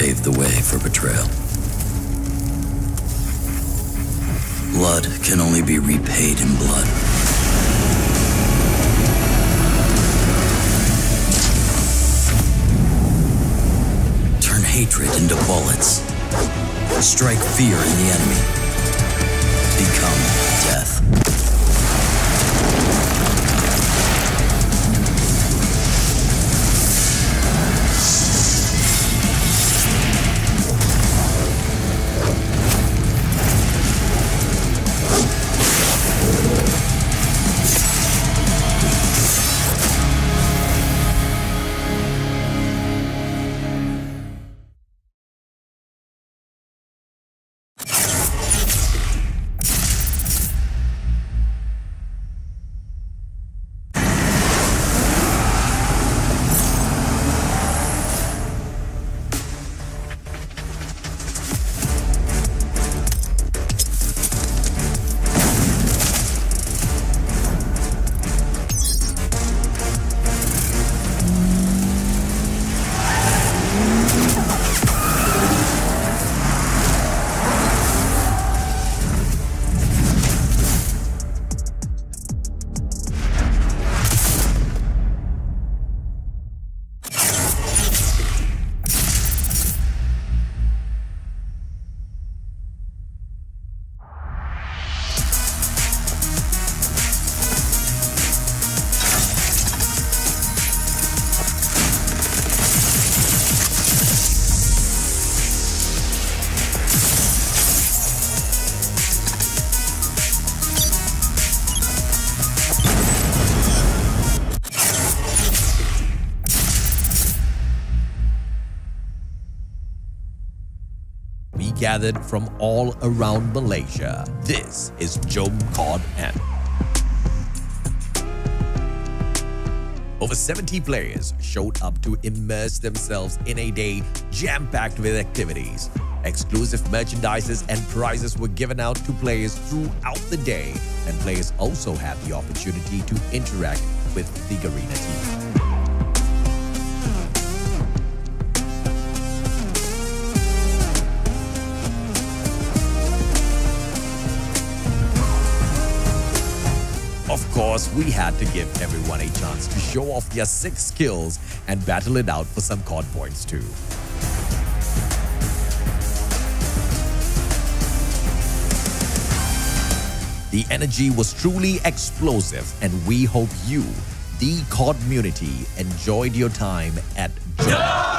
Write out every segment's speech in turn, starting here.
paved the way for betrayal. Blood can only be repaid in blood. Turn hatred into bullets. Strike fear in the enemy. Become death. Gathered from all around Malaysia. This is Jom COD N. Over 70 players showed up to immerse themselves in a day jam-packed with activities. Exclusive merchandises and prizes were given out to players throughout the day, and players also had the opportunity to interact with the Garena team. Of course, we had to give everyone a chance to show off their 6 skills and battle it out for some COD points too. The energy was truly explosive, and we hope you, the COD community, enjoyed your time at Jom COD.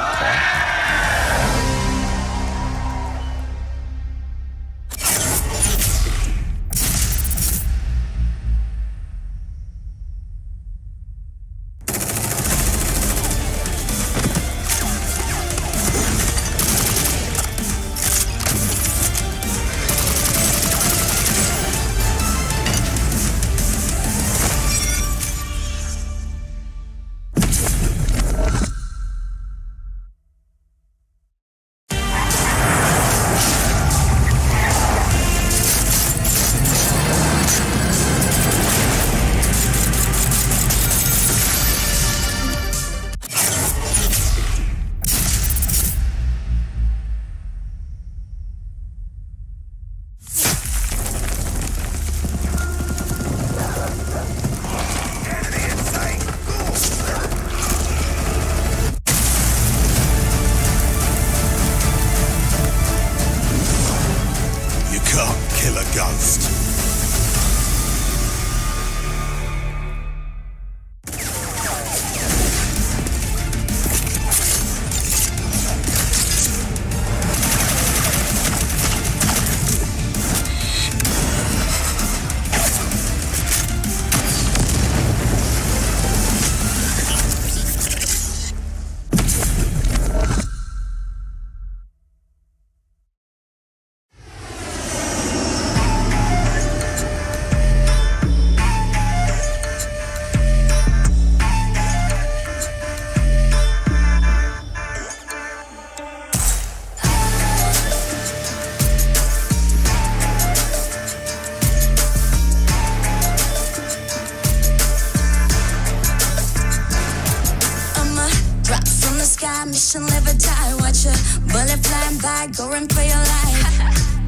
never die. Watch a bullet flying by, go and play your life.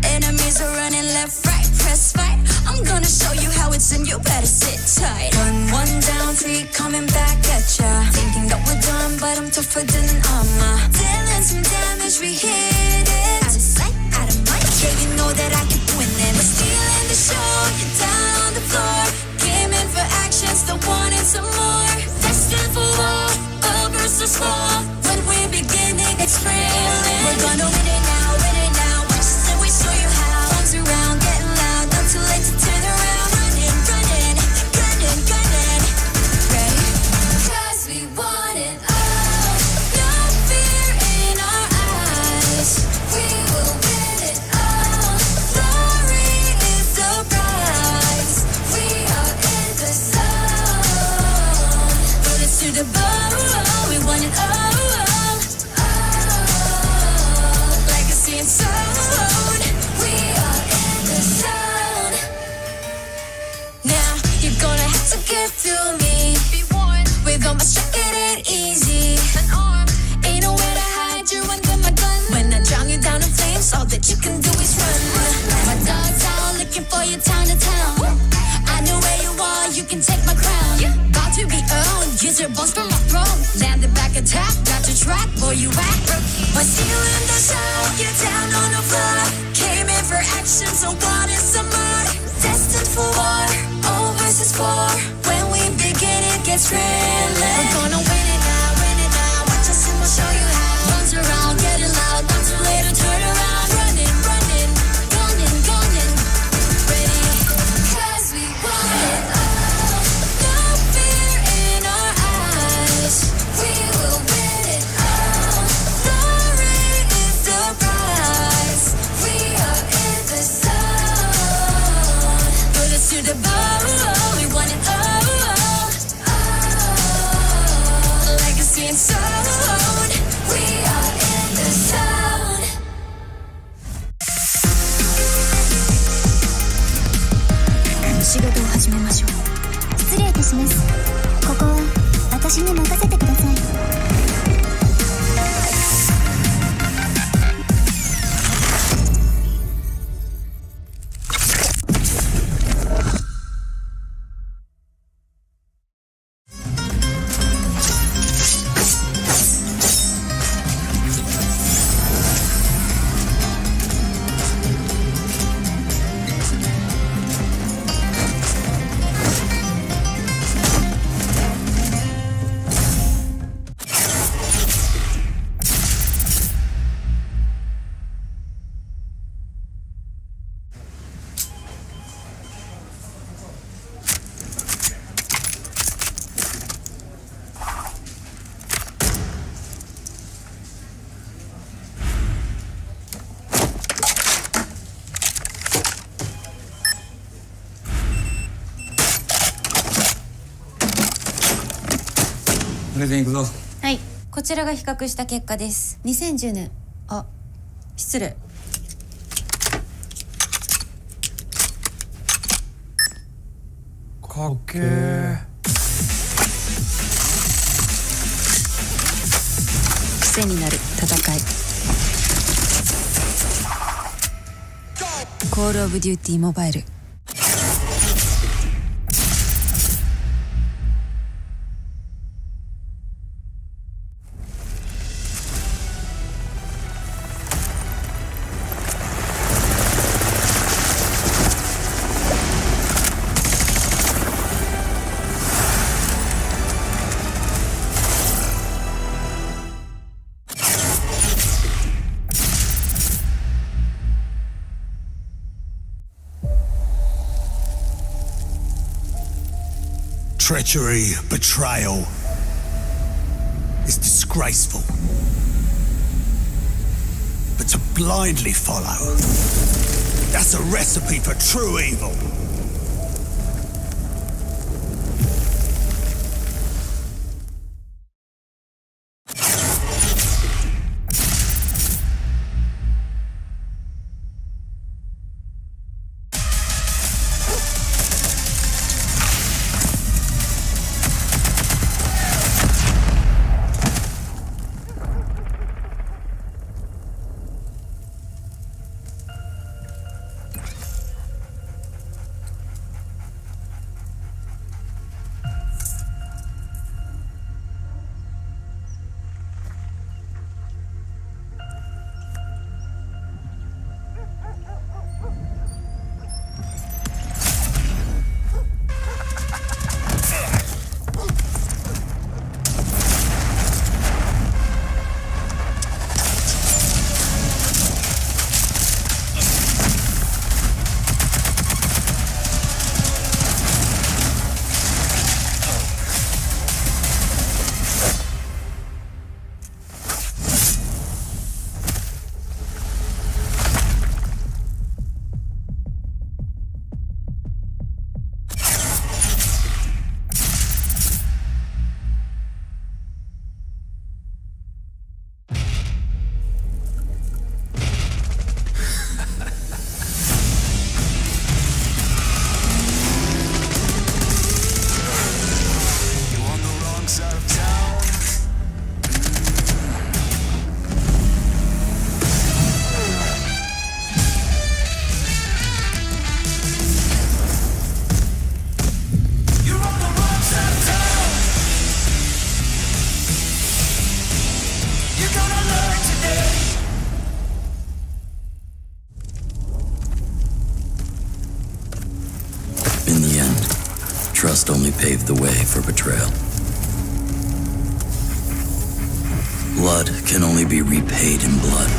Enemies are running left, right, press fight. I'm gonna show you how it's and you better sit tight. One down, 3 coming back at ya. Thinking that we're done, but I'm tougher than an armor. Dealing some damage, we hit it. Out of sight, out of mind. Yeah, you know that I keep winning. We're stealing the show, you're down on the floor. Came in for action, still wanting some more. Destined for war, all versus 4. When we begin, it gets thrilling. We're gonna win it now, win it now. Watch us and we show you how. Arms around, getting loud, not too late to turn around. Running, running, gunning, gunning. Ready? 'Cause we want it all. No fear in our eyes. We will win it all. Glory is the prize. We are in the zone. Put it to the bone. We want it all. Legacy and soul. We are in the zone. Now you're gonna have to get through me. Be one with all my strength, it ain't easy. An arm ain't nowhere to hide. You're under my gun. When I drown you down in flames, all that you can do is run. My dog's out looking for you town to town. I know where you are. You can take my crown. About to be owned. Use your bones from my throne. Landed back attack. Got your track. Boy, you act rookie. We're stealing the show. You're down on the floor. Came in for action, so wanted some more. Destined for war. All versus 4. When we begin, it gets thrilling. We're gonna win it now, win it now. Watch us and we'll show you how. Runs around, getting loud. Not too late to turn around. Running, running, gunning, gunning. Ready? 'Cause we want it all. No fear in our eyes. We will win it all. Glory is the prize. We are in the zone. Put us to the bone. We want it all. Legacy and soul. We are in the zone. 仕事を始めましょう。失礼いたします。ここは私に任せてください。プレゼン行くぞ。はい、こちらが比較した結果です。2010年、あ、失礼。かっけー。癖になる戦い。コールオブデューティーモバイル。Treachery, betrayal is disgraceful. But to blindly follow, that's a recipe for true evil. Trust only paved the way for betrayal. Blood can only be repaid in blood.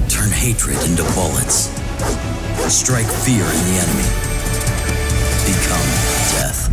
Turn hatred into bullets. Strike fear in the enemy. Become death.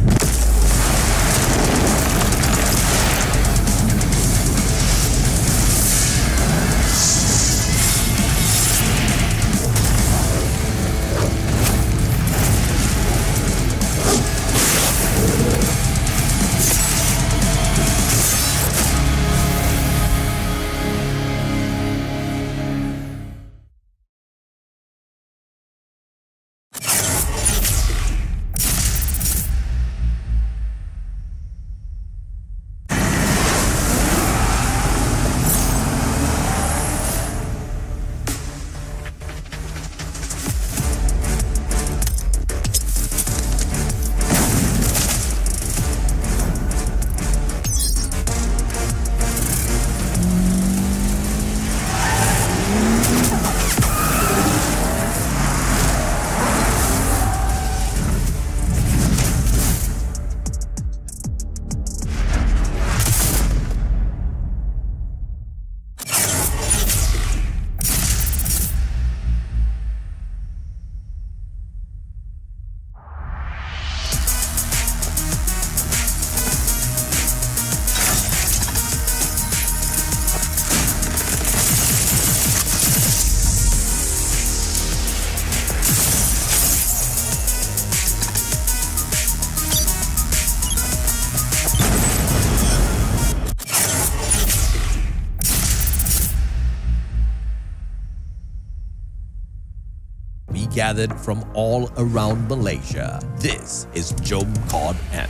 We gathered from all around Malaysia. This is Jom COD M.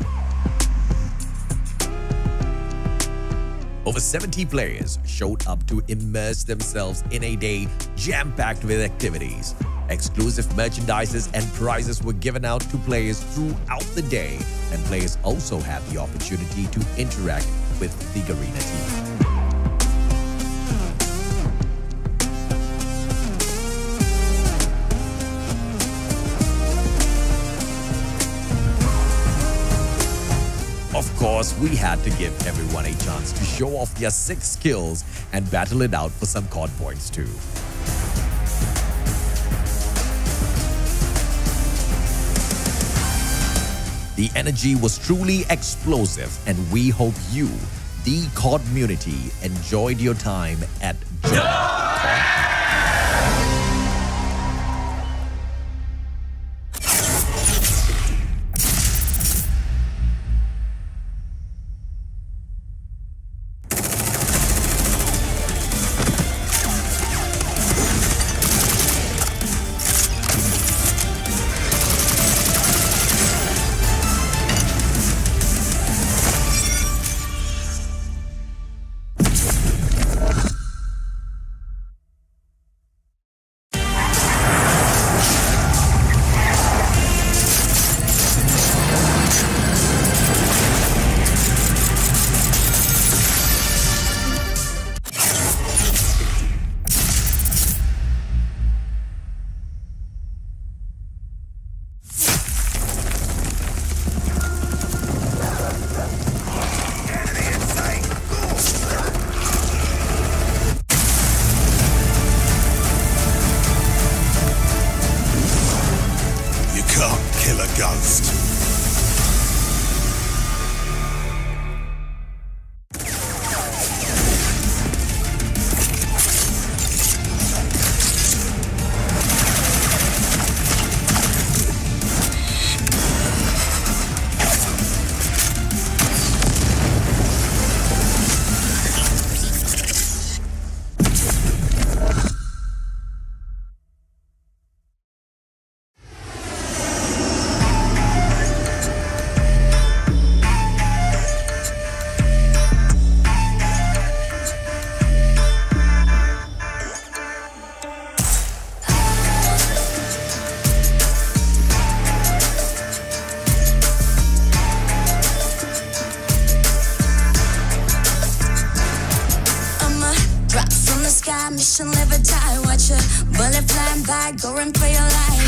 Over 70 players showed up to immerse themselves in a day jam-packed with activities. Exclusive merchandises and prizes were given out to players throughout the day, and players also had the opportunity to interact with the Garena team. Of course, we had to give everyone a chance to show off their 6 skills and battle it out for some COD points too. The energy was truly explosive, and we hope you, the COD community, enjoyed your time at COD. sky, mission live or die. Watch a bullet flying by, go and play your life.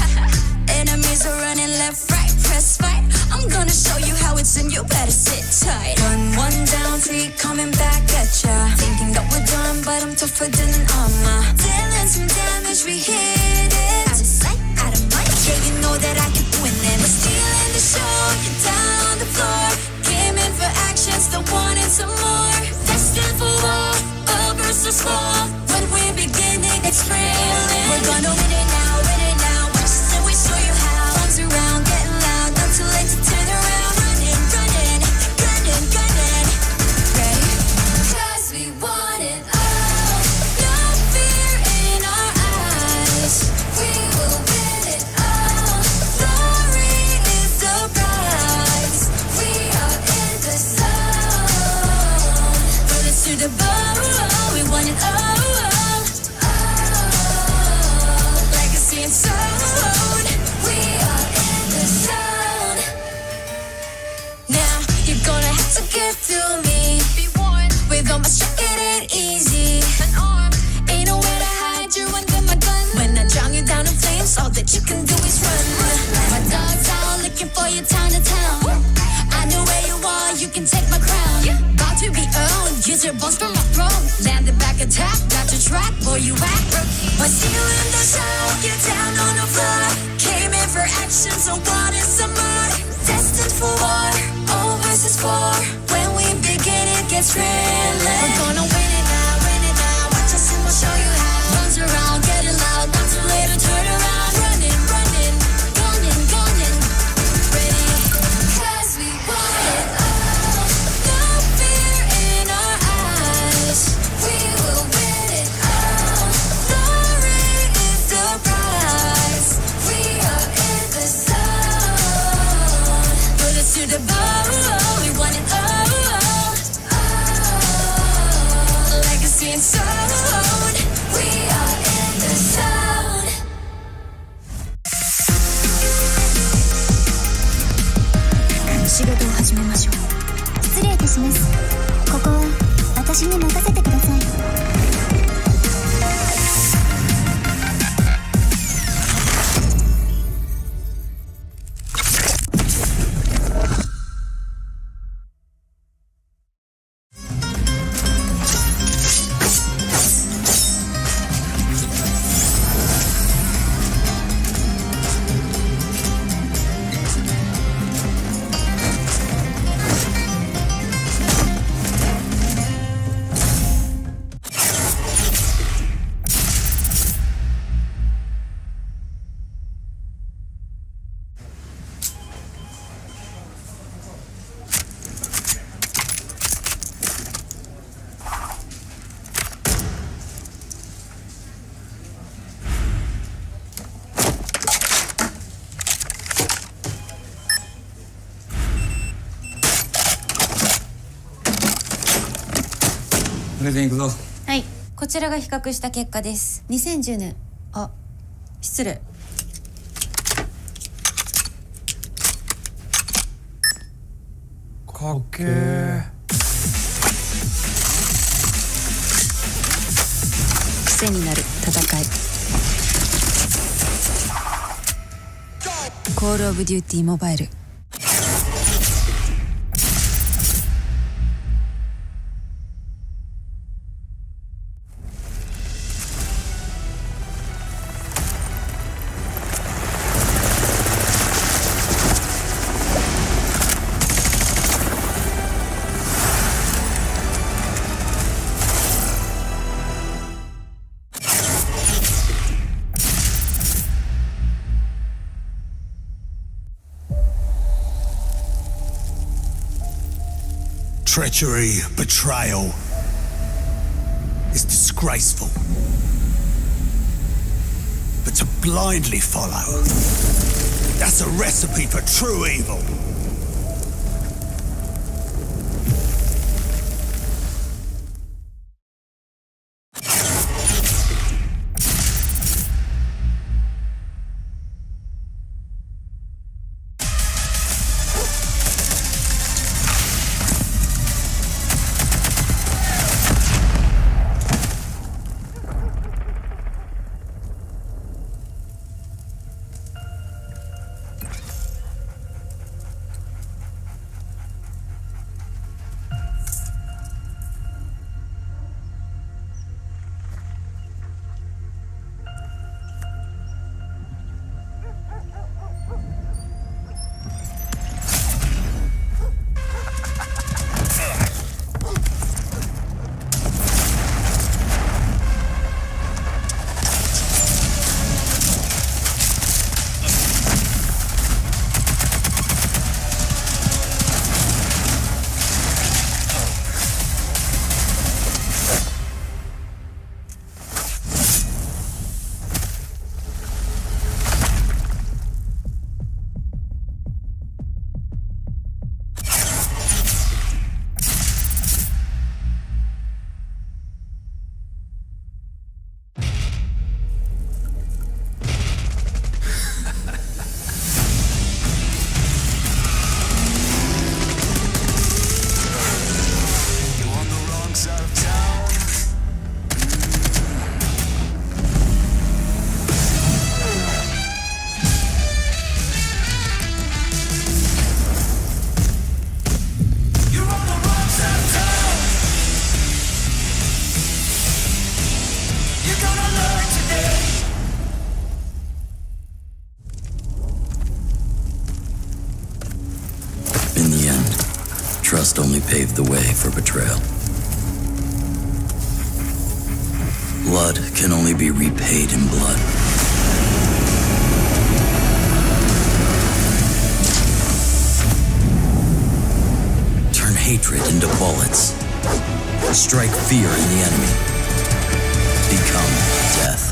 Enemies are running left, right, press fight. I'm gonna show you how it's in, you better sit tight. 1 down, 3 coming back at ya. Thinking that we're done, but I'm tougher than an armor. Dealing some damage, we hit it. Out of sight, out of mind. Yeah, you know that I keep winning. We're stealing the show, you're down on the floor. Came in for action, still wanting some more. Destined for war, all versus 4. When we begin, it gets thrilling. We're gonna win it now, win it now. Watch us and we show you how. Arms around, getting loud, not too late to turn around. Running, running, gunning, gunning. Ready? 'Cause we want it all. No fear in our eyes. We will win it all. Glory is the prize. We are in the zone. Bullets to the bone. We want it all. Legacy and soul. We are in the zone. Now you're gonna have to get through me. Be one with all my strength, it ain't easy. An arm ain't nowhere to hide. You're under my gun. When I drown you down in flames, all that you can do is run. My dog's out looking for you town to town. I know where you are, you can take my crown. About to be owned, use your bones from my throne. Landed back attack, got your track, boy you act. We're stealing the show, get down on the floor. Came in for action, so wanted some more. Destined for war, all versus 4. When we begin, it gets thrilling. We're gonna win it now, win it now. Watch us and we'll show you how. Runs around, getting loud, not too late to turn around. Running, running, gunning, gunning. Ready? 'Cause we want it all. No fear in our eyes. We will win it all. Glory is the prize. We are in the zone. Bullets to the bone. We want it all. Legacy and soul. We are in the zone. 仕事を始めましょう。失礼いたします。ここは私に任せてください。プレゼン行くぞ。はい、こちらが比較した結果です。2010年、あ、失礼。かっけー。癖になる戦い。コールオブデューティーモバイル。Treachery, betrayal is disgraceful. But to blindly follow, that's a recipe for true evil. paved the way for betrayal. Blood can only be repaid in blood. Turn hatred into bullets. Strike fear in the enemy. Become death.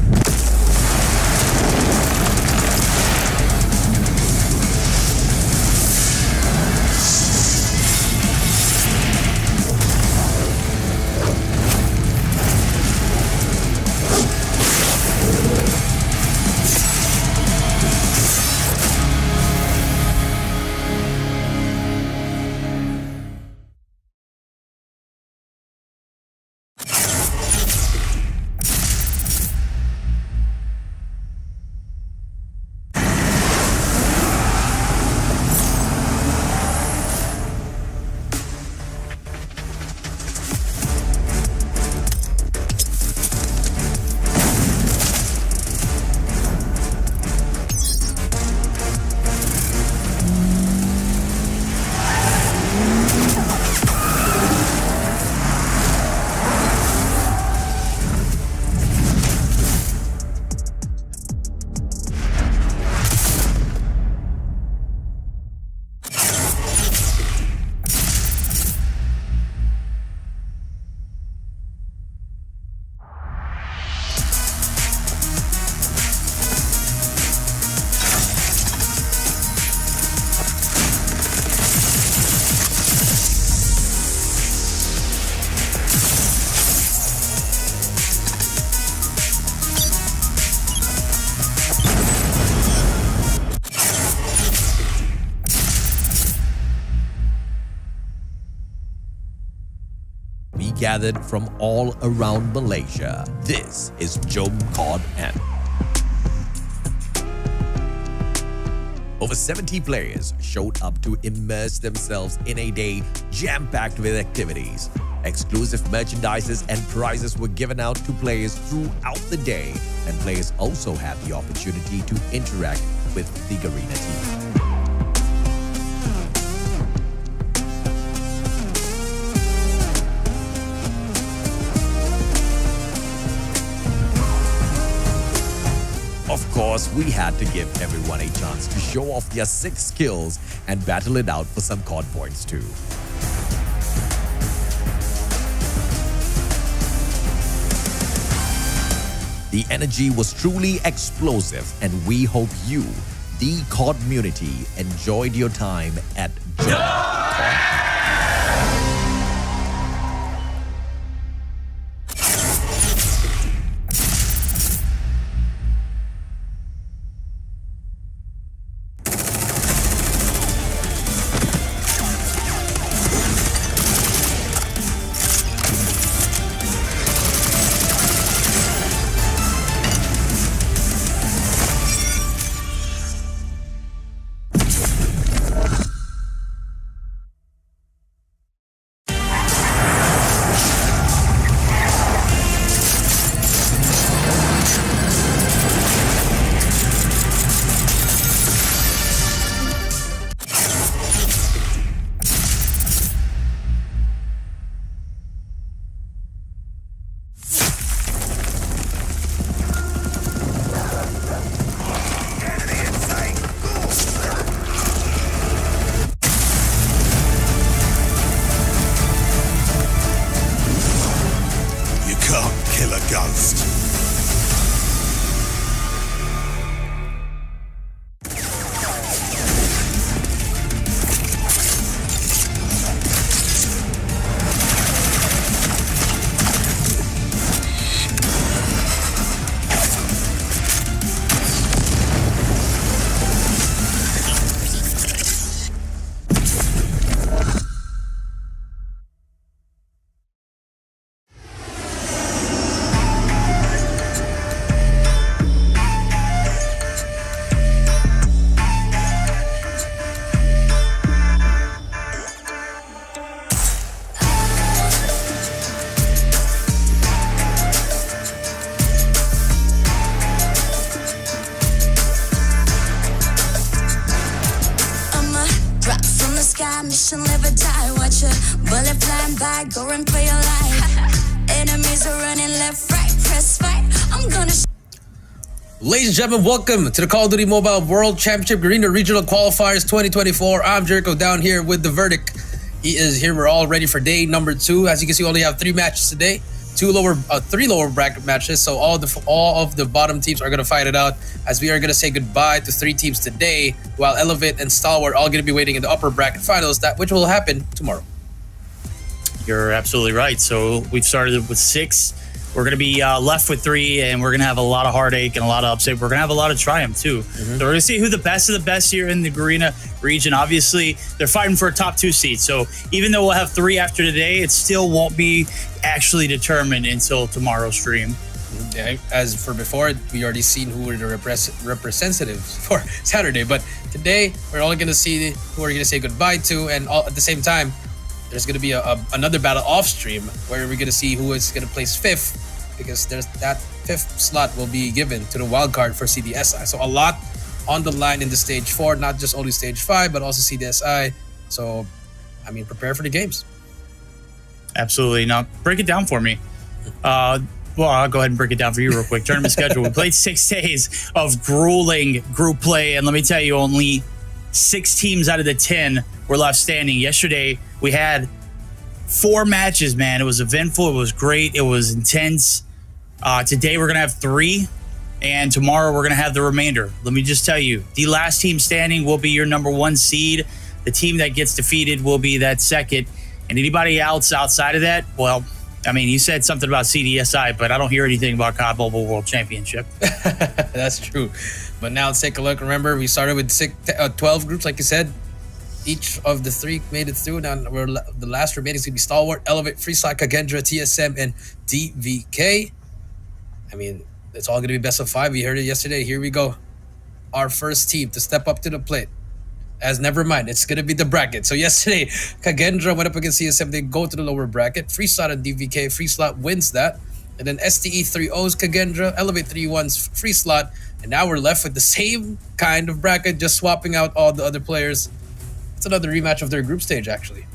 We gathered from all around Malaysia. This is Jom COD N. Over 70 players showed up to immerse themselves in a day jam-packed with activities. Exclusive merchandises and prizes were given out to players throughout the day, and players also had the opportunity to interact with the Garena team. Of course, we had to give everyone a chance to show off their sick skills and battle it out for some COD points too. The energy was truly explosive, and we hope you, the COD community, enjoyed your time at Jom COD. Kill a ghost. Mission live or die. watch a bullet flying by, go and play your life. Enemies are running left, right, press fight. I'm gonna. Ladies and gentlemen, welcome to the Call of Duty Mobile World Championship Garena Regional Qualifiers 2024. I'm Jericho down here with the verdict. He is here. We're all ready for day number 2. As you can see, we only have 3 matches today. 3 lower bracket matches. So all of the bottom teams are going to fight it out, as we are going to say goodbye to 3 teams today, while Elevate and Stalwart are all going to be waiting in the upper bracket finals, which will happen tomorrow. You're absolutely right. So we've started with 6. We're going to be left with 3, and we're going to have a lot of heartache and a lot of upset. We're going to have a lot of triumph, too. So we're going to see who the best of the best here in the Garena region. Obviously, they're fighting for a top 2 seed. So even though we'll have 3 after today, it still won't be actually determined until tomorrow's stream. Yeah, as for before, we already seen who were the representatives for Saturday. But today, we're only going to see who we're going to say goodbye to. And at the same time, there's going to be another battle off stream where we're going to see who is going to place 5th, because there's that 5th slot will be given to the wild card for CDSI. So a lot on the line in the stage 4, not just only stage 5, but also CDSI. So, I mean, prepare for the games. Absolutely. Now, break it down for me. Well, I'll go ahead and break it down for you real quick. Tournament schedule. We played 6 days of grueling group play, and let me tell you, only 6 teams out of the 10 were left standing. Yesterday, we had 4 matches, man. It was eventful. It was great. It was intense. Today, we're going to have 3, and tomorrow, we're going to have the remainder. Let me just tell you, the last team standing will be your number 1 seed. The team that gets defeated will be that 2nd. And anybody else outside of that, well, I mean, you said something about CDSI, but I don't hear anything about COD Mobile World Championship. That's true. But now let's take a look. Remember, we started with 12 groups, like you said. Each of the 3 made it through. Now the last remaining is going to be Stalwart, Elevate, Freeslot, Kagendra, TSM, and DVK. I mean, it's all going to be best of 5. We heard it yesterday. Here we go. Our first team to step up to the plate. As never mind, it's going to be the bracket. So yesterday, Kagendra went up against CSM. They go to the lower bracket. Freeslot and DVK. Freeslot wins that. And then STE 3-0s, Kagendra. Elevate 3-1s, Freeslot. And now we're left with the same kind of bracket, just swapping out all the other players. It's another rematch of their group stage, actually.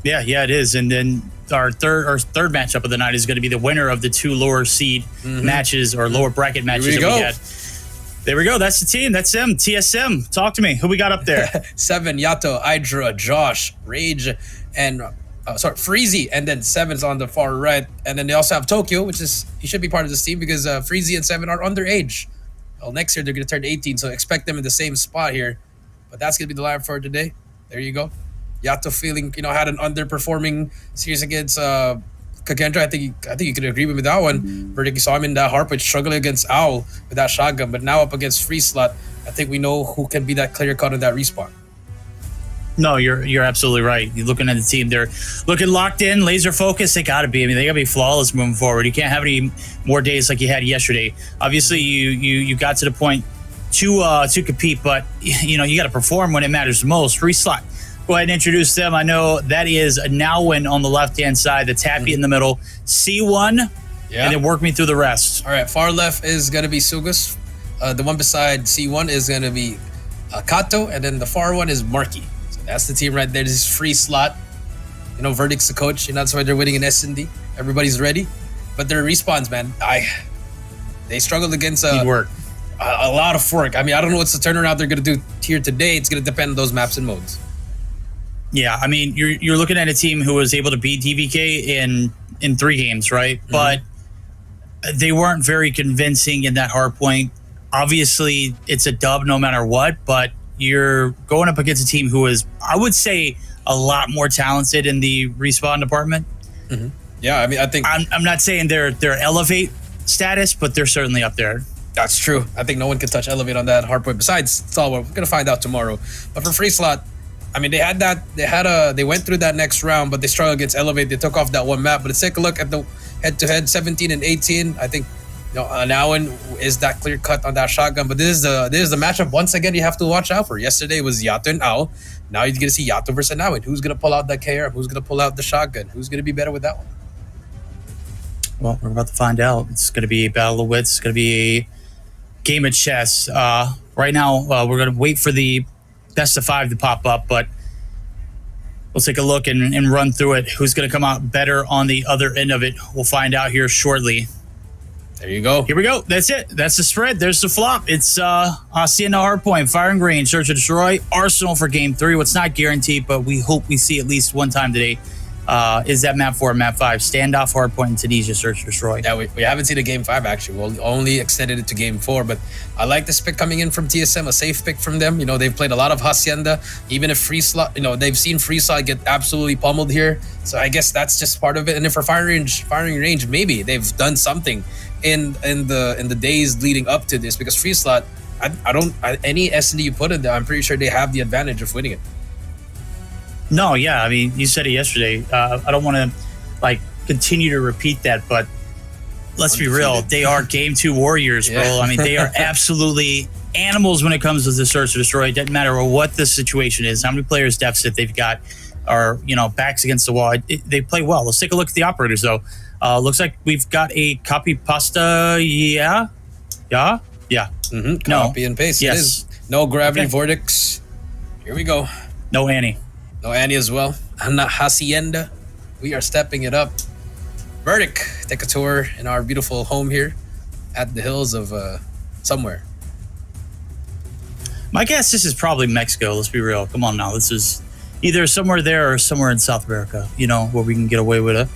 Yeah, it is. And then our third matchup of the night is going to be the winner of the 2 lower seed matches, or lower bracket matches that we had. There we go. That's the team. That's them. TSM. Talk to me. Who we got up there? 7, Yato, Idra, Josh, Rage, and Freezy. And then 7's on the far right. And then they also have Tokyo, which is, he should be part of this team because Freezy and 7 are underage. Well, next year they're going to turn 18, so expect them in the same spot here. But that's going to be the lineup for today. There you go. Yato feeling, had an underperforming series against Kagendra. I think you could agree with me with that one. Verdict, you saw him in that hard pitch struggling against Owl with that shotgun, but now up against Freeslot, I think we know who can be that clear cut in that respawn. No, you're absolutely right. You're looking at the team; they're looking locked in, laser focused. They got to be. I mean, they got to be flawless moving forward. You can't have any more days like you had yesterday. Obviously, you got to the point to compete, but you got to perform when it matters the most. Freeslot. Go ahead and introduce them. I know that is Nowin on the left-hand side, the Tappy in the middle, C1, and then work me through the rest. All right, far left is going to be Sugus. The one beside C1 is going to be Kato, and then the far one is Marky. So that's the team right there. This is Freeslot. Verdict's the coach. That's why they're winning in S&D. Everybody's ready. But their respawns, man, they struggled against a lot of work. I mean, I don't know what's the turnaround they're going to do here today. It's going to depend on those maps and modes. Yeah, I mean, you're looking at a team who was able to beat DVK in 3 games, right? But they weren't very convincing in that hard point. Obviously, it's a dub no matter what, but you're going up against a team who is, I would say, a lot more talented in the respawn department. Yeah, I mean, I think I'm not saying they're Elevate status, but they're certainly up there. That's true. I think no one can touch Elevate on that hard point. Besides Stalwart, we're gonna find out tomorrow. But for Freeslot, I mean, they went through that next round, but they struggled against Elevate. They took off that one map. But let's take a look at the head-to-head 17 and 18. I think Nowin is that clear cut on that shotgun. But this is the matchup once again you have to watch out for. Yesterday was Yato and Owl. Now you're gonna see Yato versus Nowin. Who's gonna pull out that KR? Who's gonna pull out the shotgun? Who's gonna be better with that one? Well, we're about to find out. It's gonna be a battle of wits. It's gonna be a game of chess. Right now, we're gonna wait for the best of 5 to pop up, but We'll take a look and run through it. Who's going to come out better on the other end of it? We'll find out here shortly. There you go. Here we go. That's it. That's the spread. There's the flop. It's Hacienda Hardpoint, Fire and Grain, Search and Destroy, Arsenal for Game 3. What's not guaranteed, but we hope we see at least one time today is that map 4 and map 5. Standoff, Hardpoint, and Tunisia, Search and Destroy. Yeah, we haven't seen a Game 5, actually. We'll only extended it to Game 4, but I like this pick coming in from TSM, a safe pick from them. You know, they've played a lot of Hacienda, even if Free Slot, you know, they've seen Free Slot get absolutely pummeled here. So I guess that's just part of it. And if for firing range, maybe they've done something in the days leading up to this, because Free Slot, any S&D you put in there, I'm pretty sure they have the advantage of winning it. No, yeah, I mean, you said it yesterday. I don't want to like continue to repeat that, but let's be real. They are Game 2 warriors, bro. Yeah. I mean, they are absolutely animals when it comes to the Search and Destroy. It doesn't matter what the situation is, how many players deficit they've got, or, you know, backs against the wall. They play well. Let's take a look at the operators, though. Looks like we've got a copy pasta. Yeah. Mm-hmm. Copy and paste. Yes. It is. No gravity Okay. vortex. Here we go. No Annie. No Annie as well. I'm not Hacienda. We are stepping it up. Verdict. Take a tour in our beautiful home here at the hills of somewhere. My guess this is probably Mexico. Let's be real. Come on now. This is either somewhere there or somewhere in South America, you know, where we can get away with a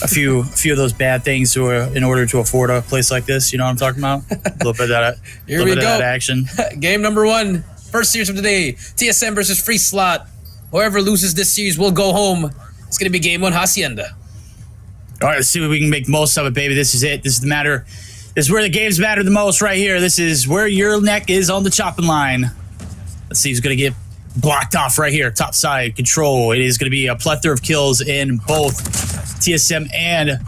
few of those bad things in order to afford a place like this. You know what I'm talking about? A little bit of that, Here we go. that action. Game number 1. First series of the day. TSM versus Free Slot. Whoever loses this series will go home. It's going to be Game 1 Hacienda. All right, let's see what we can make most of it, baby. This is it. This is the matter. This is where the games matter the most right here. This is where your neck is on the chopping line. Let's see who's going to get blocked off right here. Top side, control. It is going to be a plethora of kills in both TSM and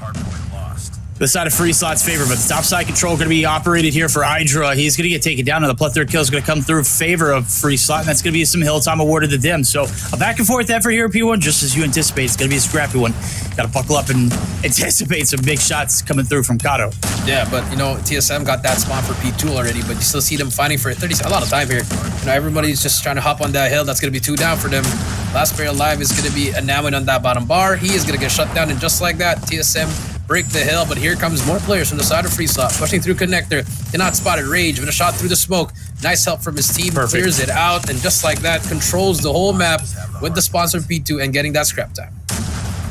the side of Free Slot's favor, but the top side control going to be operated here for Hydra. He's going to get taken down, and the plethora of kills is going to come through favor of Free Slot, and that's going to be some hill time awarded to them. So a back and forth effort here, P1, just as you anticipate. It's going to be a scrappy one. Got to buckle up and anticipate some big shots coming through from Kato. Yeah, but you know, TSM got that spawn for P2 already, but you still see them fighting for 30 a lot of time here. You know, everybody's just trying to hop on that hill. That's going to be 2 down for them. Last player alive is going to be enamored on that bottom bar. He is going to get shut down, and just like that, TSM break the hill, but here comes more players from the side of Free Slot, pushing through connector. Cannot spot it. Rage with a shot through the smoke. Nice help from his team. Perfect. Clears it out, and just like that, controls the whole map with the sponsor P2 and getting that scrap time.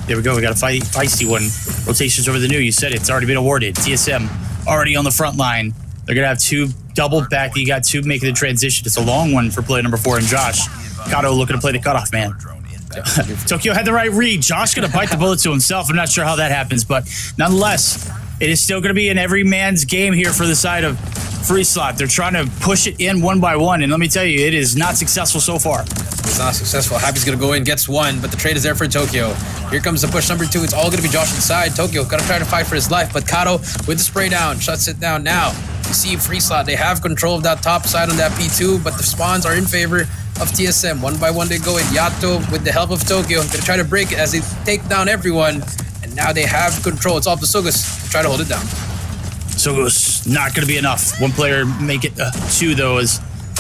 There we go. We got a feisty one. Rotations over the new. You said it. It's already been awarded. TSM already on the front line. They're going to have 2 double back. You got 2 making the transition. It's a long one for player number 4 and Josh. Kato looking to play the cutoff man. Tokyo had the right read. Josh going to bite the bullet to himself. I'm not sure how that happens, but nonetheless, it is still going to be an every man's game here for the side of Free Slot. They're trying to push it in one by one, and let me tell you, it is not successful so far. It's not successful. Happy's going to go in, gets 1, but the trade is there for Tokyo. Here comes the push number 2. It's all going to be Josh inside. Tokyo going to try to fight for his life, but Kato with the spray down, shuts it down. Now, you see Free Slot, they have control of that top side on that P2, but the spawns are in favor of TSM. 1 by 1 they go in. Yato with the help of Tokyo going to try to break it as they take down everyone, and now they have control. It's all up to Sugus to try to hold it down. Sugus not going to be enough. 1 player make it 2 though.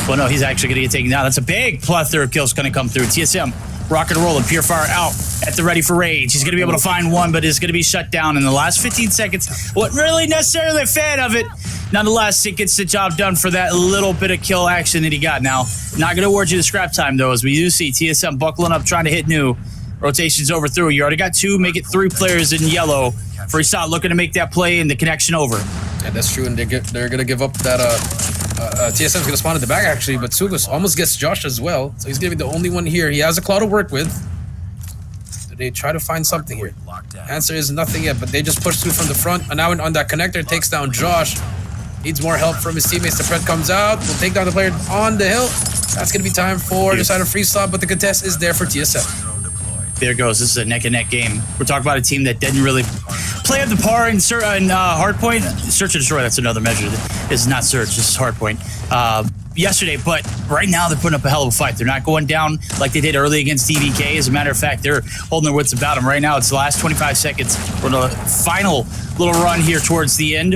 Well, no, he's actually going to get taken down. That's a big plethora of kills going to come through. TSM rock and roll and Pure Fire out at the ready for Rage. He's going to be able to find 1, but is going to be shut down in the last 15 seconds. Wasn't really necessarily a fan of it. Nonetheless, it gets the job done for that little bit of kill action that he got. Now, not going to award you the scrap time, though, as we do see TSM buckling up, trying to hit new. Rotations over through. You already got 2, make it 3 players in yellow. Free Slot looking to make that play and the connection over. Yeah, that's true, and they're going to give up that... TSM's going to spawn at the back, actually, but Sugus almost gets Josh as well, so he's going to be the only one here. He has a claw to work with. So they try to find something here. Answer is nothing yet, but they just push through from the front, and now on that connector, takes down Josh. Needs more help from his teammates. The Fred comes out, will take down the player on the hill. That's going to be time for the side of Free Slot, but the contest is there for TSM. There it goes. This is a neck-and-neck game. We're talking about a team that didn't really play at the par in Hardpoint. Search and Destroy, that's another measure. This is not Search, this is Hardpoint. Yesterday, but right now they're putting up a hell of a fight. They're not going down like they did early against DVK. As a matter of fact, they're holding their wits about them. Right now, it's the last 25 seconds. We're in the final little run here towards the end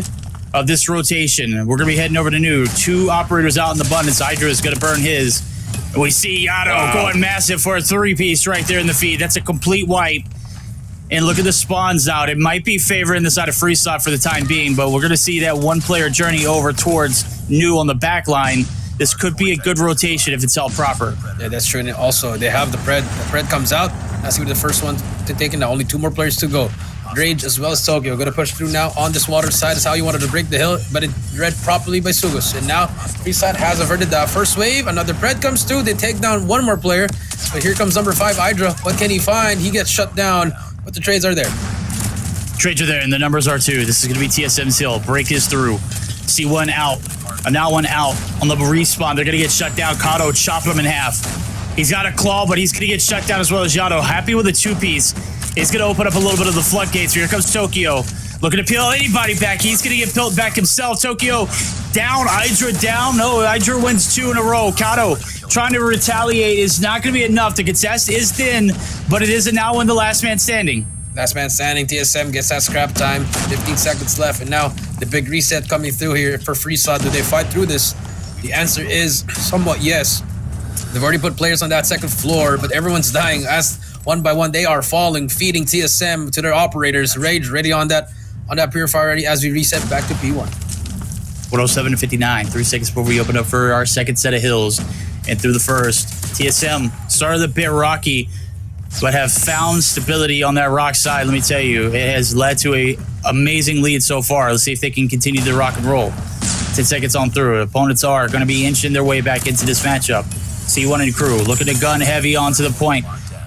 of this rotation. We're going to be heading over to new. 2 operators out in abundance. Hydra is going to burn his. We see Yato going massive for a 3-piece right there in the feed. That's a complete wipe. And look at the spawns out. It might be favoring the side of free slot for the time being, but we're going to see that one-player journey over towards New on the back line. This could be a good rotation if it's held proper. Yeah, that's true. And also, they have the Pred. The Pred comes out. That's going to be the first one to take in. Now, only 2 more players to go. Rage as well as Tokyo going to push through now on this water side. Is how you wanted to break the hill, but it read properly by Sugus. And now, Freeside has averted that first wave. Another Pred comes through. They take down 1 more player. But here comes number 5, Hydra. What can he find? He gets shut down. But the trades are there. Trades are there, and the numbers are too. This is going to be TSM's hill. Break is through. C1 out. Now one out on the respawn. They're going to get shut down. Kato chop him in half. He's got a claw, but he's going to get shut down as well as Yato. Happy with a 2-piece. He's going to open up a little bit of the floodgates. Here comes Tokyo. Looking to peel anybody back. He's going to get peeled back himself. Tokyo down. Hydra down. No, Hydra wins 2 in a row. Kato trying to retaliate is not going to be enough. The contest is thin, but it is a now win the last man standing. Last man standing. TSM gets that scrap time. 15 seconds left. And now the big reset coming through here for Freeside. Do they fight through this? The answer is somewhat yes. They've already put players on that second floor, but everyone's dying as one by one they are falling, feeding TSM to their operators. Rage ready on that purifier ready as we reset back to P1. 107 to 59. 3 seconds before we open up for our second set of hills. And through the first, TSM started a bit rocky, but have found stability on that rock side. Let me tell you, it has led to a amazing lead so far. Let's see if they can continue the rock and roll. 10 seconds on through. Opponents are going to be inching their way back into this matchup. C1 and crew looking to gun heavy onto the point.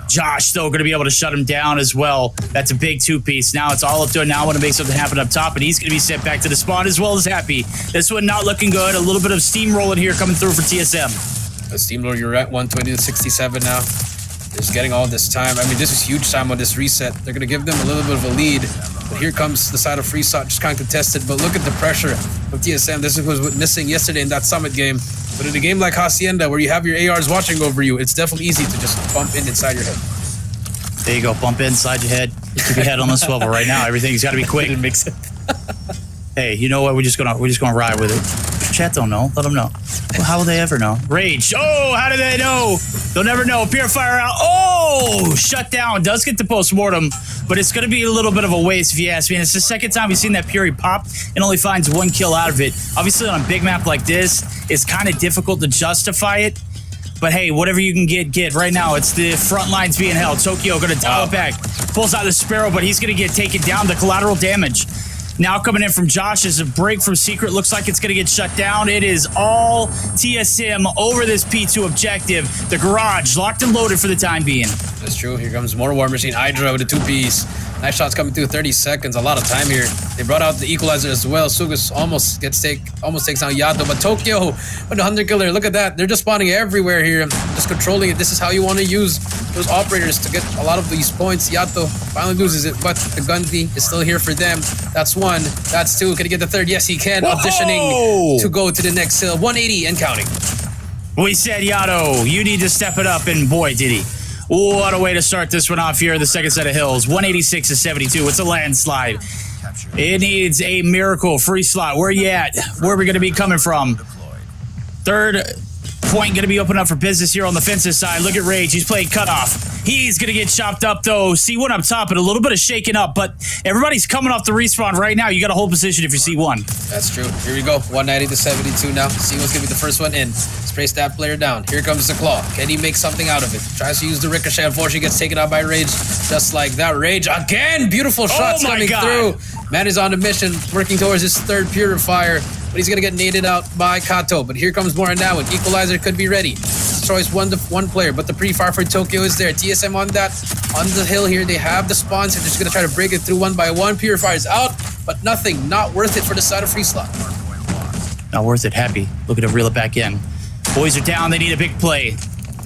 Josh still going to be able to shut him down as well. That's a big 2-piece. Now it's all up to it. Now want to make something happen up top, and he's going to be sent back to the spawn as well as Happy. This one not looking good. A little bit of steamrolling here coming through for TSM. A steamroller, you're at 120 to 67 now. Just getting all this time. I mean, this is huge time on this reset. They're going to give them a little bit of a lead. But here comes the side of Freeside, just kind of contested. But look at the pressure of TSM. This was missing yesterday in that Summit game. But in a game like Hacienda, where you have your ARs watching over you, it's definitely easy to just bump in inside your head. There you go. Bump inside your head. Keep your head on the swivel right now. Everything's got to be quick. It makes it. Hey, you know what? We're just gonna ride with it. Chat don't know. Let them know. Well, how will they ever know? Rage. Oh, how do they know? They'll never know. Purifier out. Oh, shut down. Does get the postmortem, but it's going to be a little bit of a waste if you ask me. And it's the second time we've seen that Puri pop and only finds 1 kill out of it. Obviously, on a big map like this, it's kind of difficult to justify it. But hey, whatever you can get right now. It's the front lines being held. Tokyo going to dial it back. Pulls out the Sparrow, but he's going to get taken down. The collateral damage. Now coming in from Josh is a break from Secret. Looks like it's going to get shut down. It is all TSM over this P2 objective. The garage locked and loaded for the time being. That's true. Here comes more War Machine. Hydra with a 2-piece. Nice shots coming through. 30 seconds. A lot of time here. They brought out the equalizer as well. Sugus almost takes down Yato. But Tokyo with the 100 killer. Look at that. They're just spawning everywhere here. Just controlling it. This is how you want to use those operators to get a lot of these points. Yato finally loses it, but the Gundy is still here for them. That's 1. That's 2. Can he get the 3rd? Yes, he can. Whoa! Auditioning to go to the next hill. 180 and counting. We said, Yato, you need to step it up, and boy, did he. What a way to start this one off here, the second set of hills. 186 to 72. It's a landslide. It needs a miracle. Free slot. Where you at? Where are we going to be coming from? Third point going to be open up for business here on the fences side. Look at Rage. He's playing cutoff. He's going to get chopped up, though. C1 up top and a little bit of shaking up, but everybody's coming off the respawn right now. You got to hold position if you're C1. That's true. Here we go. 190 to 72 now. C1's going to be the first one in. Spray stab player down. Here comes the claw. Can he make something out of it? Tries to use the ricochet. Unfortunately, gets taken out by Rage. Just like that. Rage again. Beautiful shots coming through. Man is on a mission, working towards his 3rd purifier, but he's going to get naded out by Kato. But here comes more now. An equalizer could be ready. Destroys one player, but the pre-fire for Tokyo is there. TSM on the hill here. They have the spawns. They're just going to try to break it through 1 by 1. Purifiers out, but nothing. Not worth it for the side of free slot. Not worth it. Happy. Looking to reel it back in. Boys are down. They need a big play.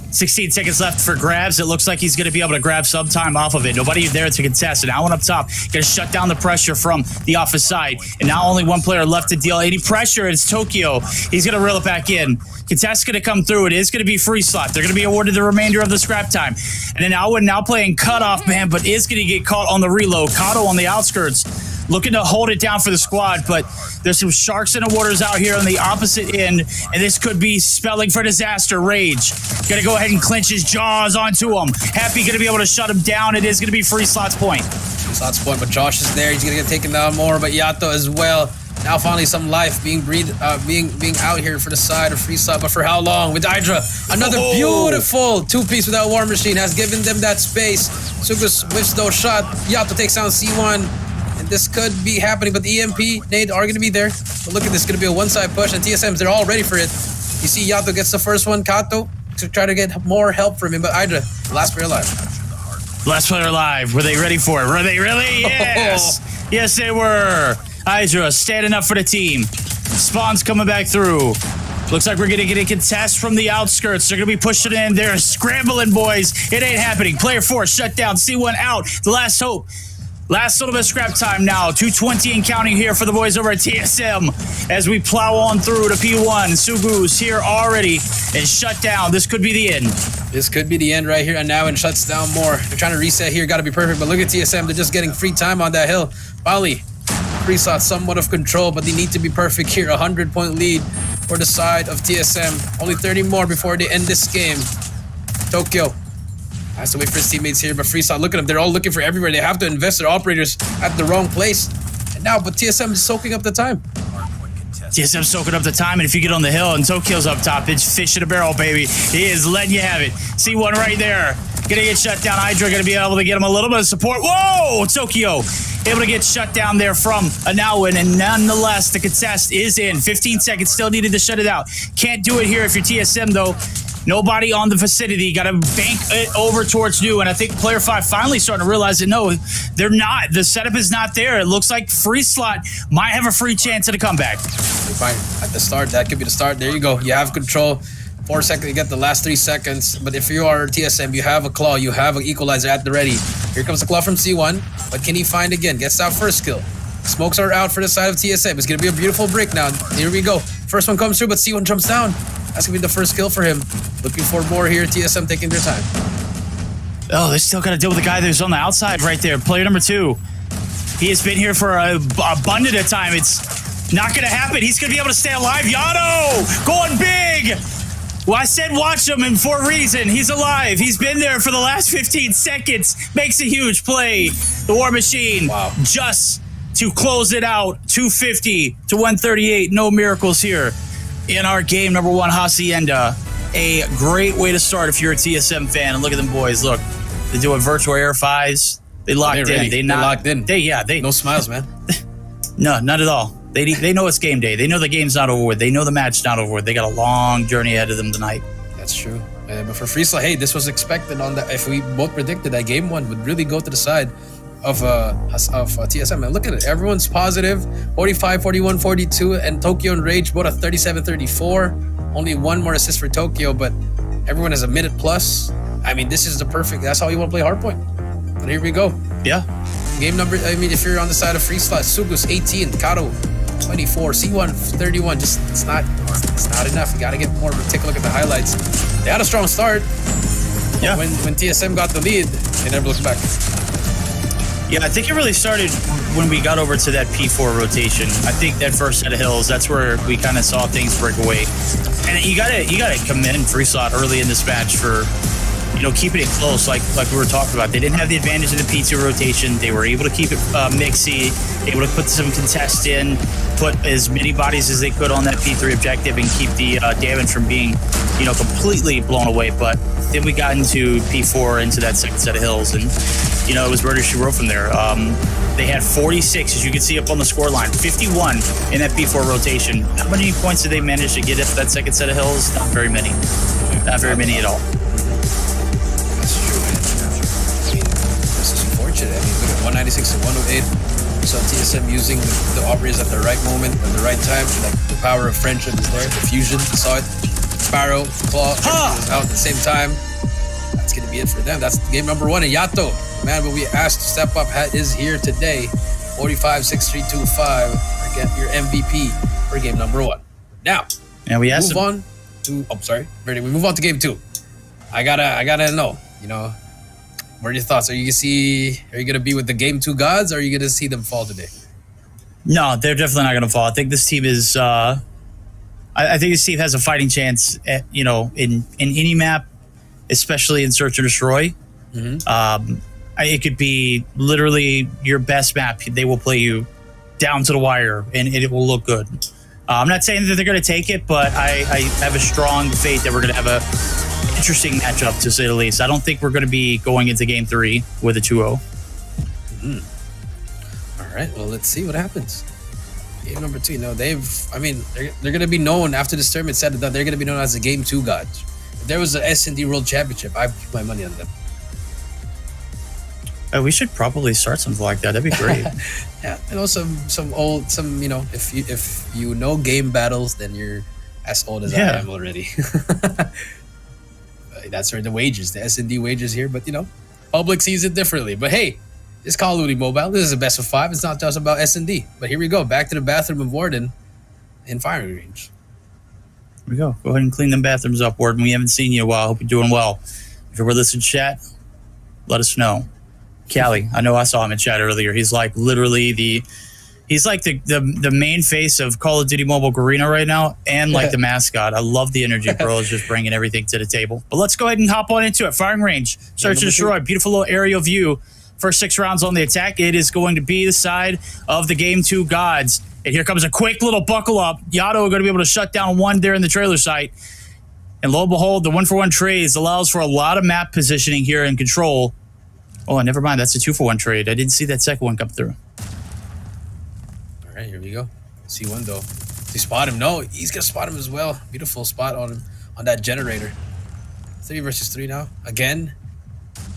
16 seconds left for grabs. It looks like he's going to be able to grab some time off of it. Nobody there to contest. And now one up top. Going to shut down the pressure from the office side. And now only 1 player left to deal any pressure. It's Tokyo. He's going to reel it back in. Contest's going to come through. It is going to be free slot. They're going to be awarded the remainder of the scrap time. And then Alwyn now playing cutoff, man, but is going to get caught on the reload. Kato on the outskirts. looking to hold it down for the squad, but there's some sharks in the waters out here on the opposite end, and this could be spelling for disaster. Rage gonna go ahead and clench his jaws onto him. Happy gonna be able to shut him down. It is gonna be Free Slot's point. Slots point, but Josh is there. He's gonna get taken down more, but Yato as well. Now finally some life being breathed, being out here for the side of Free Slot, but for how long? With Hydra, another beautiful two-piece without War Machine has given them that space. Sugus whiffs those shot. Yato takes down C1, and this could be happening, but the EMP, Nade are gonna be there. But look at this, gonna be a one-side push, and TSMs, they're all ready for it. You see Yato gets the first one, Kato, to try to get more help from him, but Hydra, last player alive. Last player alive. Were they ready for it? Were they really? Yes. Yes, they were. Hydra standing up for the team. Spawn's coming back through. Looks like we're going to get a contest from the outskirts. They're going to be pushing in. They're scrambling, boys. It ain't happening. Player 4 shut down. C1 out. The last hope. Last little bit of scrap time now. 2:20 and counting here for the boys over at TSM as we plow on through to P1. Sugu's here already and shut down. This could be the end. This could be the end right here and now, and shuts down more. They're trying to reset here. Got to be perfect, but look at TSM. They're just getting free time on that hill. Finally, Free Slot somewhat of control, but they need to be perfect here. 100-point lead for the side of TSM. Only 30 more before they end this game. Tokyo has to wait for his teammates here, but Free Slot, look at them. They're all looking for everywhere. They have to invest their operators at the wrong place. And now, but TSM is soaking up the time. TSM soaking up the time, and if you get on the hill and Tokyo's up top, it's fish in a barrel, baby. He is letting you have it. See one right there. Gonna get shut down. Hydra gonna be able to get him a little bit of support. Whoa! Tokyo able to get shut down there from Anowin, and nonetheless, the contest is in. 15 seconds still needed to shut it out. Can't do it here if you're TSM, though. Nobody on the vicinity. Got to bank it over towards New, and I think player 5 finally starting to realize that no, they're not. The setup is not there. It looks like Free Slot might have a free chance at a comeback. Fine. At the start, that could be the start. There you go. You have control. 4 seconds, you get the last 3 seconds. But if you are TSM, you have a claw. You have an equalizer at the ready. Here comes the claw from C1. But can he find again? Gets that first kill. Smokes are out for the side of TSM. It's going to be a beautiful break now. Here we go. First one comes through, but C1 jumps down. That's going to be the first kill for him. Looking for more here. TSM taking their time. Oh, they still got to deal with the guy that's on the outside right there. Player number 2. He has been here for a abundant of time. It's not going to happen. He's going to be able to stay alive. Yano going big. Well, I said watch him, and for a reason. He's alive. He's been there for the last 15 seconds. Makes a huge play. The War Machine just to close it out. 250 to 138. No miracles here in our game number 1, Hacienda. A great way to start if you're a TSM fan. And look at them boys. Look, they're doing virtual air 5s. They locked in. They're locked in. No smiles, man. No, not at all. They know it's game day. They know the game's not over with. They know the match's not over with. They got a long journey ahead of them tonight. That's true. But for Free Slot, hey, this was expected on that. If we both predicted that game 1 would really go to the side of TSM. And look at it. Everyone's positive. 45, 41, 42. And Tokyo and Rage both at 37, 34. Only 1 more assist for Tokyo, but everyone has a minute plus. I mean, this is the perfect. That's how you want to play hardpoint. But here we go. Yeah. Game number, I mean, if you're on the side of Free Slot, Sugus 18, Kato 24, C1 31. Just it's not enough. You gotta get more. Take a look at the highlights. They had a strong start. Yeah. When TSM got the lead, they never looked back. Yeah, I think it really started when we got over to that P4 rotation. I think that first set of hills, that's where we kind of saw things break away. And you gotta commend Free Slot early in this match for, you know, keeping it close, like we were talking about. They didn't have the advantage of the P2 rotation. They were able to keep it mixy, able to put some contest in, put as many bodies as they could on that P3 objective, and keep the damage from being, you know, completely blown away. But then we got into P4, into that second set of hills, and, you know, it was murder she wrote from there. They had 46, as you can see up on the score line, 51 in that P4 rotation. How many points did they manage to get up that second set of hills? Not very many. Not very many at all. I mean, look at 196 to 108. So TSM using the operators at the right moment, at the right time. Like the power of friendship is there. The fusion, you saw it. Sparrow, Claw, was out at the same time. That's going to be it for them. That's game number 1. And Yato, man, what we asked to step up is here today. 45, 6, 3, 2, 5. Get your MVP for game number 1. Now, we move on to. Oh, sorry. Ready? We move on to game 2. I gotta know. You know. What are your thoughts? Are you gonna be with the game 2 gods, or are you gonna see them fall today? No, they're definitely not going to fall. I think this team is. I think this team has a fighting chance. At, in any map, especially in Search and Destroy. It could be literally your best map. They will play you down to the wire, and it will look good. I'm not saying that they're going to take it, but I have a strong faith that we're going to have a interesting matchup, to say the least. I don't think we're going to be going into Game 3 with a 2-0. All right, well, let's see what happens. Game number 2, they're going to be known after this tournament said that they're going to be known as the Game 2 gods. If there was an S&D World Championship, I'd put my money on them. We should probably start something like that. That'd be great. Yeah, and also if you know game battles, then you're as old as I am already. That's where the wages, the S&D wages here, but public sees it differently. But hey, it's Call of Duty Mobile. This is a best of 5. It's not just about S&D. But here we go, back to the bathroom of Warden in firing range. Here we go. Go ahead and clean them bathrooms up, Warden. We haven't seen you in a while. Hope you're doing well. If you're with us in chat, let us know. Callie, I know I saw him in chat earlier. He's like literally the main face of Call of Duty Mobile Garena right now, and like the mascot. I love the energy, bro. Is just bringing everything to the table. But let's go ahead and hop on into it. Firing range, search and destroy. Beautiful little aerial view. First 6 rounds on the attack. It is going to be the side of the Game 2 gods. And here comes a quick little buckle up. Yato are going to be able to shut down one there in the trailer site. And lo and behold, the 1-for-1 trades allows for a lot of map positioning here and control. Oh, never mind. That's a 2-for-1 trade. I didn't see that second one come through. All right, here we go. See one though. They spot him. No, he's gonna spot him as well. Beautiful spot on him on that generator. 3 versus 3 now. Again,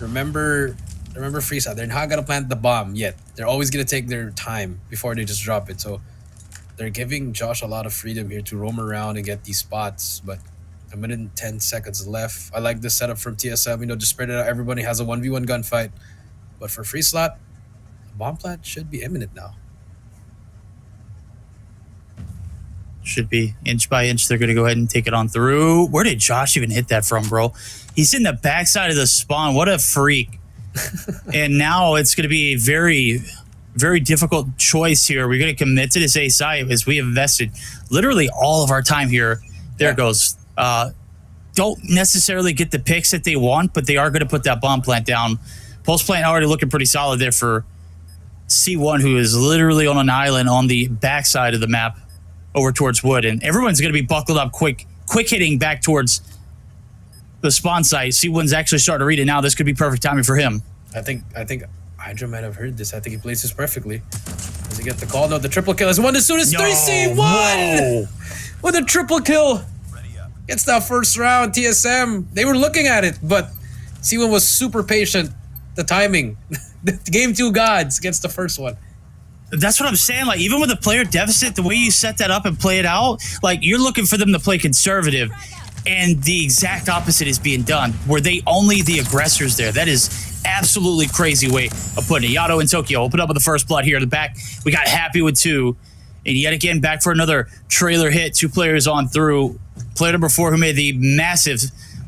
remember Freestyle. They're not gonna plant the bomb yet. They're always gonna take their time before they just drop it. So they're giving Josh a lot of freedom here to roam around and get these spots. But a minute and 10 seconds left. I like this setup from TSM. Just spread it out. Everybody has a 1v1 gunfight. But for Free Slot, the bomb plant should be imminent now. Should be inch by inch. They're going to go ahead and take it on through. Where did Josh even hit that from, bro? He's in the backside of the spawn. What a freak. And now it's going to be a very, very difficult choice here. We're going to commit to this A site as we have invested literally all of our time here. There it goes. Don't necessarily get the picks that they want, but they are going to put that bomb plant down. Post plant already looking pretty solid there for C1, who is literally on an island on the backside of the map over towards wood. And everyone's going to be buckled up quick hitting back towards the spawn site. C1's actually starting to read it now. This could be perfect timing for him. I think Hydra might have heard this. I think he plays this perfectly. Does he get the call? No, the triple kill is one as soon as 3C1 with a triple kill. Gets that first round. TSM, they were looking at it, but C1 was super patient. The timing. The Game 2 gods gets the first one. That's what I'm saying. Like, even with a player deficit, the way you set that up and play it out, like, you're looking for them to play conservative, and the exact opposite is being done, where they only the aggressors there. That is absolutely crazy way of putting it. Yato and Tokyo open up with the first blood here in the back. We got happy with 2, and yet again back for another trailer hit. 2 players on through. Player number 4 who made the massive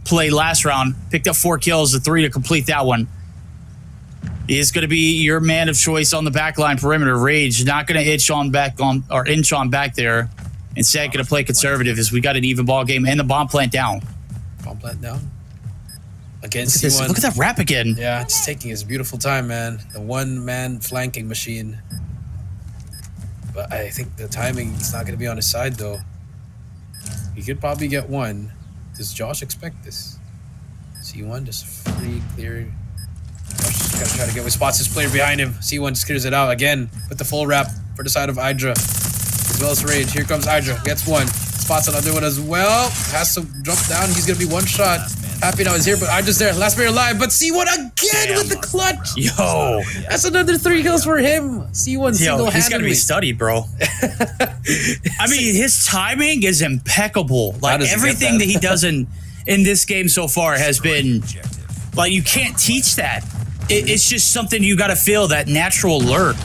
play last round picked up 4 kills, the 3 to complete that one. He is going to be your man of choice on the backline perimeter. Rage not going to inch on back there. Instead, going to play conservative as we got an even ball game and the bomb plant down. Bomb plant down. Against C1. Look at that wrap again. Yeah, just taking his beautiful time, man. The one-man flanking machine. But I think the timing is not going to be on his side, though. He could probably get one. Does Josh expect this? C1 just free, clear. Josh just gotta try to get with spots his player behind him. C1 just clears it out again with the full wrap for the side of Hydra. As well as Rage. Here comes Hydra. Gets one. Spots another one as well. Has to jump down. He's gonna be one shot. Happy now is here, but Hydra's there. Last player alive, but C1 again with the clutch. Yo. That's another 3 kills for him. C1 single-handedly. He's gotta be studied, bro. I mean, his timing is impeccable. Like, everything that he does in this game so far has been, like, you can't teach that. It's just something you gotta feel, that natural alert.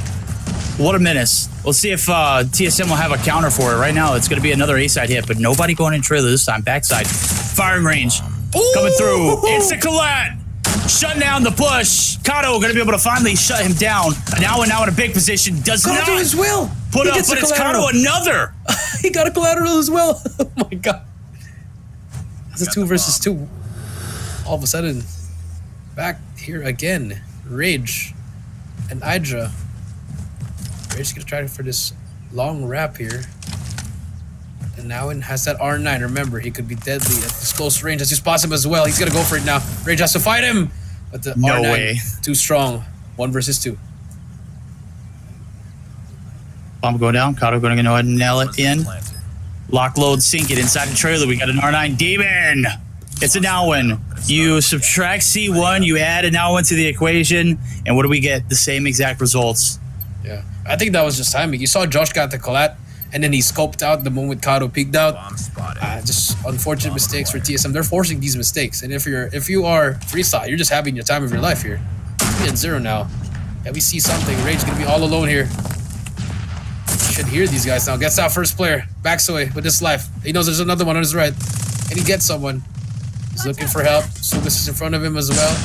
What a menace. We'll see if TSM will have a counter for it. Right now, it's going to be another A-side hit, but nobody going in trailer this time. Backside. Firing range. Coming through. Insta collat. shutting down the push. Kato gonna be able to finally shut him down. Now in a big position. Does Kato not as well. put He up, gets but the it's collateral. Kato another. He got a collateral as well. Oh my god. It's a 2 versus 2. All of a sudden, back here again. Rage and Hydra. Rage's gonna try for this long wrap here. And Nowan has that R9. Remember, he could be deadly at this close range. That's just possible as well. He's gonna go for it now. Rage has to fight him. But the No R9, way. too strong. 1 versus 2. Bomb going down. Kato gonna go ahead and nail it in. Lock load, sink it inside the trailer. We got an R9 demon. It's a Nowan. You subtract C1, you add a Nowan to the equation, and what do we get? The same exact results. Yeah. I think that was just timing. You saw Josh got the collat, and then he scoped out the moment Kato peeked out. Just unfortunate mistakes for TSM. They're forcing these mistakes, and if you are freestyle, you're just having your time of your life here. 3-0 now. Yeah, we see something. Rage's gonna be all alone here. Should hear these guys now. Gets out first player. Backs away with his life. He knows there's another one on his right, and he gets someone. He's looking for help. Sugas is in front of him as well.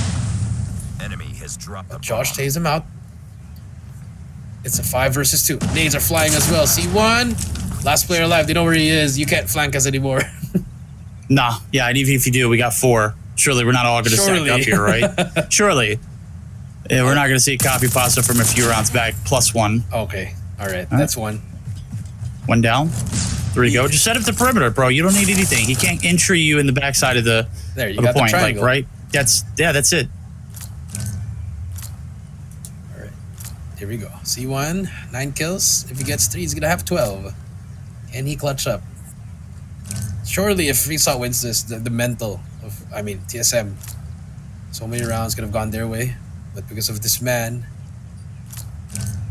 Enemy has dropped the Josh takes him out. It's a 5 versus 2. Nades are flying as well. C1. Last player alive. They know where he is. You can't flank us anymore. Nah, yeah, and even if you do, we got 4. Surely we're not all gonna stack up here, right? Surely. Yeah, we're not gonna see copy pasta from a few rounds back. +1. Okay. All right. That's 1. 1 down. 3 to go. Just set up the perimeter, bro. You don't need anything. He can't entry you in the backside of the, There, you of the got the point, like, triangle. right? That's it. All right. Here we go. C1. 9 kills. If he gets 3, he's going to have 12. Can he clutch up? Surely if Freesaw wins this, the mental of, TSM, so many rounds could have gone their way. But because of this man,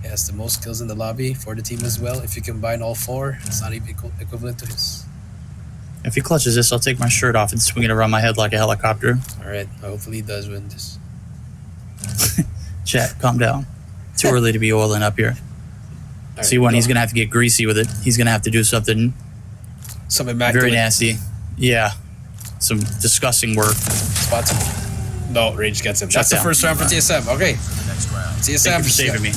he has the most kills in the lobby for the team as well. If you combine all 4, it's not even equivalent to his. If he clutches this, I'll take my shirt off and swing it around my head like a helicopter. All right. Hopefully he does win this. Chat, calm down. Too early to be oiling up here. All See right, when go. he's gonna have to get greasy with it. He's gonna have to do something Something back very to it. nasty. Yeah, some disgusting work. Spots him. No, Rage gets him. Shut That's the down. first round for TSM. Okay. TSM. Thank you for saving me.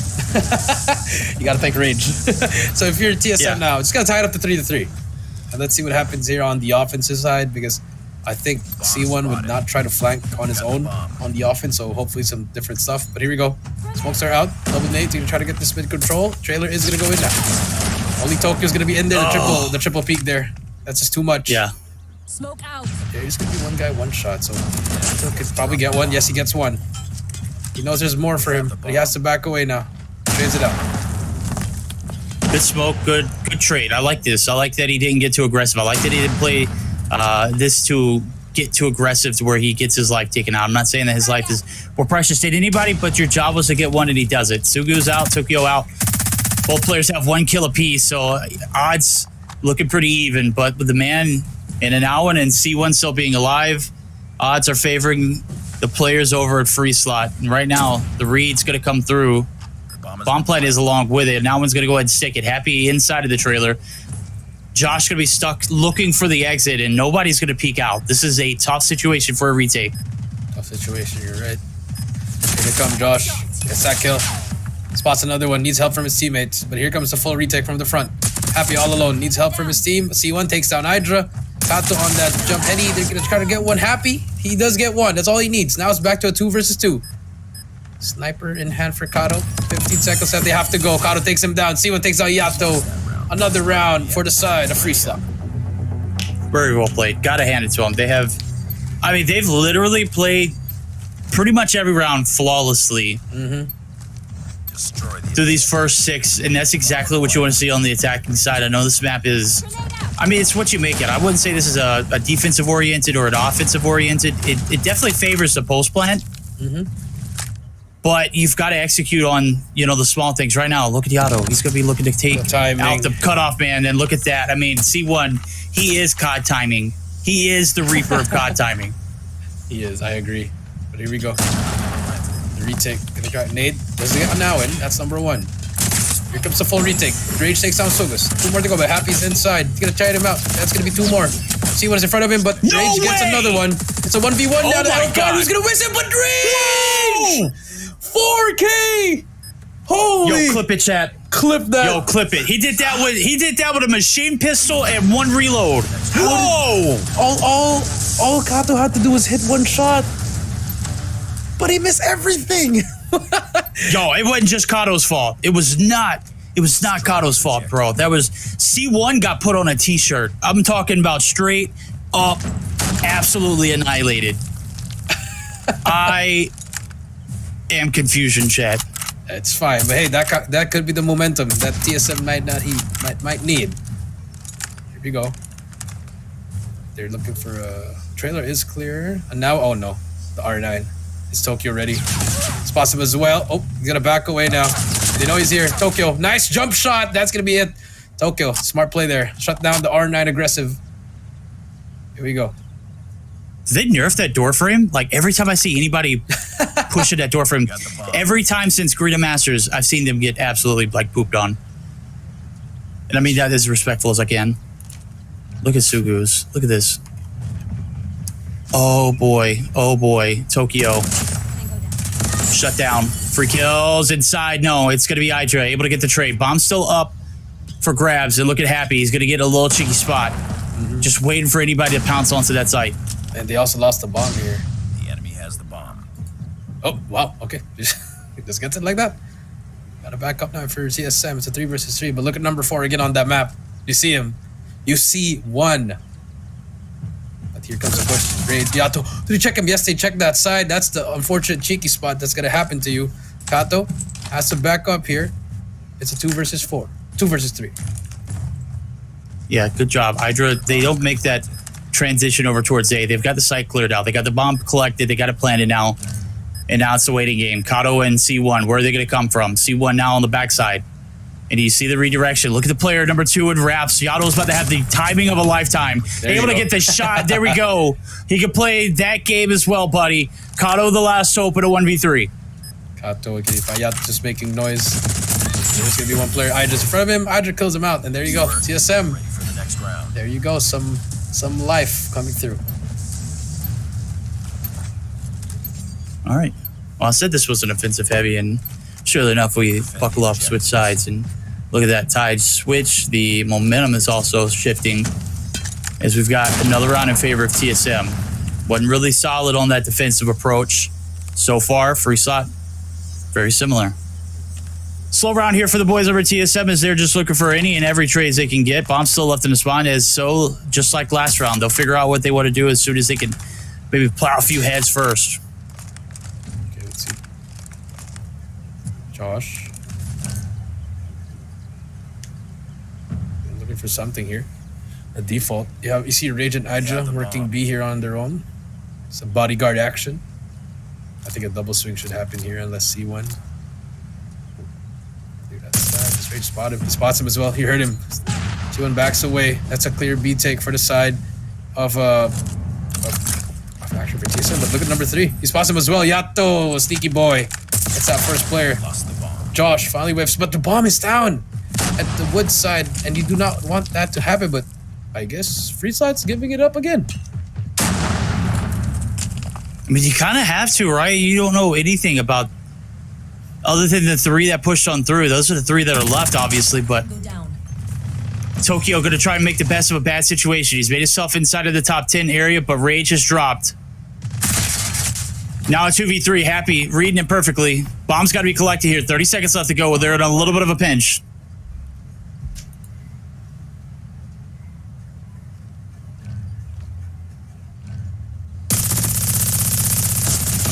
You gotta thank Rage. So if you're TSM Yeah. now, just gotta tie it up to 3-3. And let's see what happens here on the offensive side, because I think C1 would not try to flank on his own on the offense, so hopefully some different stuff. But here we go. Smokes are out. Double nade to try to get this mid control. Trailer is gonna go in now. Only Tokyo's gonna be in there. The triple peak there. That's just too much. Yeah. Smoke out. There's gonna be one guy, one shot, so Tokyo could probably get one. Yes, he gets one. He knows there's more for him, but he has to back away now. Trades it out. Good smoke, good trade. I like this. I like that he didn't get too aggressive. I like that he didn't play this to get too aggressive to where he gets his life taken out. I'm not saying that his life is more precious than anybody, but your job was to get one and he does it. Sugu's out, Tokyo out. Both players have 1 kill apiece, so odds looking pretty even. But with the man in an Aowen and C1 still being alive, odds are favoring the players over at free slot. And right now, the read's going to come through. Bomb plant is along with it. Now one's going to go ahead and stick it. Happy inside of the trailer. Josh going to be stuck looking for the exit, and nobody's going to peek out. This is a tough situation for a retake. Tough situation, you're right. Here come Josh. Gets that kill. Spots another one. Needs help from his teammates. But here comes the full retake from the front. Happy all alone. Needs help from his team. C1 takes down Hydra. Kato on that jump heady. They're going to try to get one. Happy. He does get one. That's all he needs. Now it's back to a 2 versus 2. Sniper in hand for Kato. 15 seconds left. They have to go. Kato takes him down. C1 takes out Yato. Another round for the side. A free slot. Very well played. Gotta hand it to them. They've literally played pretty much every round flawlessly through these first 6, and that's exactly what you want to see on the attacking side. I know this map is, it's what you make it. I wouldn't say this is a defensive oriented or an offensive oriented. It definitely favors the post plant. But you've got to execute on, the small things. Right now, look at Yato. He's going to be looking to take out the cutoff man. And look at that. C1, he is COD timing. He is the Reaper of COD timing. He is. I agree. But here we go. The retake. Gonna try nade. Doesn't get now in. That's number 1. Here comes the full retake. Rage takes down Sugas. 2 more to go, but Happy's inside. He's gonna try him out. That's gonna be 2 more. C1 is in front of him, but Rage gets another one. It's a 1v1 Oh now. my God. Who's gonna whiz it? But range! 4K! Holy! Yo, clip it, chat. Clip that. Yo, clip it. He did that with a machine pistol and 1 reload. Whoa! All Kato had to do was hit 1 shot. But he missed everything. Yo, it wasn't just Kato's fault. It was not Kato's fault, bro. That was C1 got put on a t-shirt. I'm talking about straight up absolutely annihilated. I am confusion, chat. It's fine, but hey, that could be the momentum that TSM might need. Here we go. They're looking for a trailer is clear, and now oh no, the R9 is Tokyo ready. Spots him as well. Oh, he's gonna back away now. They know he's here. Tokyo, nice jump shot. That's gonna be it. Tokyo, smart play there. Shut down the R9 aggressive. Here we go. Did they nerf that door frame? Like every time I see anybody push at that door frame, every time since Garena Masters, I've seen them get absolutely like pooped on. And I mean that as respectful as I can. Look at Sugu's. Look at this. Oh boy. Oh boy. Tokyo. Shut down. Free kills inside. No, it's going to be Hydra able to get the trade. Bomb still up for grabs. And look at Happy. He's going to get a little cheeky spot. Just waiting for anybody to pounce onto that site. And they also lost the bomb here. The enemy has the bomb. Oh, wow. Okay. Just gets it like that. Gotta back up now for CSM. It's a 3 versus 3. But look at number 4 again on that map. You see him. You see 1. But here comes the push. Raid. Yato. Did you check him? Yes, they checked that side. That's the unfortunate cheeky spot that's gonna happen to you. Kato has to back up here. It's a 2 versus 4. 2 versus 3. Yeah, good job. Hydra, they don't make that transition over towards A. They've got the site cleared out. They got the bomb collected. They got it planted now. And now it's the waiting game. Kato and C1, where are they going to come from? C1 now on the backside. And you see the redirection. Look at the player number 2 in wraps. Yato's about to have the timing of a lifetime. Able to get the shot. There we go. He could play that game as well, buddy. Kato the last hope in a 1v3. Kato, okay, Yato just making noise. There's going to be 1 player. Hydra's in front of him. Hydra kills him out. And there you go. TSM. Ready for the next round. There you go. Some life coming through. All right. Well, I said this was an offensive heavy, and surely enough, we buckle up, switch sides, and look at that tide switch. The momentum is also shifting as we've got another round in favor of TSM. Wasn't really solid on that defensive approach so far. Free slot, very similar. Slow round here for the boys over at TSM as they're just looking for any and every trades they can get. Bomb still left in the spawn as so just like last round. They'll figure out what they want to do as soon as they can maybe plow a few heads first. Okay, let's see. Josh. They're looking for something here. A default. You see Rage and Hydra working B here on their own. It's a bodyguard action. I think a double swing should happen here unless C1. Rage spot him. He spots him as well. He heard him. C1 backs away. That's a clear B take for the side of action for TSM. But look at number 3. He spots him as well. Yato, sneaky boy. That's that first player. Lost the bomb. Josh finally whiffs, but the bomb is down at the wood side, and you do not want that to happen. But I guess Freeside's giving it up again. I mean, you kind of have to, right? You don't know anything about other than the 3 that pushed on through. Those are the 3 that are left, obviously, but Tokyo going to try and make the best of a bad situation. He's made himself inside of the top 10 area, but Rage has dropped. Now a 2v3, Happy, reading it perfectly. Bomb's got to be collected here. 30 seconds left to go. They're in a little bit of a pinch.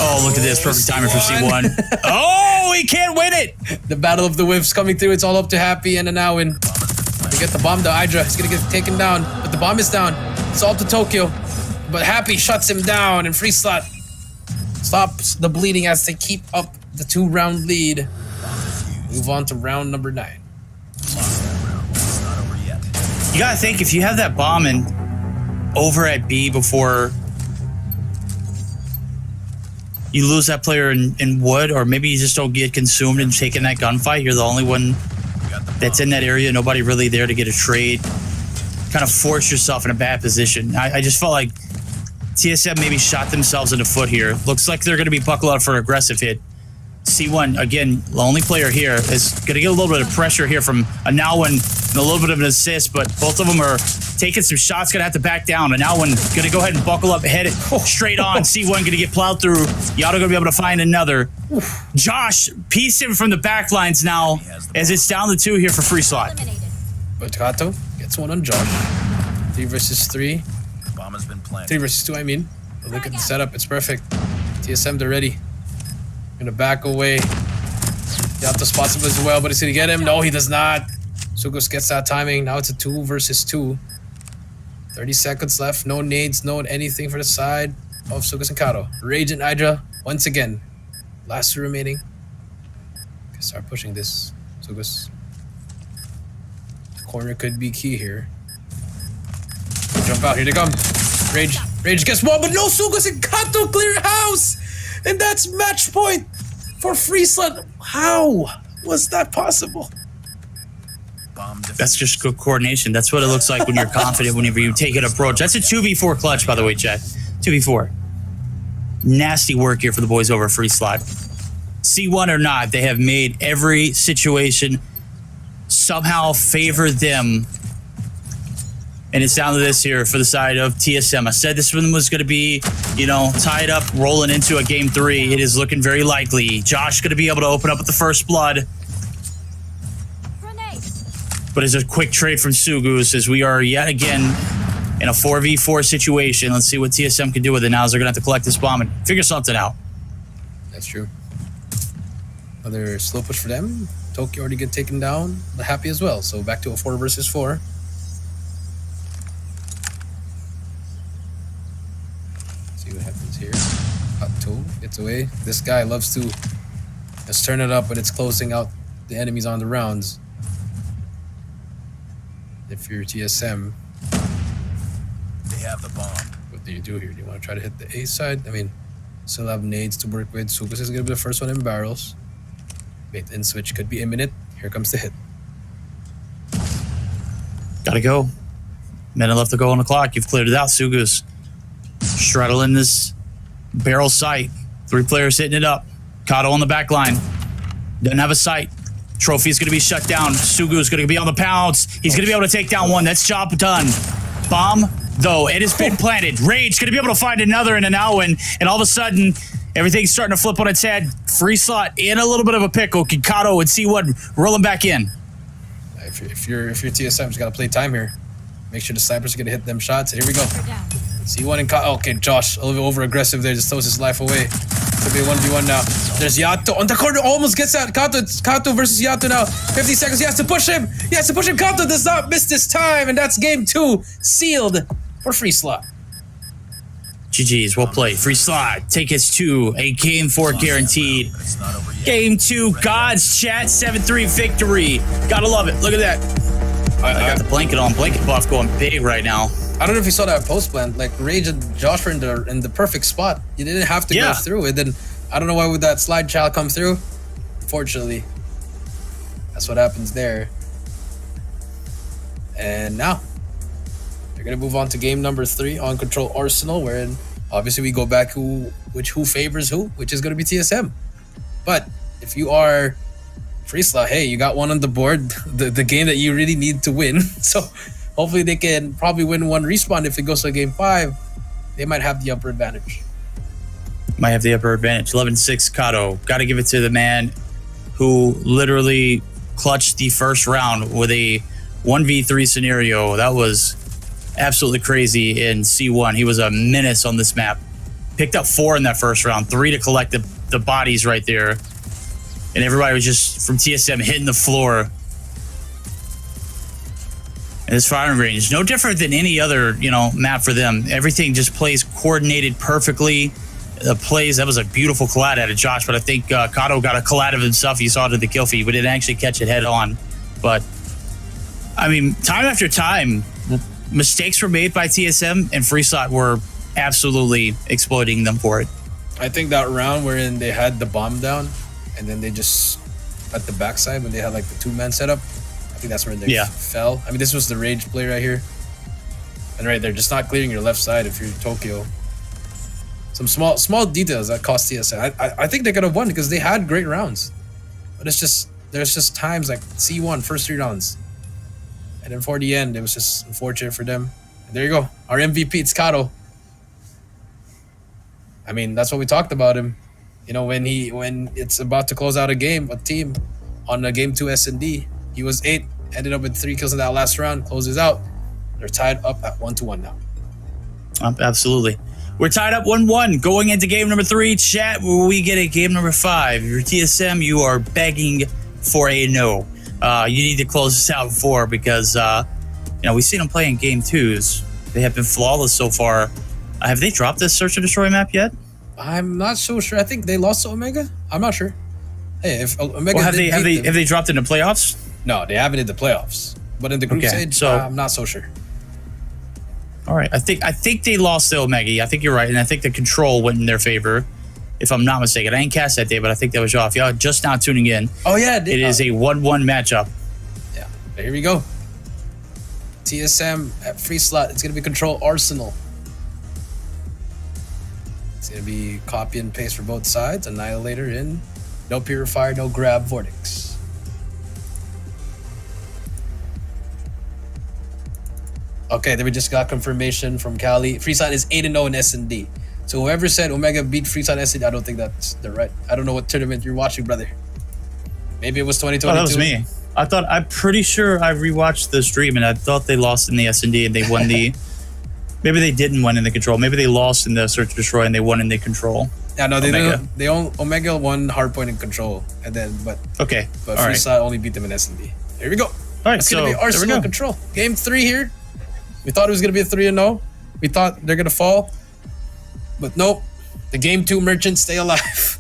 Oh, look at this. Perfect timing for C1. Oh, he can't win it. The battle of the whiffs coming through. It's all up to Happy and now in. They get the bomb to Hydra. He's going to get taken down, but the bomb is down. It's all to Tokyo. But Happy shuts him down and free slot stops the bleeding as they keep up the 2-round lead. Move on to round number 9. You got to think, if you have that bomb in over at B before you lose that player in wood, or maybe you just don't get consumed and taken that gunfight, you're the only one that's in that area, nobody really there to get a trade, kind of force yourself in a bad position. I just felt like TSM maybe shot themselves in the foot here. Looks like they're going to be buckled out for an aggressive hit. C1, again, the only player here, is going to get a little bit of pressure here from a Nowin and a little bit of an assist, but both of them are taking some shots, going to have to back down. A Nowin going to go ahead and buckle up, head it straight on. C1 going to get plowed through. Yato going to be able to find another. Josh pieced him from the back lines now as it's down to 2 here for free slot. But Kato gets one on Josh. 3 versus 3. Bomb has been planted. 3 versus 2, I mean. But look at the setup. It's perfect. TSM, they're ready. Gonna back away. Yato spots him as well, but he's gonna get him. No, he does not. Sugos gets that timing. Now it's a 2 versus 2. 30 seconds left. No nades, no anything for the side of Sugos and Kato. Rage and Hydra, once again. Last 2 remaining. Okay, start pushing this. Sugos. The corner could be key here. Jump out, here they come. Rage gets one, but no, Sugos and Kato clear house! And that's match point for free slot. How was that possible? That's just good coordination. That's what it looks like when you're confident whenever you take an approach. That's a 2v4 clutch, by the way, chat. 2v4. Nasty work here for the boys over free slot. C1 or not, they have made every situation somehow favor them. And it's down to this here for the side of TSM. I said this one was going to be, you know, tied up, rolling into a game 3. It is looking very likely. Josh going to be able to open up with the first blood. But it's a quick trade from Sugus as we are yet again in a 4v4 situation. Let's see what TSM can do with it now as they're going to have to collect this bomb and figure something out. That's true. Another slow push for them. Tokyo already get taken down. They're happy as well. So back to a 4 versus 4. See what happens here. Hot toe gets away. This guy loves to just turn it up when it's closing out the enemies on the rounds. If you're TSM, They have the bomb. what do you do here? Do you want to try to hit the A side? I mean, still have nades to work with. Sugus is going to be the first one in barrels. Bait and switch could be imminent. Here comes the hit. Gotta go. Minute left to go on the clock. You've cleared it out, Sugus. Straddling this barrel sight. 3 players hitting it up. Kato on the back line. Doesn't have a sight. Trophy's going to be shut down. Sugu's going to be on the pounce. He's going to be able to take down one. That's job done. Bomb, though, it has been planted. Rage going to be able to find another in an Alwyn. And all of a sudden, everything's starting to flip on its head. Free slot in a little bit of a pickle. Can Kato and C1 rolling back in. If you're TSM, just got to play time here. Make sure the snipers are going to hit them shots. And here we go. C1 and Kato. Okay, Josh, a little bit over aggressive there. Just throws his life away. Could be a 1v1 now. There's Yato on the corner. Almost gets out. Kato versus Yato now. 50 seconds. He has to push him. Kato does not miss this time. And that's game 2 sealed for free slot. GG's, well played. Free slot. Take us to a game 4 guaranteed. It's not over yet. Game 2, God's chat, 7-3 victory. Gotta love it. Look at that. I got the blanket on. Blanket buff going big right now. I don't know if you saw that post plan. Like Rage and Josh were in the perfect spot. You didn't have to go through it. Then I don't know why would that slide child come through. Unfortunately, that's what happens there. And now they're gonna move on to game number 3 on Control Arsenal, wherein obviously we go back who favors who, which is gonna be TSM. But if you are free slot, hey, you got one on the board, the game that you really need to win. So hopefully they can probably win one respawn. If it goes to game 5, they might have the upper advantage. Might have the upper advantage. 11-6 Kato. Got to give it to the man who literally clutched the first round with a 1v3 scenario. That was absolutely crazy in C1. He was a menace on this map. Picked up 4 in that first round, 3 to collect the bodies right there. And everybody was just, from TSM, hitting the floor. And this firing range, no different than any other, map for them. Everything just plays coordinated perfectly. The plays, that was a beautiful collide out of Josh, but I think Kato got a collide of himself. He saw it in the kill feed, but didn't actually catch it head on. But, I mean, time after time, mistakes were made by TSM, and Free Slot were absolutely exploiting them for it. I think that round wherein they had the bomb down, and then they just, at the backside, when they had like the 2-man setup, I think that's where they fell. I mean, this was the Rage play right here. And right there, just not clearing your left side if you're Tokyo. Some small details that cost TSM. I think they could have won because they had great rounds. But there's just times like C1 first 3 rounds. And then for the end, it was just unfortunate for them. And there you go. Our MVP, it's Kato. I mean, that's what we talked about him. You know, when it's about to close out a team on a game 2 S&D, he was 8, ended up with 3 kills in that last round, closes out. They're tied up at 1-1 now. Absolutely. We're tied up 1-1 going into game number 3. Chat, will we get a game number 5? Your TSM, you are begging for a no. You need to close this out 4 because, we've seen them play in game 2s. They have been flawless so far. Have they dropped this Search and Destroy map yet? I'm not so sure. I think they lost to Omega. I'm not sure. Hey, if Omega have they dropped in the playoffs? No, they haven't in the playoffs. But in the group stage, so I'm not so sure. All right, I think they lost to Omega. I think you're right, and I think the control went in their favor, if I'm not mistaken. I ain't cast that day, but I think that was off. Y'all just now tuning in. Oh yeah, it is a 1-1 matchup. Yeah, here we go. TSM at free slot. It's gonna be control Arsenal. It's gonna be copy and paste for both sides. Annihilator in. No purifier, no grab vortex. Okay, then we just got confirmation from Cali. Freeside is 8-0 in S&D. So whoever said Omega beat Freeside S&D, I don't think that's the right. I don't know what tournament you're watching, brother. Maybe it was 2022. Oh, that was me. I'm pretty sure I rewatched the stream and I thought they lost in the S&D and they won the. Maybe they didn't win in the control. Maybe they lost in the Search and Destroy and they won in the control. Yeah, no, Omega won hardpoint in control, and then but Freeside only beat them in S&D. Here we go. All right, it's gonna be Arsenal control. Game 3 here. We thought it was gonna be a 3-0. We thought they're gonna fall, but nope. The game 2 merchants stay alive.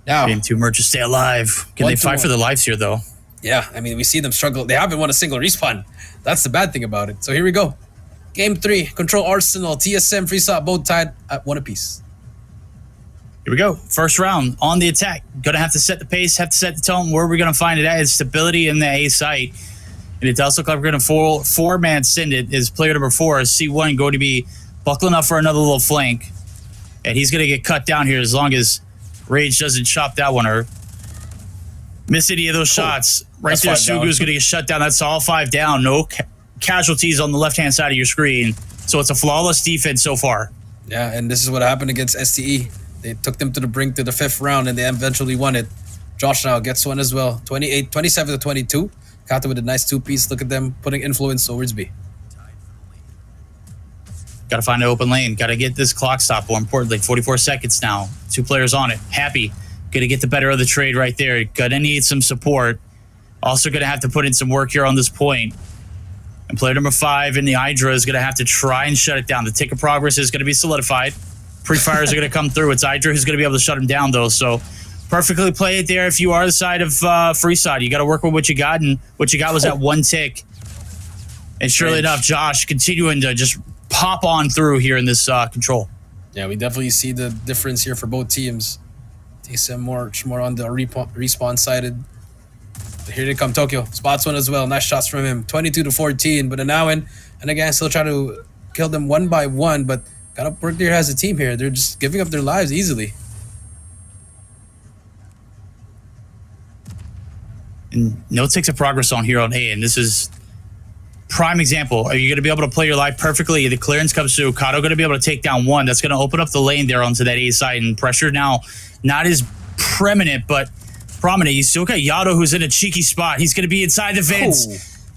Now, game 2 merchants stay alive. Can they fight for their lives here, though? Yeah, I mean, we see them struggle. They haven't won a single respawn. That's the bad thing about it. So here we go. Game 3, control Arsenal, TSM, Freeside, both tied at 1 apiece. Here we go. First round on the attack. Gonna have to set the pace, have to set the tone. Where we're gonna find it at is stability in the A site. And it does look like we're going to four-man send it. Is player number 4, is C1, going to be buckling up for another little flank. And he's going to get cut down here as long as Rage doesn't chop that one or miss any of those shots. Right there, Sugu's going to get shut down. That's all 5 down. No casualties on the left-hand side of your screen. So it's a flawless defense so far. Yeah, and this is what happened against STE. They took them to the brink to the 5th round, and they eventually won it. Josh now gets one as well. 27-22. Kato with a nice 2-piece. Look at them putting influence towards B. Got to find an open lane. Got to get this clock stop. More importantly, 44 seconds now. 2 players on it. Happy. Going to get the better of the trade right there. Going to need some support. Also going to have to put in some work here on this point. And player number 5 in the Hydra is going to have to try and shut it down. The tick of progress is going to be solidified. Pre-fires are going to come through. It's Hydra who's going to be able to shut him down, though. So perfectly play it there if you are the side of Freeside. You got to work with what you got, and what you got was that 1 tick. And surely enough, Josh continuing to just pop on through here in this control. Yeah, we definitely see the difference here for both teams. TSM more on the respawn sided. But here they come, Tokyo. Spots one as well. Nice shots from him. 22-14, but now and again, still trying to kill them 1 by 1, but gotta work there as a team here. They're just giving up their lives easily. And no ticks of progress on here on A, and this is prime example. Are you going to be able to play your life perfectly? The clearance comes through. Kato going to be able to take down 1. That's going to open up the lane there onto that A side, and pressure now not as prominent, but prominent. You still got Yato, who's in a cheeky spot. He's going to be inside the vents.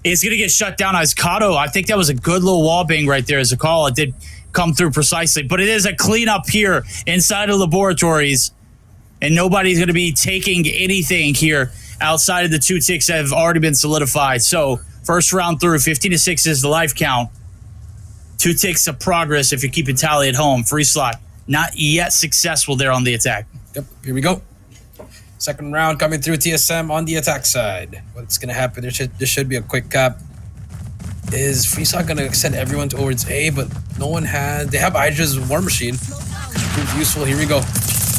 He's going to get shut down as Kato. I think that was a good little wall bang right there as a call. It did come through precisely, but it is a cleanup here inside of laboratories, and nobody's going to be taking anything here outside of the 2 ticks that have already been solidified. So first round through, 15-6 is the life count. 2 ticks of progress if you keep a tally at home. Free slot, not yet successful there on the attack. Yep, here we go. Second round coming through, TSM on the attack side. What's going to happen? There should be a quick cap. Is Freeside going to send everyone towards A, but no one had... They have Hydra's War Machine. Prove useful. Here we go.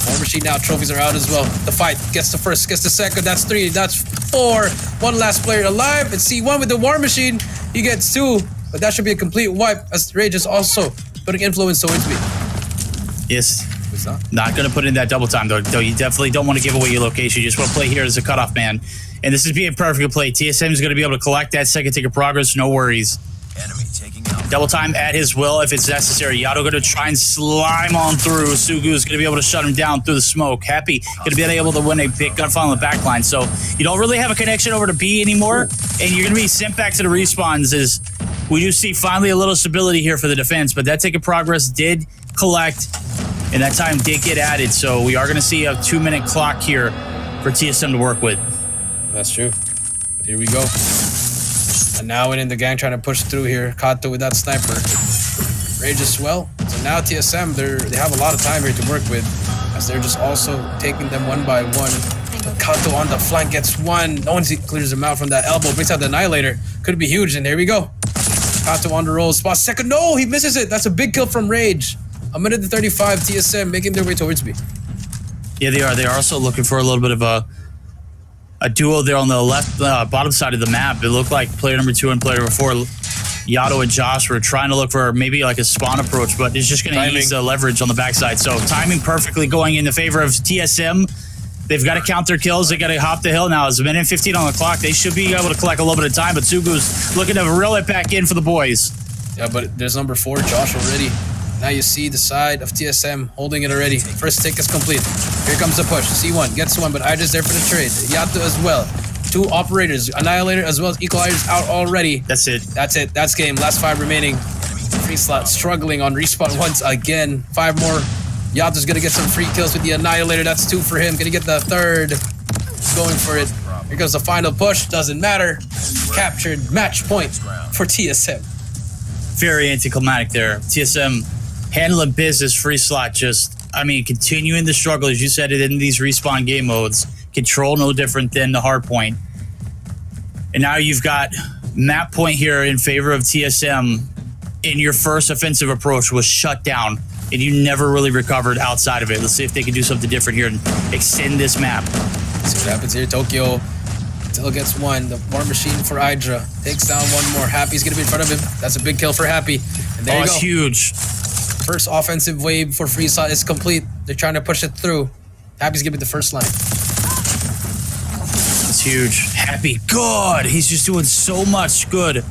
War Machine now. Trophies are out as well. The fight gets the first, gets the second. That's 3. That's 4. One last player alive. And C1 with the War Machine. He gets 2. But that should be a complete wipe as Rage is also putting influence towards me. Yes. It's Not going to put in that double time, though. You definitely don't want to give away your location. You just want to play here as a cutoff man. And this is being perfectly played. TSM is going to be able to collect that second tick of progress. No worries. Enemy taking out. Double time at his will if it's necessary. Yato going to try and slime on through. Sugu is going to be able to shut him down through the smoke. Happy going to be able to win a big gunfight on the back line. So you don't really have a connection over to B anymore. And you're going to be sent back to the respawns as we do see finally a little stability here for the defense. But that tick of progress did collect. And that time did get added. So we are going to see a 2-minute clock here for TSM to work with. That's true. But here we go. And now in the gang trying to push through here. Kato with that sniper. Rage as well. So now TSM, they have a lot of time here to work with, as they're just also taking them one by one. Kato on the flank gets one. No one clears him out from that elbow. Brings out the Annihilator. Could be huge. And there we go. Kato on the roll. Spot second. No, he misses it. That's a big kill from Rage. A minute and 35. TSM making their way towards me. Yeah, they are. They are also looking for a little bit of a duo there on the left bottom side of the map. It looked like player number 2 and player number 4, Yato and Josh, were trying to look for maybe like a spawn approach, but it's just going to ease the leverage on the backside. So timing perfectly going in the favor of TSM. They've got to count their kills. They got to hop the hill now. It's a minute and 15 on the clock. They should be able to collect a little bit of time, but Sugu's looking to reel it back in for the boys. Yeah, but there's number 4, Josh, already. Now you see the side of TSM holding it already. First tick is complete. Here comes the push. C1 gets one, but Idra's there for the trade. Yato as well. 2 operators, Annihilator as well as Equalizers out already. That's it. That's it. That's game. Last 5 remaining. Free slot struggling on respawn once again. 5 more. Yato's gonna get some free kills with the Annihilator. That's 2 for him. Gonna get the 3rd. Going for it. Here goes the final push. Doesn't matter. Captured. Match point for TSM. Very anticlimactic there. TSM handling business. Free slot just, I mean, continuing the struggle, as you said it, in these respawn game modes. Control no different than the hard point. And now you've got map point here in favor of TSM. In your first offensive approach was shut down, and you never really recovered outside of it. Let's see if they can do something different here and extend this map. See what happens here. Tokyo still gets one. The war machine for Hydra takes down one more. Happy's gonna be in front of him. That's a big kill for Happy. And there you go. It's huge. First offensive wave for Free Slot is complete. They're trying to push it through. Happy's gonna be the first line. It's huge. Happy. Good. He's just doing so much good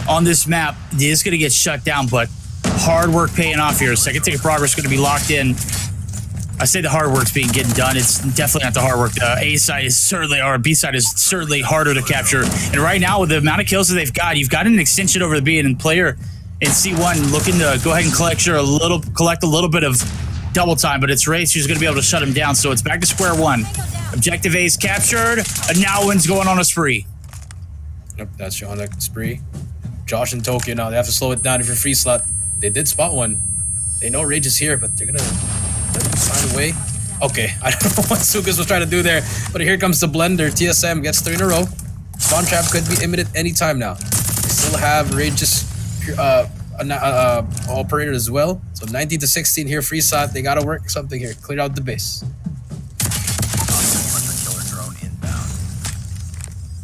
on this map. He is going to get shut down, but hard work paying off here. Second tick of progress going to be locked in. I say the hard work's getting done. It's definitely not the hard work. The A side is certainly, or B side is certainly harder to capture. And right now, with the amount of kills that they've got, you've got an extension over the B, and player in C1 looking to go ahead and collect a little bit of double time, but it's Race who's going to be able to shut him down. So it's back to square one. Objective A is captured, and now Wynn's going on a spree. Yep, that's on a spree. Josh and Tokyo now, they have to slow it down if you're Free Slot. They did spot one. They know Rage is here, but they're gonna find a way. Okay, I don't know what Sugas was trying to do there, but here comes the blender. TSM gets 3 in a row. Spawn trap could be imminent anytime now. They still have Rage's operator as well. So 19 to 16 here, Free Slot. They gotta work something here. Clear out the base.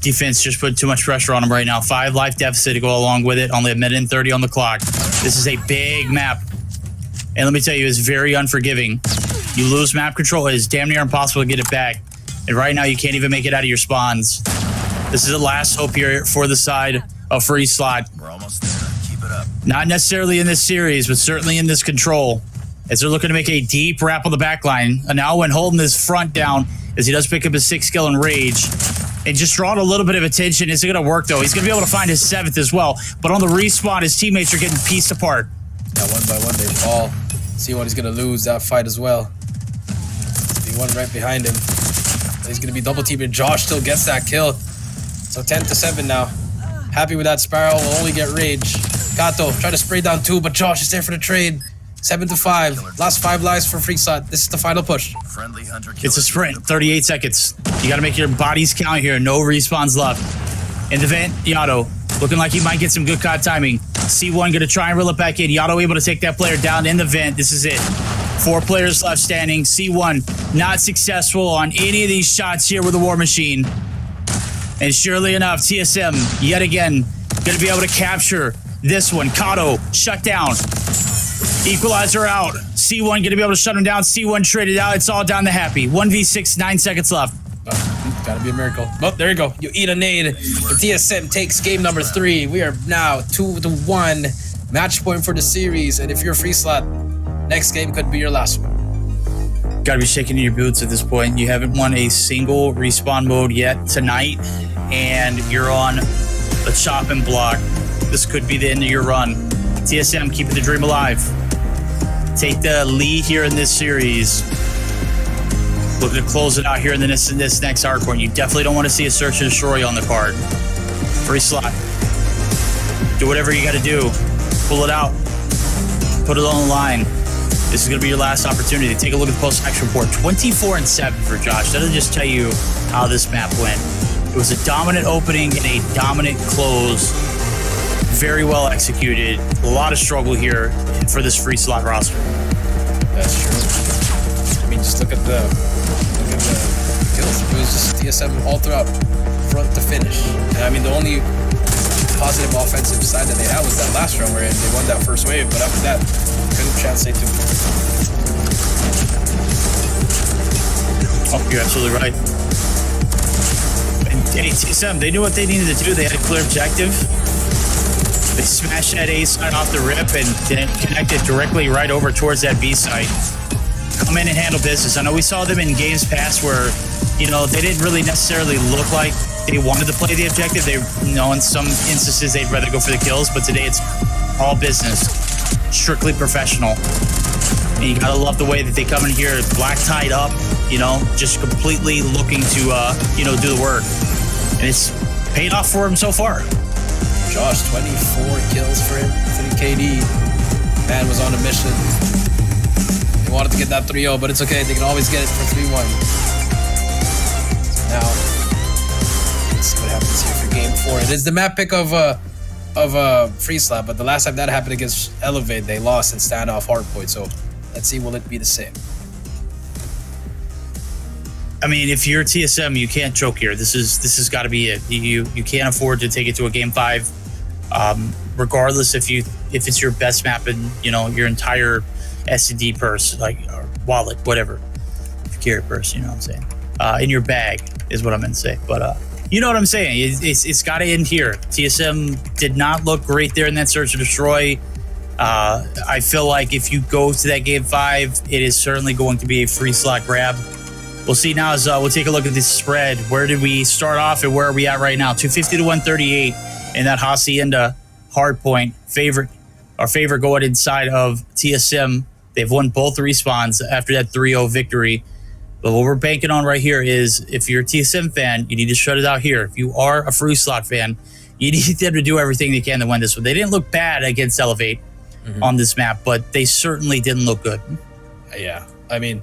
Defense just put too much pressure on him right now. 5 life deficit to go along with it. Only a minute and 30 on the clock. This is a big map. And let me tell you, it's very unforgiving. You lose map control, it is damn near impossible to get it back. And right now, you can't even make it out of your spawns. This is the last hope here for the side of Free Slot. We're almost there. Keep it up. Not necessarily in this series, but certainly in this control. As they're looking to make a deep wrap on the back line. And now when holding his front down, as he does pick up his 6th kill in Rage. And just drawing a little bit of attention. Is it going to work, though? He's going to be able to find his 7th as well. But on the respawn, his teammates are getting pieced apart. Yeah, one by one, they fall. See what he's going to lose that fight as well. Be one right behind him. He's going to be double teaming. Josh still gets that kill. So 10 to 7 now. Happy with that. Sparrow will only get Rage. Kato try to spray down 2, but Josh is there for the trade. 7 to 5. Last 5 lives for Free Slot. This is the final push. Friendly hunter. It's a sprint. 38 seconds. You got to make your bodies count here. No respawns left. In the vent, Yato looking like he might get some good COD timing. C1 going to try and reel it back in. Yato able to take that player down in the vent. This is it. 4 players left standing. C1 not successful on any of these shots here with the War Machine. And surely enough, TSM yet again going to be able to capture this one. Kato shut down. Equalizer out. C1 going to be able to shut him down. C1 traded out. It's all down to Happy. 1v6, 9 seconds left. Oh, gotta be a miracle. Oh, there you go. You eat a nade. The TSM takes game number 3. We are now 2-1. Match point for the series. And if you're free slot, next game could be your last one. Gotta be shaking in your boots at this point. You haven't won a single respawn mode yet tonight, and you're on a chopping block. This could be the end of your run. TSM keeping the dream alive. Take the lead here in this series. Looking to close it out here in this next hardpoint. You definitely don't want to see a search and destroy on the card. Free slot. Do whatever you got to do. Pull it out. Put it on the line. This is going to be your last opportunity. Take a look at the post-action report. 24-7 for Josh. That'll just tell you how this map went. It was a dominant opening and a dominant close. Very well executed. A lot of struggle here for this free slot roster. That's true. I mean, just look at the kills. It was just TSM all throughout, front to finish. And I mean, the only positive offensive side that they had was that last round where they won that first wave. But after that, couldn't translate to. Oh, you're absolutely right. And TSM, they knew what they needed to do. They had a clear objective. They smashed that A side off the rip and then connected directly right over towards that B site. Come in and handle business. I know we saw them in games past where, they didn't really necessarily look like they wanted to play the objective. They, in some instances, they'd rather go for the kills, but today it's all business, strictly professional. And you gotta love the way that they come in here, black tied up, just completely looking to, do the work. And it's paid off for him so far. Josh, 24 kills for him, 3 KD. Man was on a mission. They wanted to get that 3-0, but it's okay. They can always get it for 3-1. Now, let's see what happens here for game 4. It is the map pick of free slap, but the last time that happened against Elevate, they lost in standoff hardpoint. So let's see, will it be the same? I mean, if you're TSM, you can't choke here. This has got to be it. You can't afford to take it to a game 5, regardless if it's your best map in your entire S&D purse, like or wallet, whatever. If you carry a purse, you know what I'm saying. In your bag is what I meant to say. But you know what I'm saying. It's got to end here. TSM did not look great there in that search and destroy. I feel like if you go to that game 5, it is certainly going to be a free slot grab. We'll see now as we'll take a look at this spread. Where did we start off and where are we at right now? 250 to 138 in that Hacienda hardpoint. Favorite going inside of TSM. They've won both respawns after that 3-0 victory. But what we're banking on right here is if you're a TSM fan, you need to shut it out here. If you are a free slot fan, you need them to do everything they can to win this one. They didn't look bad against Elevate on this map, but they certainly didn't look good. Yeah, I mean,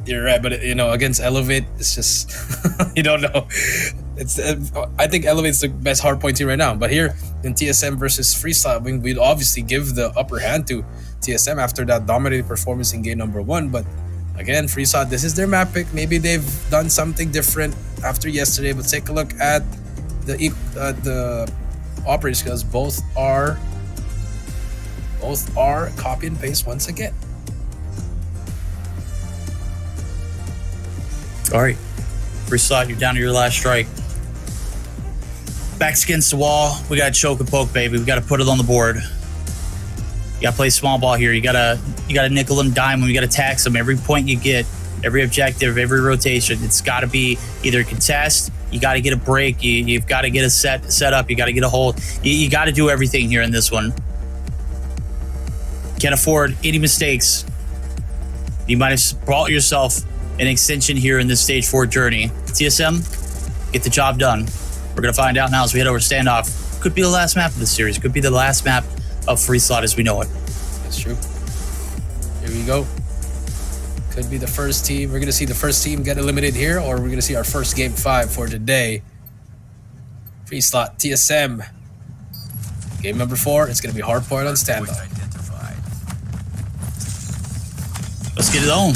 you're right, but against Elevate, it's just you don't know. I think Elevate's the best hardpoint team right now. But here in TSM versus free slot, we'd obviously give the upper hand to TSM after that dominating performance in game number 1. But again, free slot, this is their map pick. Maybe they've done something different after yesterday. But take a look at the operating skills. Both are copy and paste once again. All right, free slot, you're down to your last strike. Backs against the wall. We got to choke and poke, baby. We got to put it on the board. You got to play small ball here. You got to nickel and dime them. You got to tax them. Every point you get, every objective, every rotation, it's got to be either a contest. You got to get a break. You've got to get a set up. You got to get a hold. You got to do everything here in this one. Can't afford any mistakes. You might have brought yourself an extension here in this stage 4 journey. TSM, get the job done. We're going to find out now as we head over to standoff. Could be the last map of this series. Could be the last map of free slot as we know it. That's true. Here we go. Could be the first team. We're going to see the first team get eliminated here, or we're going to see our first game 5 for today. Free slot, TSM. Game number 4, it's going to be hardpoint on standoff. Let's get it on.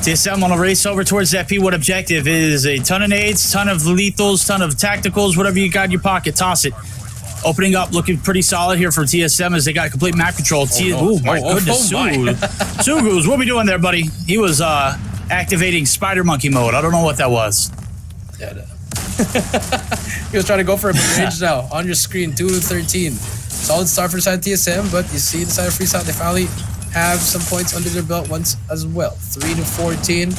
TSM on a race over towards that P1 objective. It is a ton of nades, ton of lethals, ton of tacticals, whatever you got in your pocket. Toss it. Opening up, looking pretty solid here for TSM as they got complete map control. Oh, my goodness, Sugus, what are we doing there, buddy? He was activating spider monkey mode. I don't know what that was. Yeah, he was trying to go for a range now. On your screen, 2-13. Solid start for the side of TSM, but you see the side of Freeside, they finally have some points under their belt once as well. 3-14.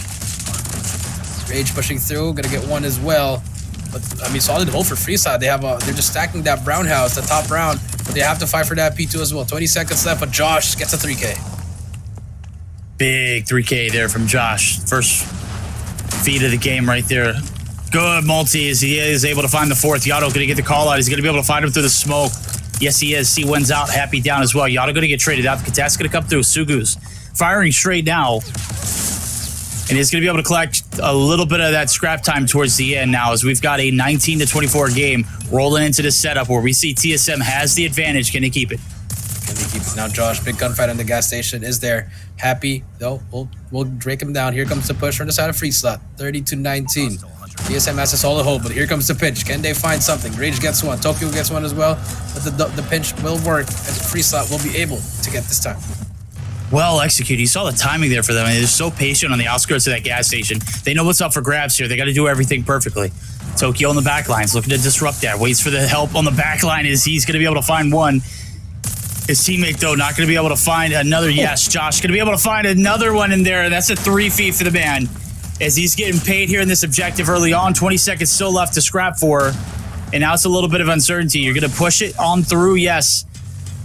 Rage pushing through, gonna get one as well. But I mean, solid hold for Freeside. They have they're just stacking that brown house, the top brown, but they have to fight for that P2 as well. 20 seconds left, but Josh gets a 3K. Big 3K there from Josh. First feed of the game right there. Good multi as he is able to find the fourth. Yato gonna get the call out. He's gonna be able to find him through the smoke. Yes, he is. C1's out. Happy down as well. Yato gonna get traded out. The Katat's gonna come through. Sugus firing straight now. And he's going to be able to collect a little bit of that scrap time towards the end now as we've got a 19-24 game rolling into the setup where we see TSM has the advantage. Can he keep it? Can he keep it? Now Josh, big gunfight on the gas station is there. Happy, though, we'll break him down. Here comes the push from the side of Free Slot. 30-19. TSM has a solid hold, but here comes the pinch. Can they find something? Rage gets one. Tokyo gets one as well. But the pinch will work and Free Slot will be able to get this time. Well executed. You saw the timing there for them. They're so patient on the outskirts of that gas station. They know what's up for grabs here. They got to do everything perfectly. Tokyo on the back lines, looking to disrupt that. Waits for the help on the back line as he's going to be able to find one. His teammate, though, not going to be able to find another. Yes, Josh going to be able to find another one in there. That's a 3 feet for the man as he's getting paid here in this objective early on. 20 seconds still left to scrap for. And now it's a little bit of uncertainty. You're going to push it on through, yes.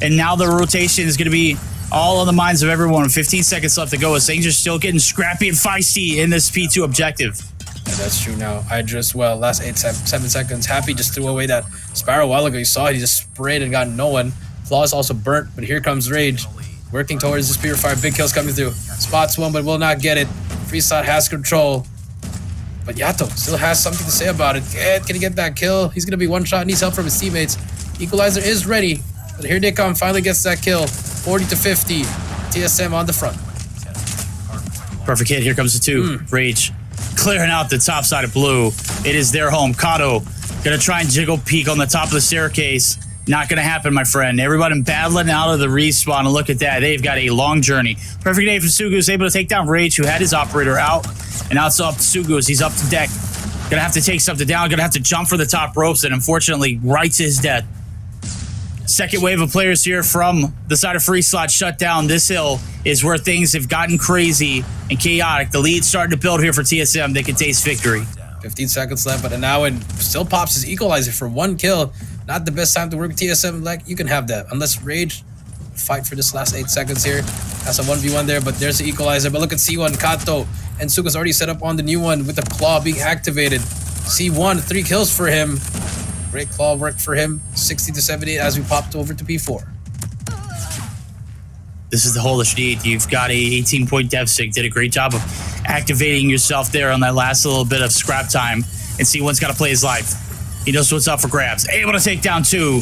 And now the rotation is going to be all on the minds of everyone. 15 seconds left to go as things are still getting scrappy and feisty in this P2 objective. Yeah, that's true now. Hydra as well. Last 7 seconds. Happy just threw away that Sparrow a while ago. You saw it. He just sprayed and got no one. Claw's also burnt, but here comes Rage. Working towards the Purifier. Big kills coming through. Spots one, but will not get it. Freeside has control. But Yato still has something to say about it. Can he get that kill? He's going to be one shot. Needs help from his teammates. Equalizer is ready. But here they come. Finally gets that kill. 40-50. TSM on the front. Perfect hit. Here comes the two. Rage clearing out the top side of blue. It is their home. Kato gonna try and jiggle peek on the top of the staircase. Not gonna happen, my friend. Everybody battling out of the respawn. And look at that. They've got a long journey. Perfect day for Sugus. Able to take down Rage, who had his operator out. And now it's up to Sugus. He's up to deck. Gonna have to take something down. Gonna have to jump for the top ropes. And unfortunately, right to his death. Second wave of players here from the side of Free Slot shut down. This hill is where things have gotten crazy and chaotic. The lead's starting to build here for TSM. They can taste victory. 15 seconds left, but now still pops his equalizer for one kill. Not the best time to work with TSM. Like, you can have that. Unless Rage fight for this last 8 seconds here. Has a 1v1 there, but there's the equalizer. But look at C1, Kato, and Suga's already set up on the new one with the claw being activated. C1, 3 kills for him. Great claw work for him. 60-78 as we popped over to P4. This is the hole that you need. You've got a 18-point deficit. Did a great job of activating yourself there on that last little bit of scrap time. And C1's got to play his life. He knows what's up for grabs. Able to take down 2.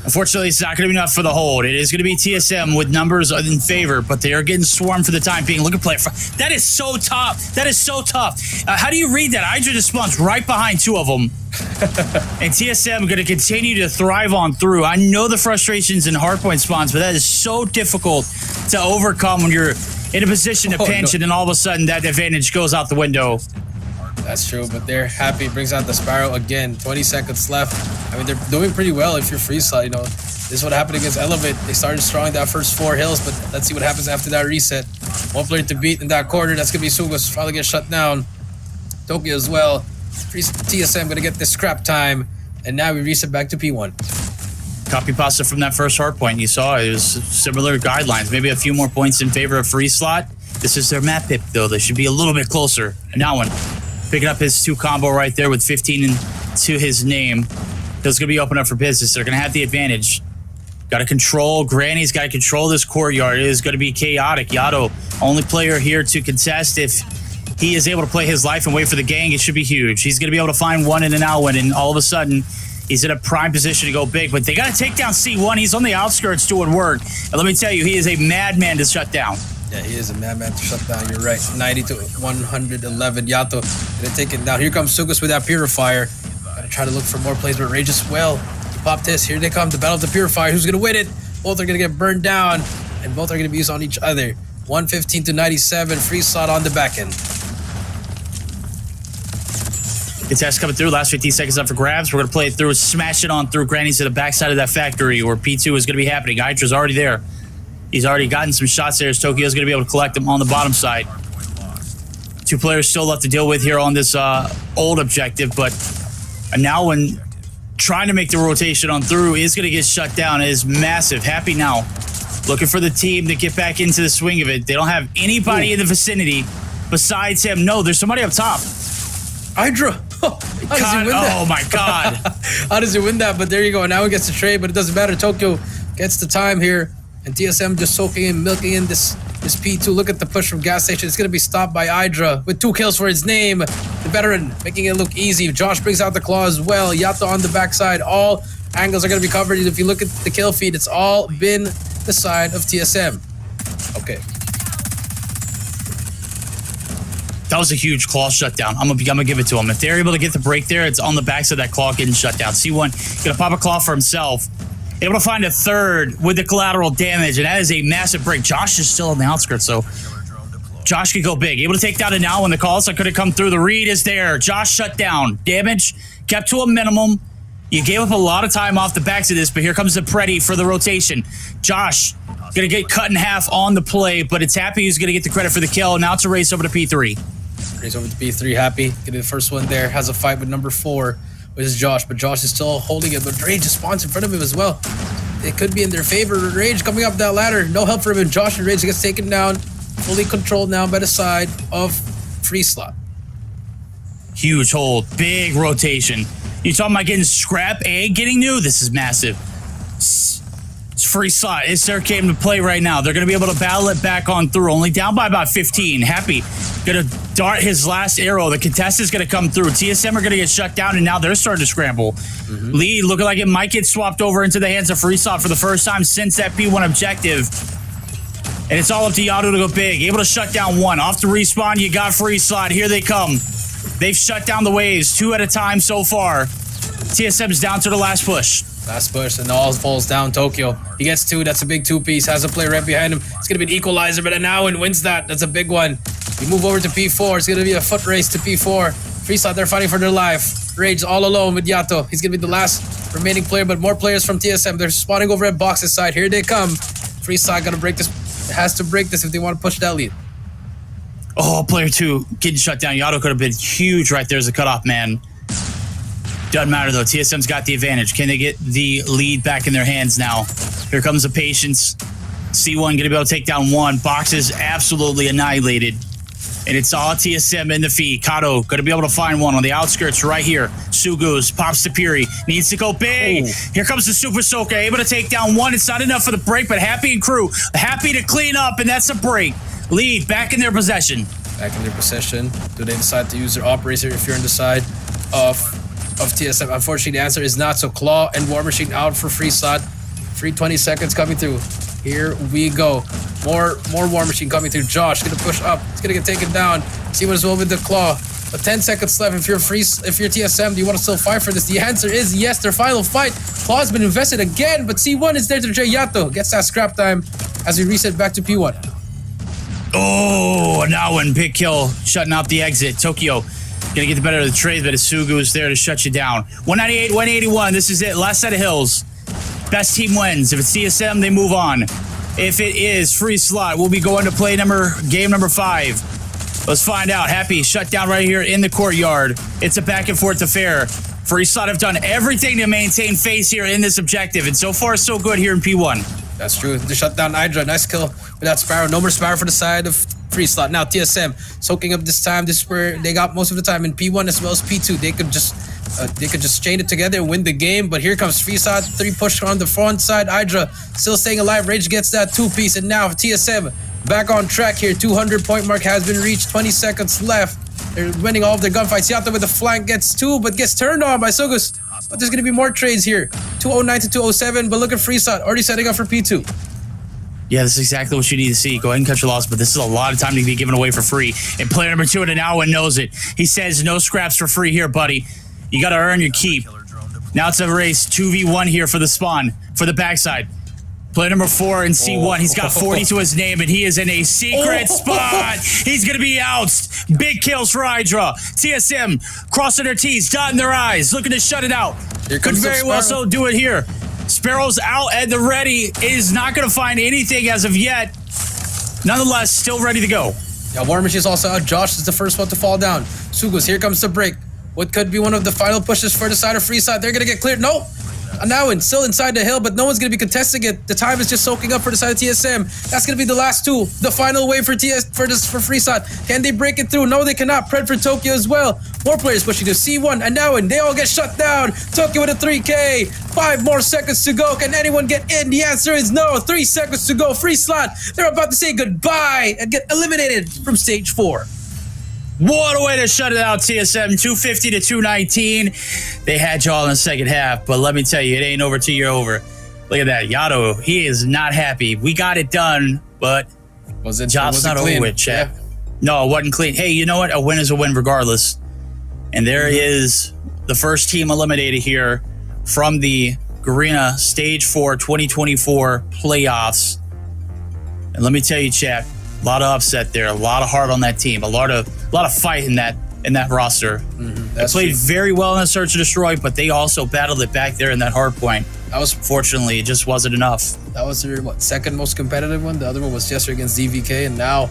Unfortunately, it's not going to be enough for the hold. It is going to be TSM with numbers in favor, but they are getting swarmed for the time being. Look at play. That is so tough. That is so tough. How do you read that? Hydra just spawns right behind 2 of them. And TSM going to continue to thrive on through. I know the frustrations in hardpoint spawns, but that is so difficult to overcome when you're in a position to pinch and then all of a sudden that advantage goes out the window. That's true, but they're happy. Brings out the Sparrow again. 20 seconds left. I mean, they're doing pretty well if you're Free Slot. You know, this is what happened against Elevate. They started strong that first 4 hills, but let's see what happens after that reset. One player to beat in that corner. That's going to be Sugas. Finally get shut down. Tokyo as well. TSM going to get this scrap time. And now we reset back to P1. Copy pasta from that first hardpoint. You saw it was similar guidelines. Maybe a few more points in favor of Free Slot. This is their map pick, though. They should be a little bit closer. And now one. Picking up his 2 combo right there with 15 to his name. He's going to be open up for business. They're going to have the advantage. Got to control. Granny's got to control this courtyard. It is going to be chaotic. Yato, only player here to contest. If he is able to play his life and wait for the gang, it should be huge. He's going to be able to find one in an outwin, and all of a sudden, he's in a prime position to go big. But they got to take down C1. He's on the outskirts doing work. And let me tell you, he is a madman to shut down. Yeah, he is a madman to shut down. You're right. 90-111. Yato gonna take it down. Here comes Sugas with that Purifier. Gotta try to look for more plays, but Rage as well. pop this. Here they come. The Battle of the Purifier. Who's gonna win it? Both are gonna get burned down, and both are gonna be used on each other. 115 to 97. Free slot on the back end. Contest coming through. Last 15 seconds up for grabs. We're going to play it through, smash it on through Granny's to the backside of that factory where P2 is going to be happening. Hydra's already there. He's already gotten some shots there as Tokyo's going to be able to collect them on the bottom side. 2 players still left to deal with here on this old objective, but now when trying to make the rotation on through is going to get shut down. It is massive. Happy now. Looking for the team to get back into the swing of it. They don't have anybody in the vicinity besides him. No, there's somebody up top. Hydra. How does he win that? Oh my God. How does he win that? But there you go. Now he gets the trade, but it doesn't matter. Tokyo gets the time here. And TSM just soaking in, milking in this P2. Look at the push from gas station. It's going to be stopped by Hydra with 2 kills for his name. The veteran making it look easy. Josh brings out the claw as well. Yato on the backside. All angles are going to be covered. If you look at the kill feed, it's all been the side of TSM. Okay. That was a huge claw shutdown. I'm gonna give it to him. If they're able to get the break there, it's on the backs of that claw getting shut down. C1 gonna pop a claw for himself. Able to find a third with the collateral damage, and that is a massive break. Josh is still on the outskirts, so Josh could go big. Able to take down a now when the call, so could have come through. The read is there. Josh shut down. Damage kept to a minimum. You gave up a lot of time off the backs of this, but here comes the Preddy for the rotation. Josh gonna get cut in half on the play, but it's Happy who's gonna get the credit for the kill. Now it's a race over to P3. Race over to P3. Happy getting the first one there. Has a fight with number 4, which is Josh, but Josh is still holding it. But Rage just spawns in front of him as well. It could be in their favor. Rage coming up that ladder. No help for him. And Josh and Rage gets taken down. Fully controlled now by the side of Free Slot. Huge hold. Big rotation. You talking about getting scrap and getting new? This is massive. It's Free Slot. It's their game to play right now. They're going to be able to battle it back on through. Only down by about 15. Happy going to dart his last arrow. The contest is going to come through. TSM are going to get shut down, and now they're starting to scramble. Lead looking like it might get swapped over into the hands of Free Slot for the first time since that P1 objective. And it's all up to Yato to go big. Able to shut down 1. Off the respawn, you got Free Slot. Here they come. They've shut down the waves 2 at a time so far. TSM's down to the last push. Last push, and all falls down Tokyo. He gets 2. That's a big 2-piece. Has a play right behind him. It's going to be an equalizer, but now and wins that. That's a big one. You move over to P4. It's going to be a foot race to P4. Free Slot, they're fighting for their life. Rage all alone with Yato. He's going to be the last remaining player, but more players from TSM. They're spawning over at Box's side. Here they come. Free Slot going to break this. Has to break this if they want to push that lead. Oh, player 2 getting shut down. Yato could have been huge right there as a cutoff man. Doesn't matter though. TSM's got the advantage. Can they get the lead back in their hands now? Here comes the patience. C1 going to be able to take down 1. Box is absolutely annihilated. And it's all TSM in the feed. Kato going to be able to find 1 on the outskirts right here. Sugus pops to Piri. Needs to go big. Oh. Here comes the Super Soaker. Able to take down 1. It's not enough for the break, but Happy and crew happy to clean up, and that's a break. Lead back in their possession. Back in their possession. Do they decide to use their operator if you're on the side of TSM? Unfortunately, the answer is not. So Claw and War Machine out for Free Slot. Free 20 seconds coming through. Here we go. More War Machine coming through. Josh gonna push up. He's gonna get taken down. See what is well with the Claw. But 10 seconds left. If you're TSM, do you want to still fight for this? The answer is yes. Their final fight. Claw's been invested again, but C1 is there to J. Yato. Gets that scrap time as we reset back to P1. Oh, now one big kill, shutting out the exit. Tokyo gonna get the better of the trade, but Isugu is there to shut you down. 198, 181. This is it. Last set of hills. Best team wins. If it's TSM, they move on. If it is Free Slot, we'll be going to play game number 5. Let's find out. Happy shut down right here in the courtyard. It's a back and forth affair. Free Slot have done everything to maintain face here in this objective, and so far so good here in P1. That's true. They shut down Hydra. Nice kill with that Sparrow. No more Sparrow for the side of Free Slot. Now TSM soaking up this time. This is where they got most of the time in P1 as well as P2. They could just chain it together and win the game. But here comes Free Slot. 3 push on the front side. Hydra still staying alive. Rage gets that 2-piece. And now TSM back on track here. 200-point mark has been reached. 20 seconds left. They're winning all of their gunfights. Yato with the flank gets 2, but gets turned on by Sugus. But there's going to be more trades here. 209 to 207, but look at Free Slot already setting up for P2. Yeah, this is exactly what you need to see. Go ahead and cut your loss, but this is a lot of time to be given away for free. And player number 2 in an hour knows it. He says no scraps for free here, buddy. You got to earn your keep. Now it's a race 2v1 here for the spawn, for the backside. Player number 4 in C1. He's got 40 to his name, and he is in a secret spot. He's going to be ousted. Big kills for Hydra. TSM crossing their T's, dotting their I's, looking to shut it out. Could very well so do it here. Sparrow's out at the ready. Is not going to find anything as of yet. Nonetheless, still ready to go. Yeah, War Machine's also out. Josh is the first one to fall down. Sugos, here comes the break. What could be one of the final pushes for the side of free side? They're going to get cleared. Nope. Now still inside the hill, but no one's going to be contesting it. The time is just soaking up for the side of TSM. That's going to be the last two. The final wave for free side. Can they break it through? No, they cannot. Pred for Tokyo as well. More players pushing to C1 and now they all get shut down. Tokyo with a 3K. 5 more seconds to go. Can anyone get in? The answer is no. 3 seconds to go. Free slot. They're about to say goodbye and get eliminated from stage 4. What a way to shut it out, TSM. 250 to 219. They had y'all in the second half, but let me tell you, it ain't over till you're over. Look at that. Yato, he is not happy. We got it done, but job's not over with, chat. Yeah. No, it wasn't clean. Hey, you know what? A win is a win regardless. And there is the first team eliminated here from the Garena Stage 4 2024 playoffs. And let me tell you, chat, a lot of upset there, a lot of heart on that team, a lot of fight in that roster. They played very well in the Search and Destroy, but they also battled it back there in that hard point. That was, fortunately, it just wasn't enough. That was their second most competitive one. The other one was yesterday against DVK, and now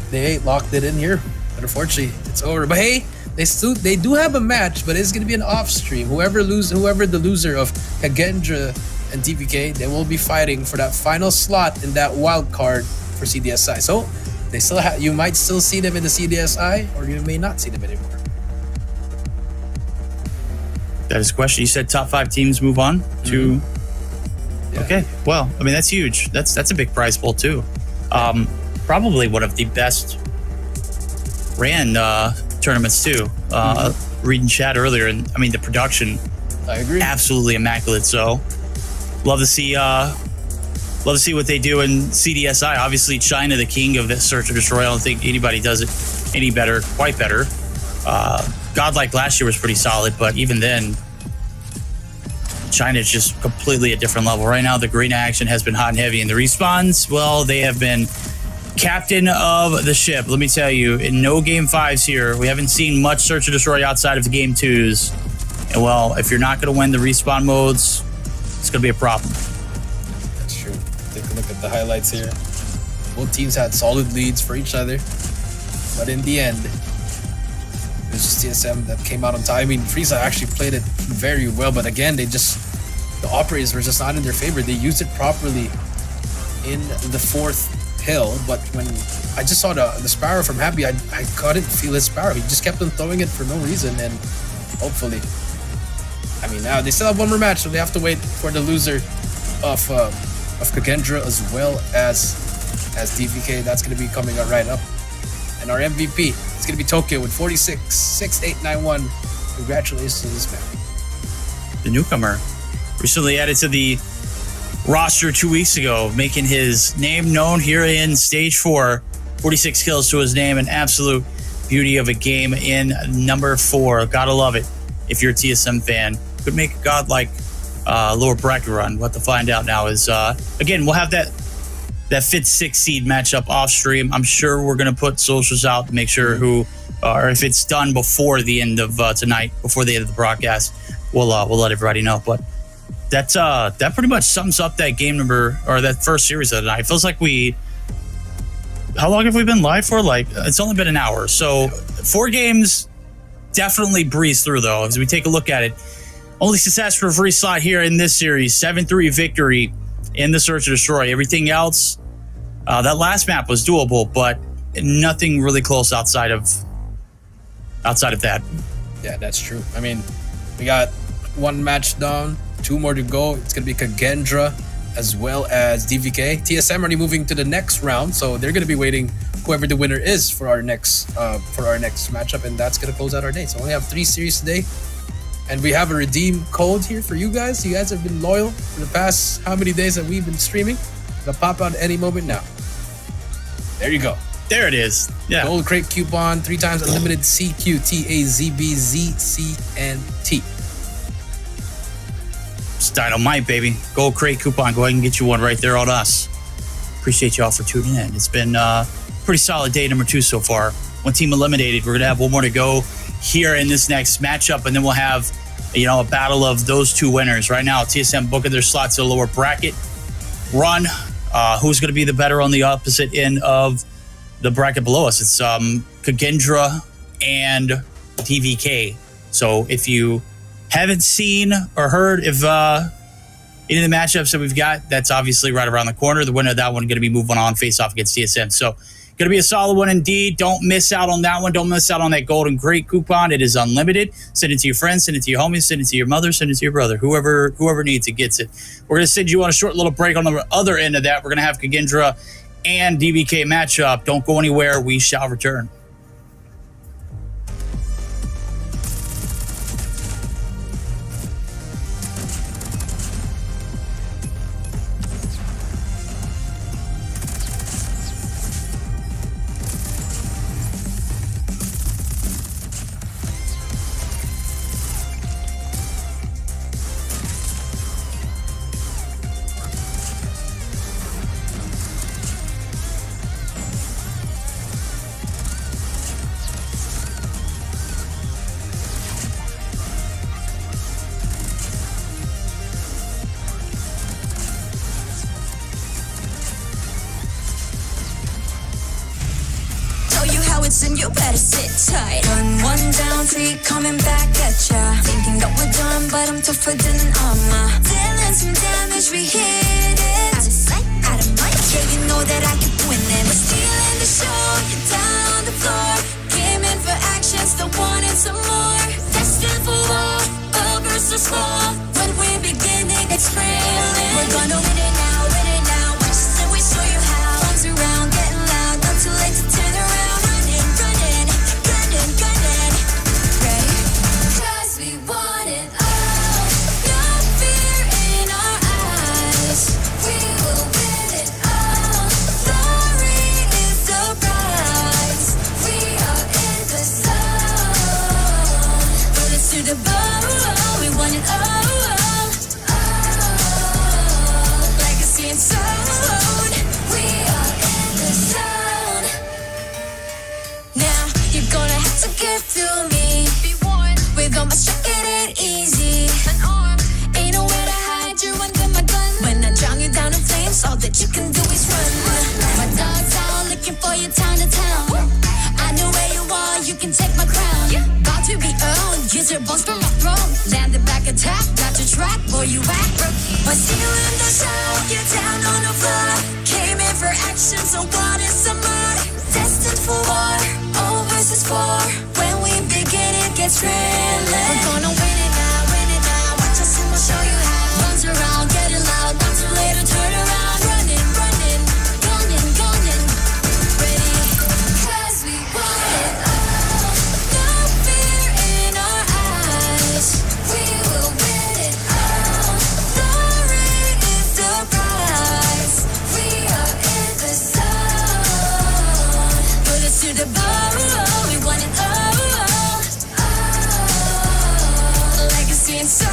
they locked it in here. But unfortunately, it's over. But hey, they do have a match, but it's going to be an off stream. Whoever the loser of Kagendra and DVK, they will be fighting for that final slot in that wild card for CDSI. So they still you might still see them in the CDSI, or you may not see them anymore. That is a question. You said top 5 teams move on to. Yeah. Okay, well, I mean that's huge. That's a big prize pool too. Probably one of the best ran tournaments too. Reading chat earlier, and I mean the production. I agree. Absolutely immaculate. So love to see. Love to see what they do in CDSI. Obviously, China, the king of this Search and Destroy. I don't think anybody does it any better, quite better. Godlike last year was pretty solid, but even then, China's just completely a different level. Right now, the Garena action has been hot and heavy, and the respawns, well, they have been captain of the ship. Let me tell you, in no game 5s here, we haven't seen much Search and Destroy outside of the game 2s. And well, if you're not going to win the respawn modes, it's going to be a problem. Take a look at the highlights here. Both teams had solid leads for each other, but in the end, it was just TSM that came out on time. I mean, Frieza actually played it very well, but again, the operators were just not in their favor. They used it properly in the 4th hill, but when I just saw the Sparrow from Happy, I couldn't feel his Sparrow. He just kept on throwing it for no reason, and hopefully, I mean, now they still have one more match, so they have to wait for the loser of Kagendra as well as DVK. That's going to be coming up right up. And our MVP is going to be Tokyo with 46,6,891. Congratulations to this man. The newcomer recently added to the roster 2 weeks ago, making his name known here in Stage 4. 46 kills to his name, an absolute beauty of a game in number 4. Gotta love it. If you're a TSM fan, could make a godlike lower bracket run. What to find out now is again, we'll have that 5th, 6th seed matchup off stream. I'm sure we're gonna put socials out to make sure who, or if it's done before the end of tonight, before the end of the broadcast, we'll let everybody know. But that pretty much sums up that game number, or that first series of the night. It feels like how long have we been live for? Like, it's only been an hour. So 4 games, definitely breeze through though. As we take a look at it, only success for a free slot here in this series, 7-3 victory in the Search and Destroy. Everything else, that last map was doable, but nothing really close outside of that. Yeah, that's true. I mean, we got 1 match down, 2 more to go. It's gonna be Kagendra as well as DVK. TSM already moving to the next round, so they're gonna be waiting whoever the winner is for our next matchup, and that's gonna close out our day. So we only have 3 series today. And we have a redeem code here for you guys. You guys have been loyal for the past how many days that we've been streaming. It'll pop out any moment now. There you go. There it is. Yeah. Gold crate coupon, 3 times unlimited CQTAZBZCNT. Dynamite, baby. Gold crate coupon. Go ahead and get you one right there on us. Appreciate y'all for tuning in. It's been pretty solid day number 2 so far. One team eliminated. We're going to have one more to go here in this next matchup, and then we'll have, a battle of those 2 winners. Right now, TSM booking their slots to the lower bracket run. Who's going to be the better on the opposite end of the bracket below us? It's Kagendra and DVK. So if you haven't seen or heard of any of the matchups that we've got, that's obviously right around the corner. The winner of that one going to be moving on face off against TSM. So going to be a solid one indeed. Don't miss out on that one. Don't miss out on that golden crate coupon. It is unlimited. Send it to your friends, send it to your homies, send it to your mother, send it to your brother. Whoever needs it gets it. We're going to send you on a short little break. On the other end of that, we're going to have Kagendra and DBK matchup. Don't go anywhere. We shall return. And you better sit tight. 1 down, 3 coming back at ya. Thinking that we're done, but I'm tougher than an armor. Dealing some damage, we hit it. Out of sight, out of mind. Yeah, you know that I keep winning. We're stealing the show, you're down on the floor. Came in for action, still wanting some more. Destined for war, all versus small. When we begin, it gets thrilling. We're gonna win it now, win it now. Watch us and we show you how. Arms around, getting loud, not too late to turn around. The ball, we want it all. Legacy and soul, we are in the zone. Now you're gonna have to get through me. Be one with all my strength, get it easy. An arm, ain't nowhere to hide. You're under my gun. When I drown you down in flames, all that you can do is run. My dog's out looking for you town to town. I know where you are, you can take my crown. About to be owned, use your bones from my throne. Landed back attack, got your track, boy you act rookie. We're stealing the show, you're down on the floor. Came in for action, so what is some more? Destined for war, all versus 4. When we begin, it gets thrilling. We're gonna win it now, watch us and we'll show you how. Runs around, getting loud, not too late to turn around. Running, gunning, ready. Cause we want it all. No fear in our eyes. We will win it all. Glory is the prize. We are in the zone. Put us to the ball. We want it all. Legacy and soul.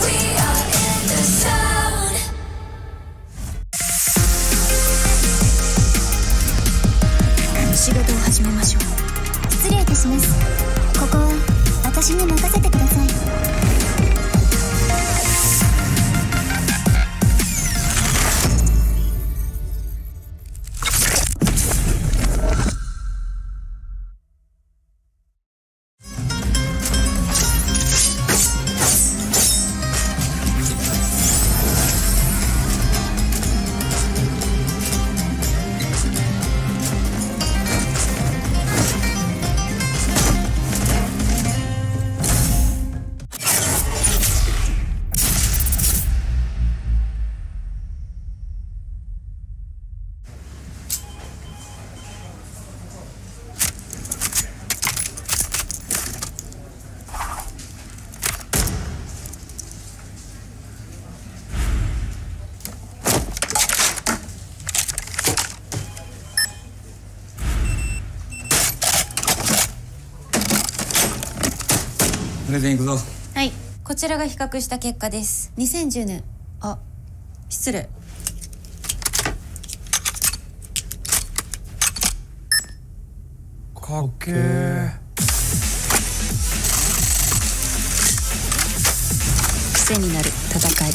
We are in the zone. 仕事を始めましょう。失礼いたします。ここは私に任せてください。プレゼン行くぞ。はい。こちらが比較した結果です。2010年。あ、失礼。かっけー。癖になる戦い。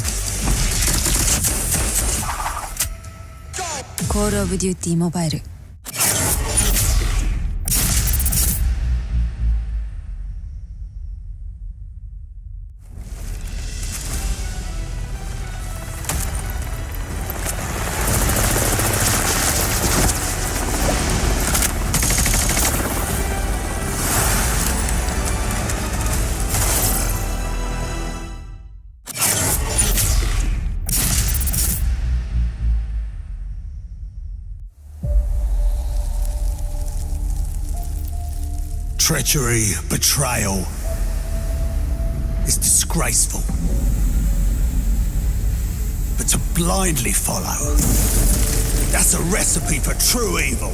コールオブデューティーモバイル。Treachery, betrayal is disgraceful. But to blindly follow, that's a recipe for true evil.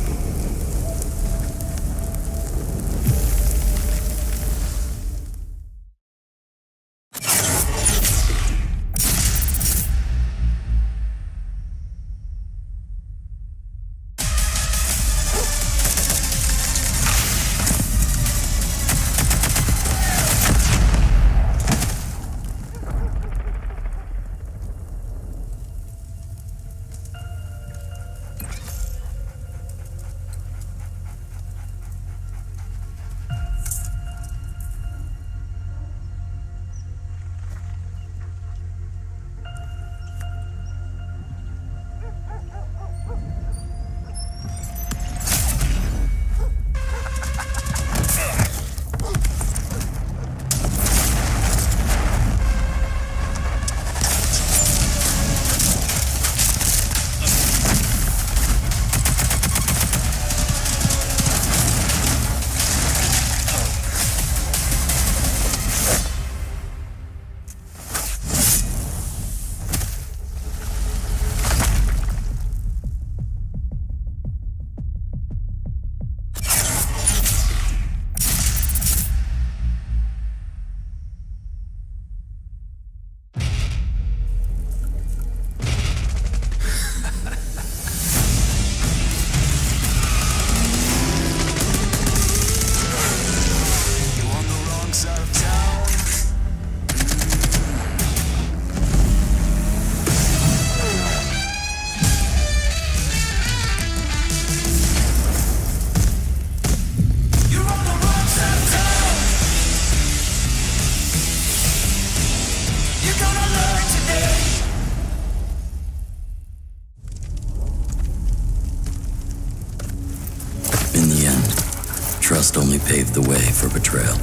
Trust only paved the way for betrayal.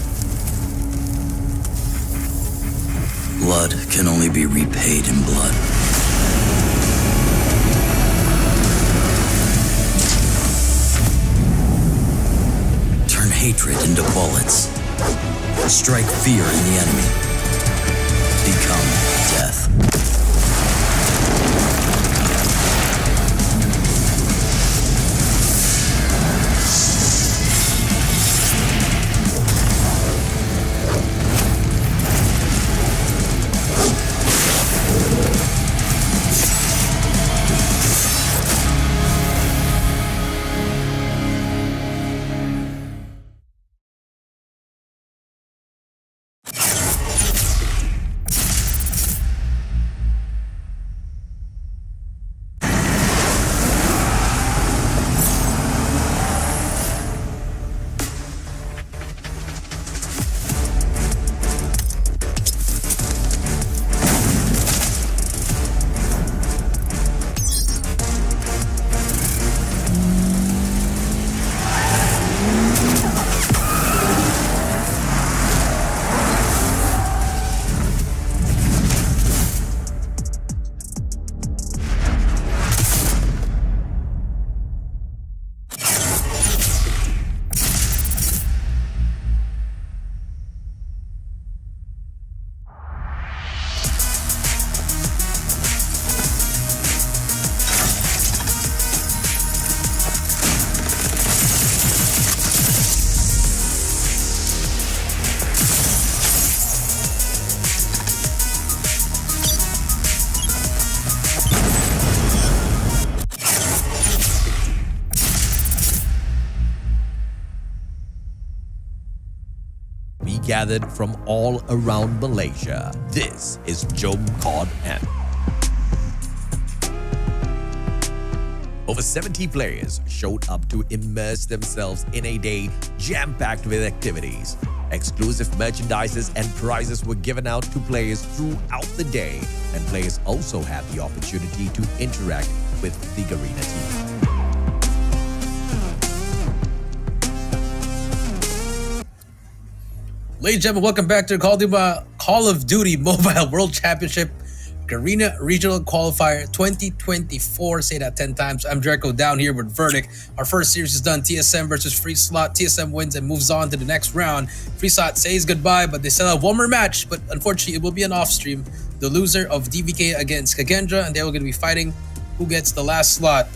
Blood can only be repaid in blood. Turn hatred into bullets. Strike fear in the enemy. Become death. gathered from all around Malaysia. This is Jom COD M. Over 70 players showed up to immerse themselves in a day jam-packed with activities. Exclusive merchandises and prizes were given out to players throughout the day, and players also had the opportunity to interact with the Garena team. Ladies and gentlemen, welcome back to the Call of Duty Mobile World Championship Garena Regional Qualifier 2024. Say that 10 times. I'm Jericho, down here with Verdict. Our first series is done. TSM versus Free Slot. TSM wins and moves on to the next round. Free Slot says goodbye, but they still have one more match. But unfortunately, it will be an off stream. The loser of DVK against Kagendra, and they are going to be fighting who gets the last slot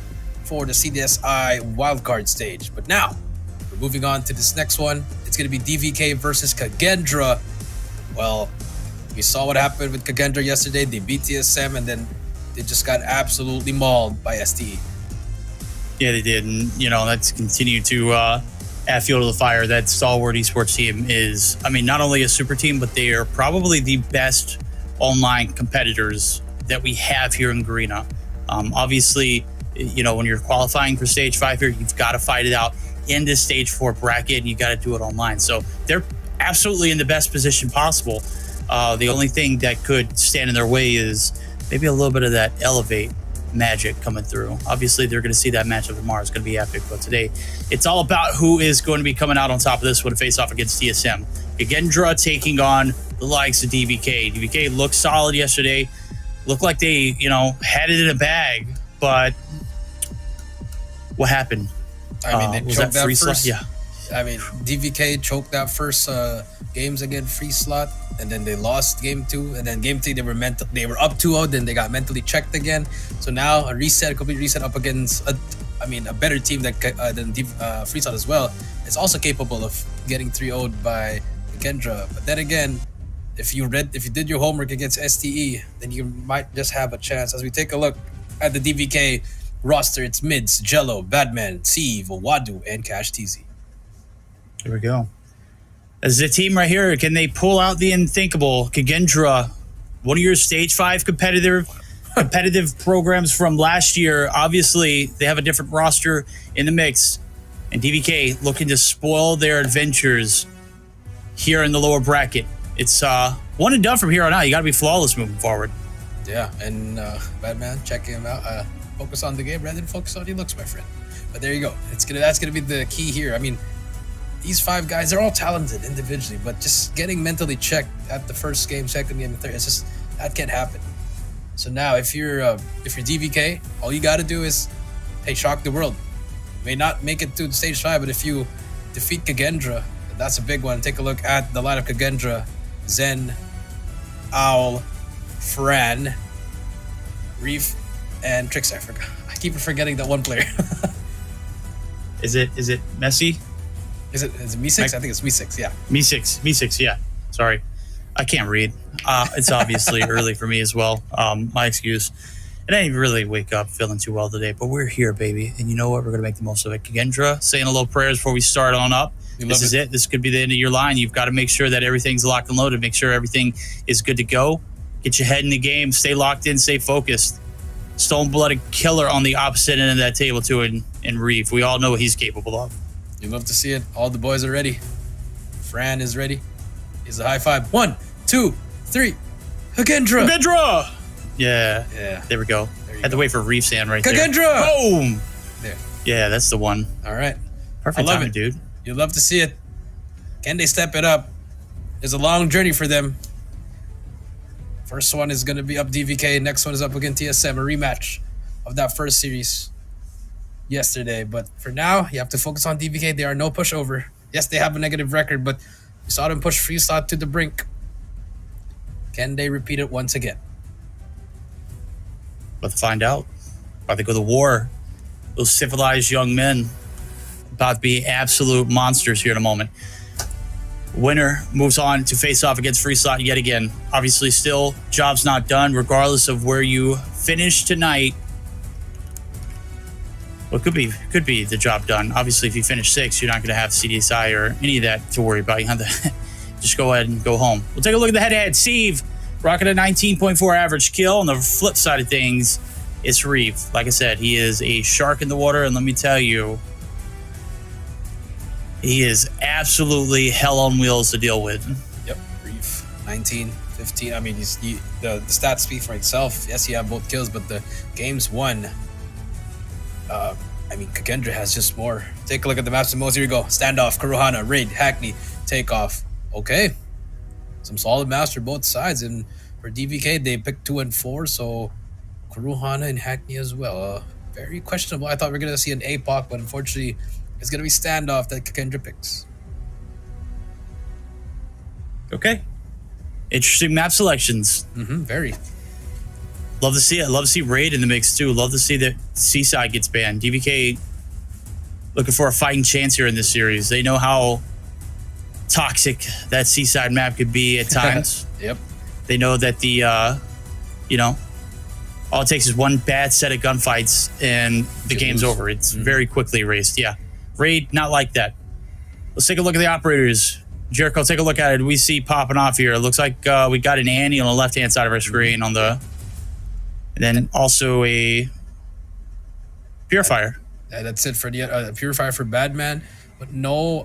for the CDSI wildcard stage. But now, we're moving on to this next one. It's going to be DVK versus Kagendra. Well, we saw what happened with Kagendra yesterday. They beat TSM and then they just got absolutely mauled by STE. Yeah, they did. And, you know, that's continued to add fuel to the fire. That stalwart esports team is, I mean, not only a super team, but they are probably the best online competitors that we have here in Garena. Obviously, you know, when you're qualifying for stage 5 here, you've got to fight it out in this stage 4 bracket, and you got to do it online. So they're absolutely in the best position possible. The only thing that could stand in their way is maybe a little bit of that elevate magic coming through. Obviously, they're going to see that matchup tomorrow. It's going to be epic. But today, it's all about who is going to be coming out on top of this one to face off against TSM. Kagendra taking on the likes of DVK. DVK looked solid yesterday. Looked like they, you know, had it in a bag. But what happened? I mean, they choked that first. Yeah. I mean, DVK choked that first games against Free Slot, and then they lost game 2, and then game 3 they were up 2-0, then they got mentally checked again. So now a complete reset up against a better team than Free Slot as well. It's also capable of getting 3-0'd by Kendra. But then again, if you did your homework against STE, then you might just have a chance. As we take a look at the DVK roster, it's Mids, Jello, Badman, Steve, Wadu, and Cash TZ. Here we go. As a team right here, can they pull out the unthinkable? Kagendra, one of your stage 5 competitive programs from last year. Obviously, they have a different roster in the mix. And DVK looking to spoil their adventures here in the lower bracket. It's one and done from here on out. You got to be flawless moving forward. Yeah, and Batman, check him out. Focus on the game rather than focus on your looks, my friend. But there you go. That's gonna be the key here. I mean, these 5 guys, they're all talented individually, but just getting mentally checked at the first game, second game, and third, it's just, that can't happen. So now, if you're DVK, all you got to do is, hey, shock the world. You may not make it to stage 5, but if you defeat Kagendra, that's a big one. Take a look at the line of Kagendra: Zen, Owl, Fran, Reef, and Trix. I keep forgetting that one player. Is it Messi? Is it Me6? I think it's Me6, yeah. Me6, yeah. Sorry. I can't read. It's obviously early for me as well. My excuse. And I didn't really wake up feeling too well today, but we're here, baby. And you know what? We're going to make the most of it. Kagendra, saying a little prayers before we start on up. This is it. This could be the end of your line. You've got to make sure that everything's locked and loaded. Make sure everything is good to go. Get your head in the game. Stay locked in. Stay focused. Stone-blooded killer on the opposite end of that table, too, in Reef. We all know what he's capable of. You love to see it. All the boys are ready. Fran is ready. He's a high five. 1, 2, 3. Kagendra! Kagendra! Yeah. There we go. Had to wait for Reef's hand right Kagendra! there. Boom! There. Yeah, that's the one. All right. Perfect I love timing, it, dude. You love to see it. Can they step it up? It's a long journey for them. First one is going to be up DVK. Next one is up against TSM. A rematch of that first series yesterday. But for now, you have to focus on DVK. They are no pushover. Yes, they have a negative record, but you saw them push Free Slot to the brink. Can they repeat it once again? About to find out. About to go to war. Those civilized young men about to be absolute monsters here in a moment. Winner moves on to face off against Free Slot yet again. Obviously, still, job's not done, regardless of where you finish tonight. Well, it could be the job done. Obviously, if you finish 6th, you're not going to have CDSI or any of that to worry about. You have the just go ahead and go home. We'll take a look at the head-to-head. Steve, rocking a 19.4 average kill. On the flip side of things, it's Reef. Like I said, he is a shark in the water, and let me tell you, he is absolutely hell on wheels to deal with. Yep, Reef, 19, 15. I mean, the stats speak for itself. Yes, he had both kills, but the game's won. I mean, Kakendra has just more. Take a look at the maps and modes. Here we go. Standoff, Kurohana, Raid, Hackney, Takeoff. Okay. Some solid maps for both sides. And for DVK, they picked 2 and 4. So Kurohana and Hackney as well. Very questionable. I thought we were going to see an APOC, but unfortunately, it's going to be Standoff that Kakendra picks. Okay. Interesting map selections. Very. Love to see it. Love to see Raid in the mix too. Love to see that Seaside gets banned. DVK looking for a fighting chance here in this series. They know how toxic that Seaside map could be at times. Yep. They know that the, all it takes is one bad set of gunfights and the game's over. It's very quickly erased. Yeah. Raid, not like that. Let's take a look at the operators. Jericho, take a look at it. We see popping off here. It looks like we got an Annie on the left-hand side of our screen on the... And then also a Purifier. That's it for the Purifier for Badman, but no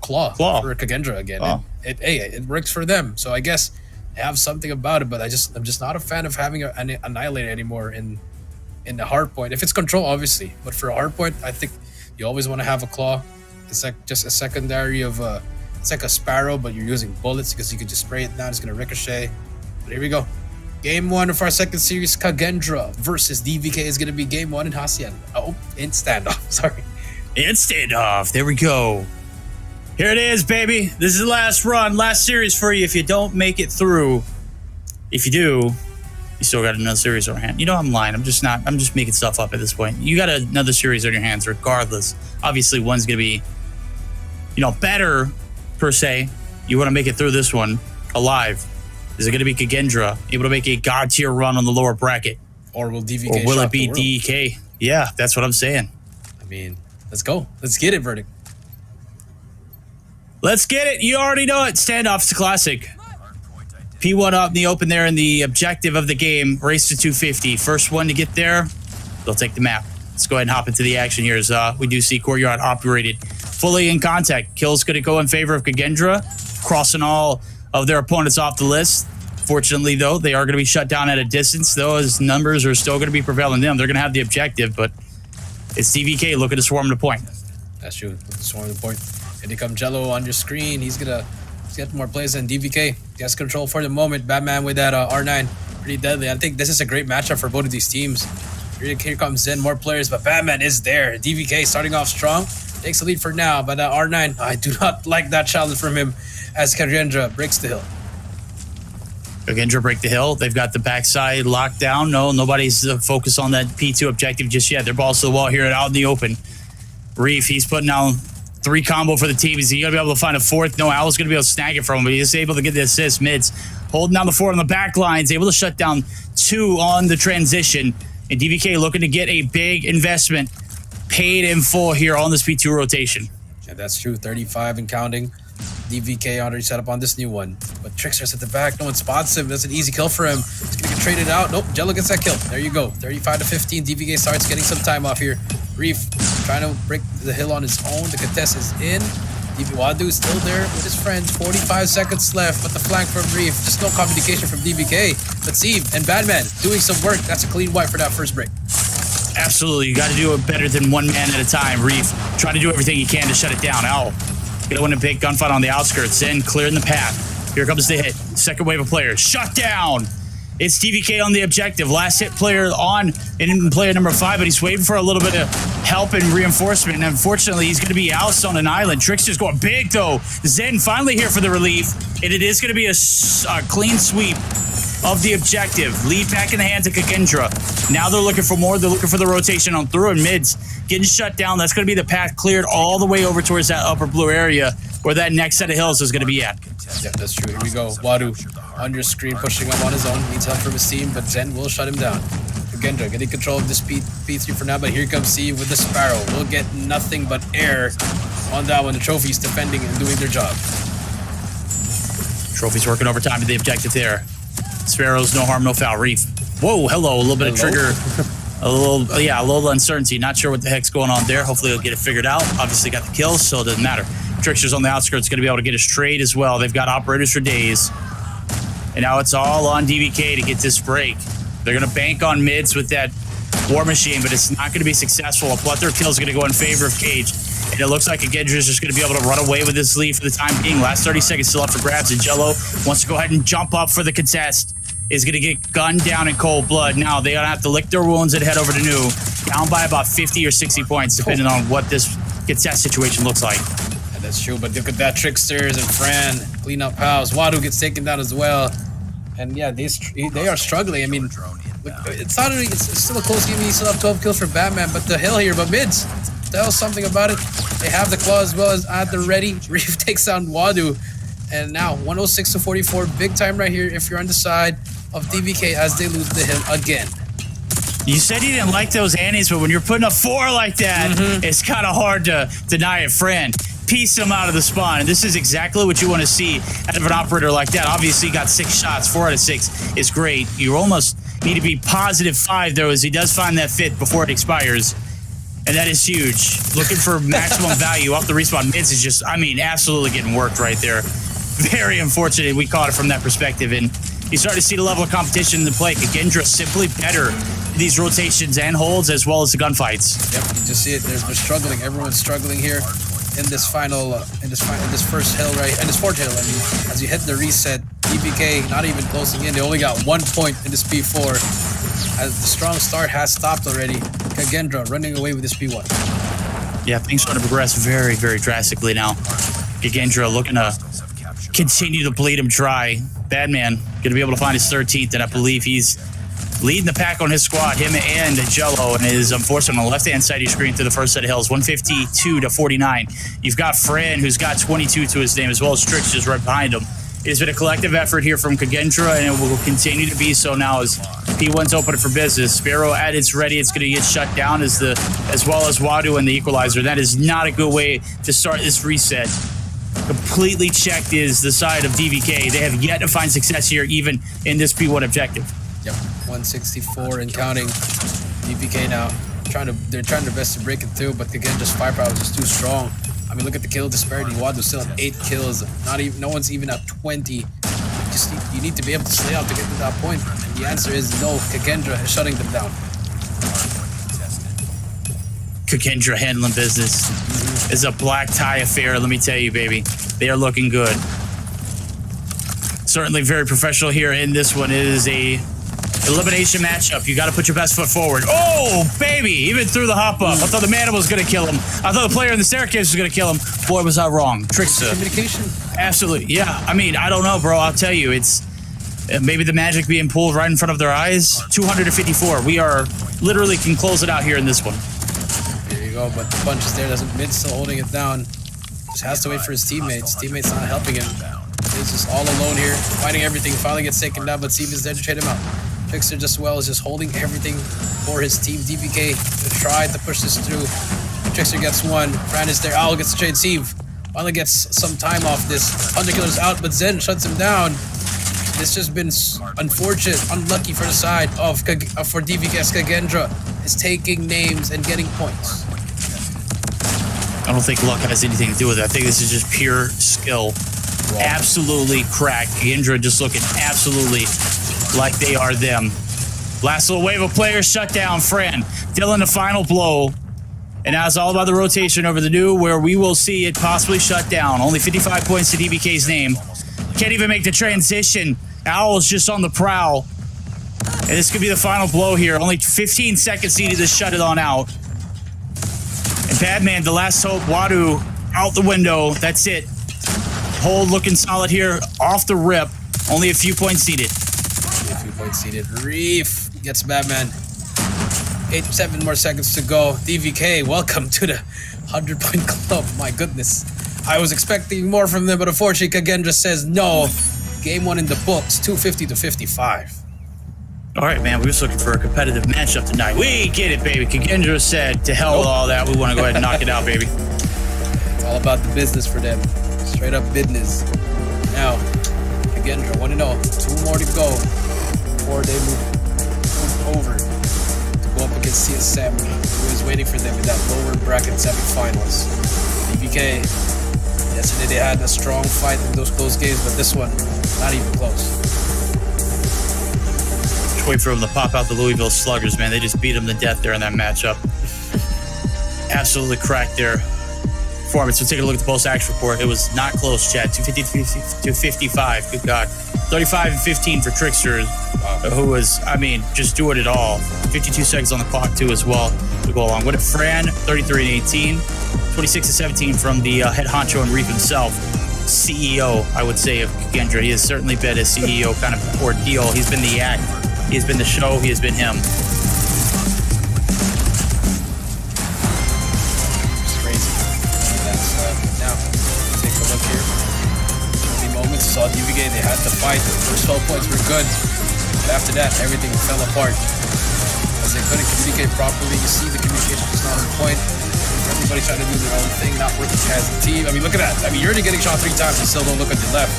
claw for Kakendra again. Oh. It works for them, so I guess they have something about it. But I'm just not a fan of having an Annihilator anymore in the hardpoint. If it's control, obviously, but for a hardpoint, I think you always want to have a claw. It's like just a secondary of it's like a Sparrow, but you're using bullets because you can just spray it down. It's gonna ricochet. But here we go. Game 1 of our second series, Kakendra versus DVK is going to be game 1 in Hacienda. Oh, in standoff. Sorry. In standoff. There we go. Here it is, baby. This is the last run, last series for you if you don't make it through. If you do, you still got another series on your hand. You know I'm lying. I'm just making stuff up at this point. You got another series on your hands regardless. Obviously, one's going to be, better per se. You want to make it through this one alive. Is it going to be Kakendra able to make a god tier run on the lower bracket? Or will DVK Or will it be DK? Yeah, that's what I'm saying. I mean, let's go. Let's get it, Verdict. Let's get it. You already know it. Standoff's a classic. P1 up in the open there in the objective of the game. Race to 250. First one to get there, they'll take the map. Let's go ahead and hop into the action here as we do see Courtyard operated fully in contact. Kill's going to go in favor of Kakendra, crossing all of their opponents off the list. Fortunately, though, they are going to be shut down at a distance. Those numbers are still going to be prevailing them. They're going to have the objective, but it's DVK looking to swarm the point. That's true. Swarm the point. And here come Jello on your screen. He's going to get more plays than DVK. He has control for the moment. Batman with that R9. Pretty deadly. I think this is a great matchup for both of these teams. Here comes Zen, more players, but Batman is there. DVK starting off strong. Takes the lead for now, but that R9, I do not like that challenge from him as Kakendra breaks the hill. Kakendra break the hill. They've got the backside locked down. No, nobody's focused on that P2 objective just yet. They're balls to the wall here and out in the open. Reef, he's putting down 3 combo for the team. Is he going to be able to find a 4th? No, Owl's going to be able to snag it from him, but he's able to get the assist mids. Holding down the 4 on the back lines, able to shut down 2 on the transition. And DVK looking to get a big investment paid in full here on this P2 rotation. Yeah, that's true. 35 and counting. DVK already set up on this new one. But Trickster's at the back. No one spots him. That's an easy kill for him. He's going to get traded out. Nope. Jello gets that kill. There you go. 35 to 15. DVK starts getting some time off here. Reef trying to break the hill on his own. The contest is in. Wadu is still there with his friends. 45 seconds left. But the flank from Reef. Just no communication from DVK. But Steve and Badman doing some work. That's a clean wipe for that first break. Absolutely. You got to do it better than one man at a time. Reef trying to do everything he can to shut it down. Owl gonna win a big gunfight on the outskirts. Then clearing the path. Here comes the hit. Second wave of players. Shut down. It's DVK on the objective. Last hit player on in player number 5, but he's waiting for a little bit of help and reinforcement. And unfortunately, he's going to be ousted on an island. Trickster's going big, though. Zen finally here for the relief. And it is going to be a clean sweep of the objective. Lead back in the hands of Kakendra. Now they're looking for more. They're looking for the rotation on through and mids. Getting shut down. That's going to be the path cleared all the way over towards that upper blue area where that next set of hills is going to be at. Yeah, that's true. Here we go. Wadu on your screen, pushing up on his own. Needs help from his team, but Zen will shut him down. Kakendra getting control of this P3 for now, but here comes Steve with the Sparrow. We'll get nothing but air on that one. The trophies defending and doing their job. Trophy's working overtime to the objective there. Sparrow's no harm, no foul. Reef. Whoa, hello. A little bit of trigger. A little uncertainty. Not sure what the heck's going on there. Hopefully he'll get it figured out. Obviously got the kills, so it doesn't matter. Trickster's on the outskirts, going to be able to get his trade as well. They've got operators for days. And now it's all on DVK to get this break. They're going to bank on mids with that War Machine, but it's not going to be successful. A plethora of kills going to go in favor of KAGE. And it looks like Agendra is just going to be able to run away with this lead for the time being. Last 30 seconds still up for grabs, and Jello wants to go ahead and jump up for the contest. Is going to get gunned down in cold blood. Now they gotta have to lick their wounds and head over to New, down by about 50 or 60 points, depending on what this contest situation looks like. Yeah, that's true, but look at that. Tricksters and Fran clean up house. Wadu gets taken down as well. And yeah, they are struggling. I mean, it's still a close game. You still have 12 kills for Batman, but the hill here, but mids, tell something about it. They have the claw as well as at the ready. Reef takes down Wadu. And now 106 to 44, big time right here if you're on the side of DVK as they lose the hill again. You said you didn't like those annies, but when you're putting a 4 like that, it's kind of hard to deny it, friend. Piece them out of the spawn, and this is exactly what you want to see out of an operator like that. Obviously, he got 6 shots, 4 out of 6 is great. You almost need to be positive 5, though, as he does find that 5th before it expires. And that is huge. Looking for maximum value off the respawn. Mids is just, I mean, absolutely getting worked right there. Very unfortunate we caught it from that perspective, and you start to see the level of competition in the play. Agendra simply better in these rotations and holds as well as the gunfights. Yep, you just see it. They're struggling. Everyone's struggling here in this final, in this first hill, right? And this fourth hill. I mean, as you hit the reset, DPK not even closing in. They only got 1 point in this P4. As the strong start has stopped already. Agendra running away with this P1. Yeah, things starting to progress very, very drastically now. Agendra looking to continue to bleed him dry. Badman going to be able to find his 13th, and I believe he's leading the pack on his squad, him and Jello, and is unfortunately on the left-hand side of your screen through the first set of hills, 152 to 49. You've got Fran, who's got 22 to his name, as well as Strix just right behind him. It has been a collective effort here from Kagendra, and it will continue to be so now as P1's open for business. Sparrow at its ready. It's going to get shut down as well as Wadu and the equalizer. That is not a good way to start this reset. Completely checked is the side of DVK. They have yet to find success here, even in this P1 objective. Yep, 164 and counting. DVK now they're trying their best to break it through, but again, just firepower is just too strong. I mean, look at the kill disparity. Wadu still at 8 kills. No one's even at 20. You need to be able to slay out to get to that point. And the answer is no. Kagendra is shutting them down. Kagendra handling business. It's a black tie affair, let me tell you, baby. They are looking good. Certainly very professional here in this one. It is a elimination matchup. You got to put your best foot forward. Oh, baby! Even through the hop up. I thought the man was going to kill him. I thought the player in the staircase was going to kill him. Boy, was I wrong. Trickster. Communication? Absolutely. Yeah. I mean, I don't know, bro. I'll tell you. It's maybe the magic being pulled right in front of their eyes. 254. We are literally can close it out here in this one. There you go. But the bunch is there. Mid still holding it down. Just has to wait for his teammates. Teammates not helping him. He's just all alone here, fighting everything. Finally gets taken down, but Steve is there to trade him out. Trickster just well is just holding everything for his team. DPK to try to push this through. Trickster gets one. Fran is there. Owl gets the trade. Steve finally gets some time off this. Hunter Killer's out, but Zen shuts him down. This has been unfortunate, unlucky for the side of for DPK's Kagendra is taking names and getting points. I don't think luck has anything to do with it. I think this is just pure skill. Wow. Absolutely cracked. Kagendra just looking absolutely like they are them. Last little wave of players shut down. Fran, Dylan, the final blow. And now it's all about the rotation over the new, where we will see it possibly shut down. Only 55 points to DBK's name. Can't even make the transition. Owl's just on the prowl. And this could be the final blow here. Only 15 seconds needed to shut it on out. And Badman, the last hope. Wadu out the window. That's it. Hold looking solid here. Off the rip. Only a few points needed. A few points needed. Reef gets Batman. 7 more seconds to go. DVK, welcome to the 100-point club. My goodness. I was expecting more from them, but unfortunately, Kagendra says no. Game 1 in the books, 250 to 55. All right, man. We were just looking for a competitive matchup tonight. We get it, baby. Kagendra said, to hell with all that. We want to go ahead and knock it out, baby. It's all about the business for them. Straight up business. Now, Kagendra 1-0. 2 more to go before they move over to go up against CSM, who is waiting for them in that lower bracket semifinals. DVK, yesterday they had a strong fight in those close games, but this one, not even close. Just wait for them to pop out the Louisville Sluggers, man. They just beat them to death there in that matchup. Absolutely cracked their performance. We'll take a look at the post-action report. It was not close, Chad. 250 to 55. Good God. 35-15 for Trickster, who was, I mean, just doing it all. 52 seconds on the clock, too, as well, to go along with it. Fran, 33-18. 26-17 from the head honcho and Reef himself. CEO, I would say, of Kagendra. He has certainly been a CEO kind of ordeal. He's been the act. He has been the show. He has been him. Saw DVK, they had to fight. The first 12 points were good, but after that, everything fell apart as they couldn't communicate properly. You see the communication is not on point. Everybody trying to do their own thing, not working as a team. I mean, look at that. I mean, you're already getting shot 3 times and still don't look at the left.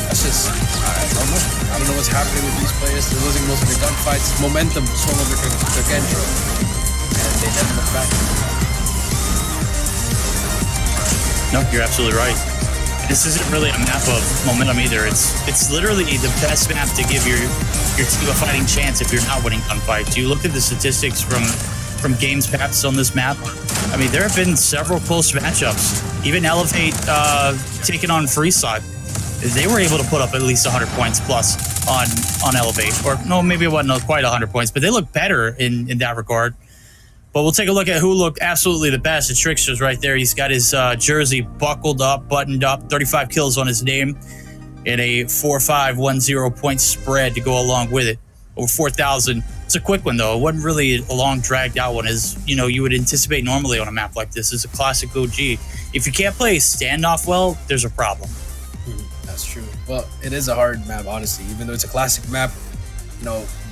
That's just, I don't know. I don't know what's happening with these players. They're losing most of their gunfights. Momentum swung over to Kagendra, and they never look back. No, you're absolutely right. This isn't really a map of momentum either. It's literally the best map to give your team a fighting chance if you're not winning gunfights. You look at the statistics from games maps on this map. I mean, there have been several close matchups. Even Elevate taking on Freeslot, they were able to put up at least 100 points plus on Elevate. Or no, maybe it wasn't quite 100 points, but they look better in that regard. But we'll take a look at who looked absolutely the best. The Trickster's right there. He's got his jersey buckled up, buttoned up, 35 kills on his name, and a 4-5-1-0 point spread to go along with it. Over 4,000. It's a quick one, though. It wasn't really a long, dragged-out one, as you would anticipate normally on a map like this. It's a classic OG. If you can't play standoff well, there's a problem. That's true. Well, it is a hard map, honestly. Even though it's a classic map,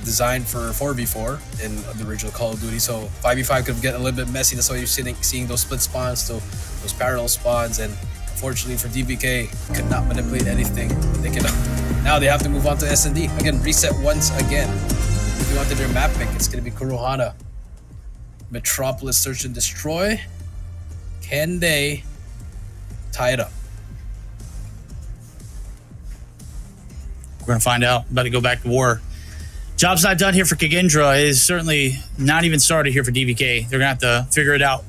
designed for 4v4 in the original Call of Duty. So 5v5 could get a little bit messy. That's why you're seeing those split spawns, those parallel spawns. And unfortunately for DVK, could not manipulate anything. Now they have to move on to S&D. Again, reset once again. Moving on to their map pick, it's going to be Kurohana. Metropolis Search and Destroy. Can they tie it up? We're going to find out. About to go back to war. Job's not done here for Kagendra. It is certainly not even started here for DVK. They're going to have to figure it out.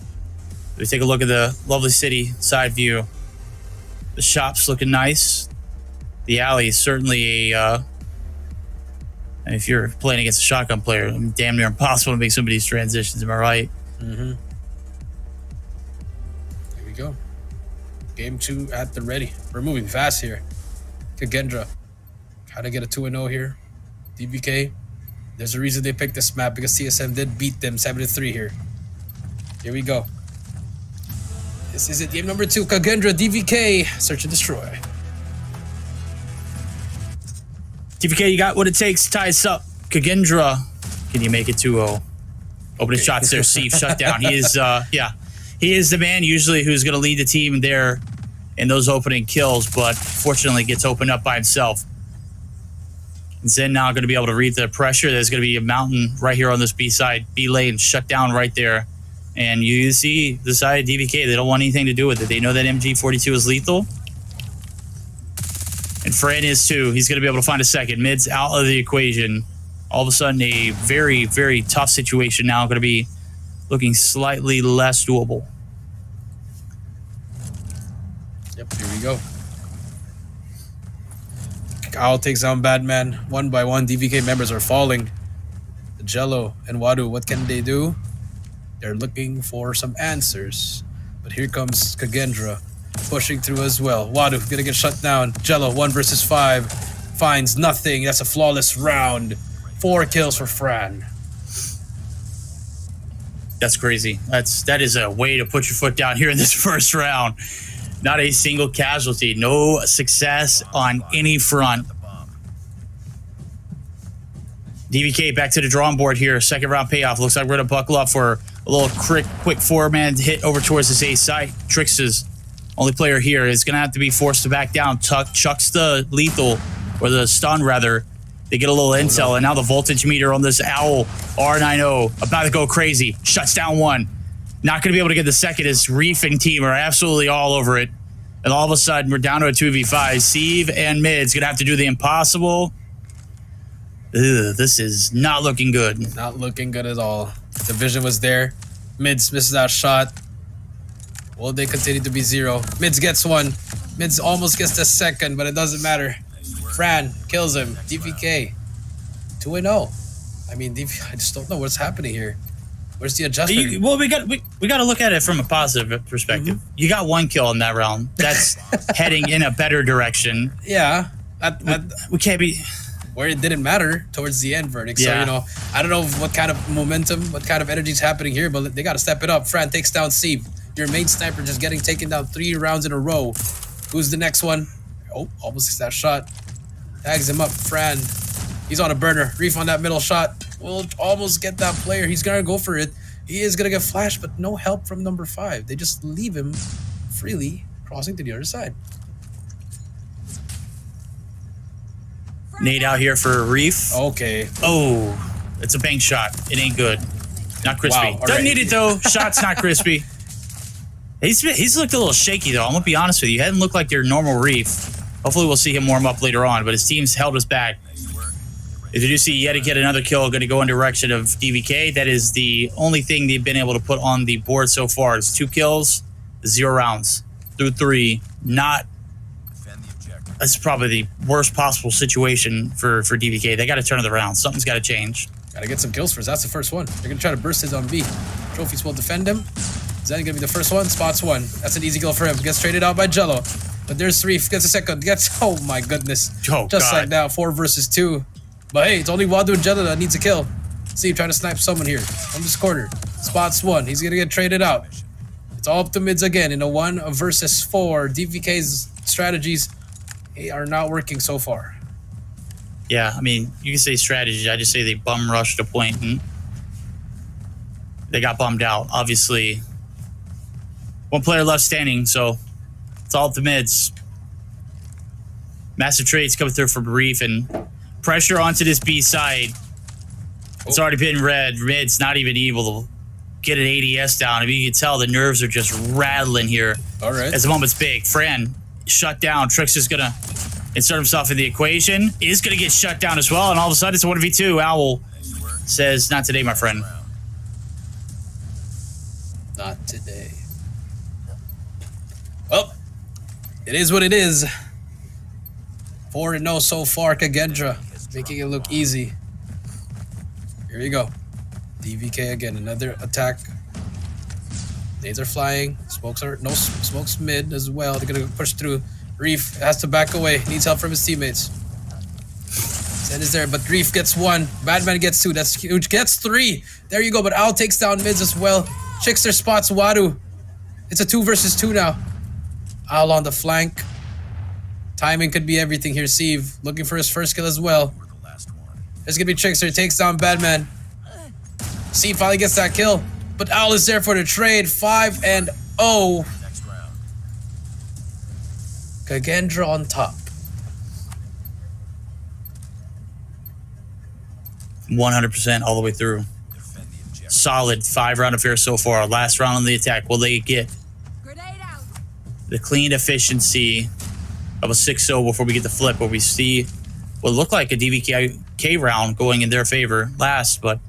We take a look at the lovely city side view. The shop's looking nice. The alley is certainly and if you're playing against a shotgun player, damn near impossible to make some of these transitions. Am I right? Mm-hmm. Here we go. Game 2 at the ready. We're moving fast here. Kagendra. How to get a 2-0 here. DVK, there's a reason they picked this map, because CSM did beat them 7-3 here. Here we go. This is it, game number 2. Kagendra, DVK, Search and Destroy. DVK, you got what it takes to tie us up. Kagendra, can you make it 2-0? Opening shots there, Steve, shut down. He is, he is the man usually who's going to lead the team there in those opening kills, but fortunately gets opened up by himself. Zen now going to be able to read the pressure. There's going to be a mountain right here on this B side. B lane shut down right there. And you see the side of DVK, they don't want anything to do with it. They know that MG42 is lethal. And Fran is too. He's going to be able to find a second. Mid's out of the equation. All of a sudden, a very, very tough situation now going to be looking slightly less doable. Yep, here we go. Kyle takes down Badman. One by one, DVK members are falling. Jello and Wadu, what can they do? They're looking for some answers. But here comes Kagendra, pushing through as well. Wadu gonna get shut down. Jello, 1 versus 5. Finds nothing. That's a flawless round. 4 kills for Fran. That's crazy. That is a way to put your foot down here in this first round. Not a single casualty. No success on any front. DVK back to the drawing board here. Second round payoff. Looks like we're going to buckle up for a little quick 4-man hit over towards this A site. Trix's only player here is going to have to be forced to back down. Chucks the lethal or the stun rather. They get a little intel, and now the voltage meter on this Owl R90 about to go crazy. Shuts down one. Not going to be able to get the second as Reef and team are absolutely all over it. And all of a sudden, we're down to a 2v5. Steve and Mid's going to have to do the impossible. Ugh, this is not looking good. Not looking good at all. The vision was there. Mids misses that shot. Will they continue to be 0? Mids gets one. Mids almost gets the second, but it doesn't matter. Fran kills him. DVK 2-0. I mean, I just don't know what's happening here. Where's the adjustment? Well, we got to look at it from a positive perspective. You got 1 kill in that round. That's heading in a better direction. Yeah. We can't be... Where it didn't matter towards the end verdict. Yeah. So, you know, I don't know what kind of momentum, what kind of energy is happening here, but they got to step it up. Fran takes down Steve. Your main sniper just getting taken down 3 rounds in a row. Who's the next one? Oh, almost gets that shot. Tags him up. Fran. He's on a burner. Reef on that middle shot. Will almost get that player. He's going to go for it. He is going to get flashed, but no help from number 5. They just leave him freely crossing to the other side. Nade out here for Reef. Okay. Oh, it's a bank shot. It ain't good. Not crispy. Wow, Doesn't need it though. Shot's not crispy. He's looked a little shaky though. I'm gonna be honest with you. He hadn't looked like your normal Reef. Hopefully we'll see him warm up later on, but his team's held us back. If you do see yet again another kill going to go in direction of DVK, that is the only thing they've been able to put on the board so far. It's 2 kills, 0 rounds through 3. Not. That's probably the worst possible situation for DVK. They got to turn it around. Something's got to change. Got to get some kills first. That's the first one. They're going to try to burst his on B. Trophies will defend him. Is that going to be the first one? Spots 1. That's an easy kill for him. Gets traded out by Jello. But there's 3. Gets a second. Gets... Oh, my goodness. Oh, just God. like that. 4 versus 2. But hey, it's only Wadu and Jello that needs a kill. Steve trying to snipe someone here. On this corner. Spots 1. He's going to get traded out. It's all up to mids again in a 1 versus 4. DVK's strategies are not working so far. Yeah, I mean, you can say strategy. I just say they bum rushed a point and they got bummed out. Obviously, 1 player left standing, so it's all up to mids. Massive trades coming through from Reef and pressure onto this B side. It's already been red. Mid's not even able to get an ADS down. I mean, you can tell the nerves are just rattling here. All right. As the moment's big. Fran shut down. Trix is going to insert himself in the equation. Is going to get shut down as well, and all of a sudden it's a 1v2. Owl says, not today, my friend. Not today. Well, it is what it is. 4-0 so far, Kagendra. Making it look easy. Here we go. DVK again, another attack. Nades are flying. Smokes mid as well. They're gonna push through. Reef has to back away. Needs help from his teammates. Zen is there, but Reef gets 1. Badman gets 2. That's huge. Gets 3. There you go. But Owl takes down mids as well. Chickster spots Wadu. It's a 2 versus 2 now. Owl on the flank. Timing could be everything here. Steve looking for his first kill as well. There's gonna be Trickster. Takes down Badman. Steve finally gets that kill. But Owl is there for the trade. 5-0. Kagendra on top. 100% all the way through. Solid 5-round affair so far. Last round on the attack. Will they get the clean efficiency of a 6-0 before we get the flip, where we see what looked like a DVK round going in their favor last, but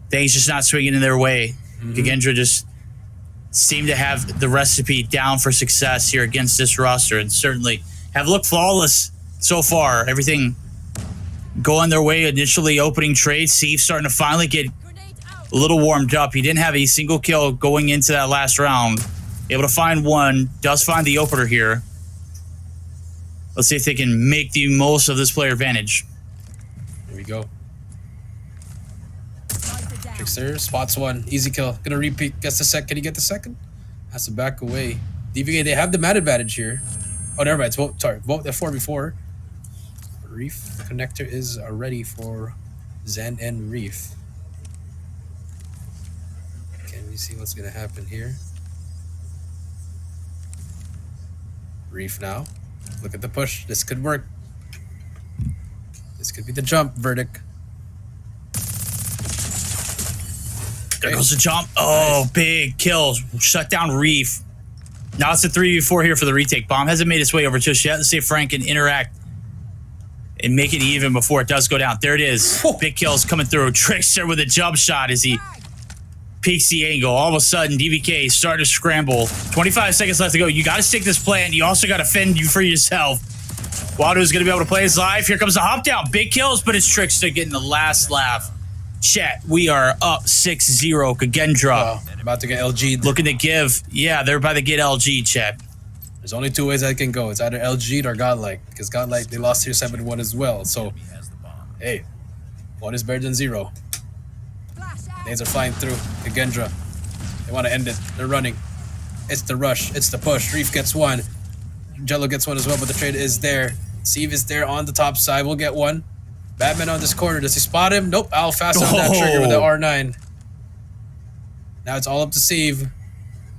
things just not swinging in their way. Kagendra just seemed to have the recipe down for success here against this roster, and certainly have looked flawless so far. Everything going their way. Initially opening trade. Steve starting to finally get a little warmed up. He didn't have a single kill going into that last round. Able to find 1. Does find the opener here. Let's see if they can make the most of this player advantage. Here we go. Trickster spots 1. Easy kill. Gonna repeat. Gets the second. Can he get the second? Has to back away. DVK, they have the man advantage here. Oh, never mind. Vote that 4v4. Reef connector is ready for Zen and Reef. Can we see what's gonna happen here? Reef now. Look at the push. This could work. This could be the jump verdict. There goes the jump. Oh, nice. Big kills. Shut down Reef. Now it's a 3v4 here for the retake. Bomb hasn't made its way over just yet. Let's see if Frank can interact and make it even before it does go down. There it is. Big kills coming through. Trickster with a jump shot as he peeks the angle. All of a sudden, DVK starting to scramble. 25 seconds left to go. You got to stick this plan. You also got to fend you for yourself. Wado's going to be able to play his life. Here comes the hop down. Big kills, but it's Trickster getting the last laugh. Chat, we are up 6-0. Kagendra. About to get LG'd. Looking to give. Yeah, they're about to get LG, chat. There's only two ways I can go. It's either LG'd or Godlike. Because Godlike, they lost here 7-1 as well. So, hey, one is better than 0. Nades are flying through. Kagendra. They want to end it. They're running. It's the rush. It's the push. Reef gets one. Jello gets one as well, but the trade is there. Steve is there on the top side. We'll get one. Batman on this corner. Does he spot him? Nope. Al fast on that trigger with the R9. Now it's all up to Steve,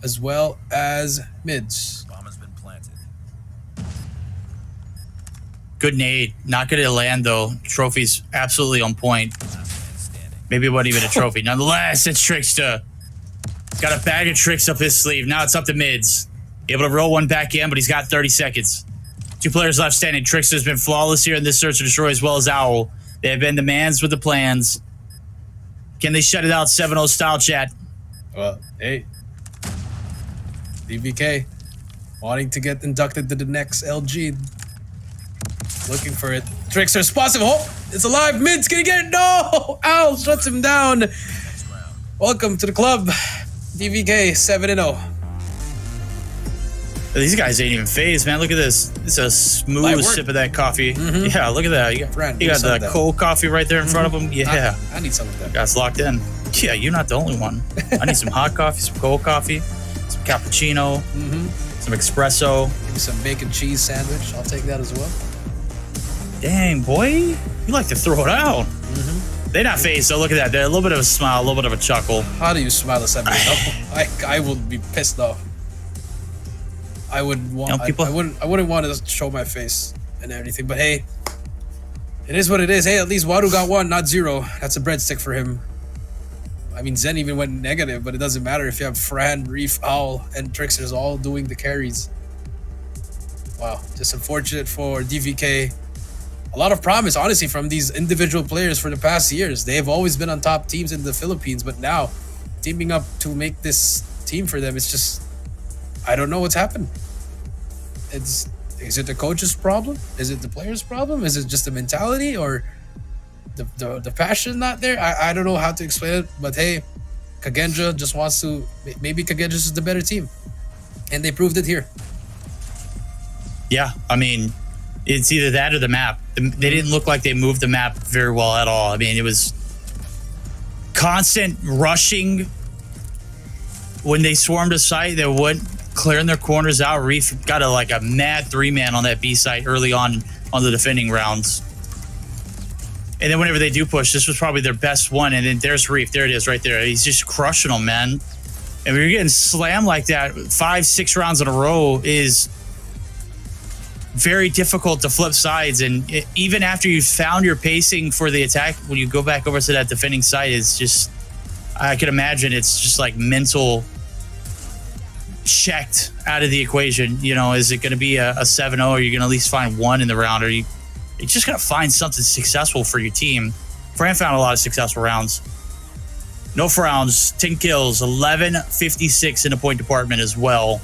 as well as mids. Bomb has been planted. Good nade. Not good to land, though. Trophy's absolutely on point. Maybe it wasn't even a trophy. Nonetheless, it's Trickster. He's got a bag of tricks up his sleeve. Now it's up to mids. Able to roll one back in, but he's got 30 seconds. 2 players left standing. Trickster's been flawless here in this search to destroy, as well as Owl. They have been the mans with the plans. Can they shut it out 7-0 style, chat? Well, hey. DVK wanting to get inducted to the next LG. Looking for it. Trickster spots him. Oh, it's alive. Mid's gonna get it. No! Owl shuts him down. Welcome to the club. DVK 7-0. These guys ain't even phased, man. Look at this. It's a smooth sip of that coffee. Yeah, look at that. You got the cold coffee right there in front of them. Yeah. I need some of that. Guys locked in. Yeah, you're not the only one. I need some hot coffee, some cold coffee, some cappuccino, some espresso. Maybe some bacon cheese sandwich. I'll take that as well. Dang, boy. You like to throw it out. They're not phased, so look at that. They're a little bit of a smile, a little bit of a chuckle. How do you smile at 7-0? I would be pissed off. I would want. I wouldn't want to show my face and everything. But hey, it is what it is. Hey, at least Wadu got 1, not 0. That's a breadstick for him. I mean, Zen even went negative, but it doesn't matter if you have Fran, Reef, Owl, and Tricksters all doing the carries. Wow, just unfortunate for DVK. A lot of promise, honestly, from these individual players for the past years. They have always been on top teams in the Philippines, but now teaming up to make this team for them, it's just, I don't know what's happened. Is it the coach's problem? Is it the player's problem? Is it just the mentality or the passion not there? I don't know how to explain it, but hey, Kagendra just wants to, maybe Kagendra is the better team. And they proved it here. Yeah, I mean, it's either that or the map. They didn't look like they moved the map very well at all. I mean, it was constant rushing. When they swarmed a site, they went clearing their corners out. Reef got a mad 3-man on that B site early on the defending rounds. And then whenever they do push, this was probably their best one. And then there's Reef. There it is right there. He's just crushing them, man. And when you're getting slammed like that 5-6 rounds in a row is very difficult to flip sides. And even after you've found your pacing for the attack, when you go back over to that defending side, it's just, I can imagine it's just like mental checked out of the equation. You know, is it going to be a 7-0? Or are you going to at least find 1 in the round? Or you're just going to find something successful for your team. Fran found a lot of successful rounds. No frowns, 10 kills, 11-56 in the point department as well.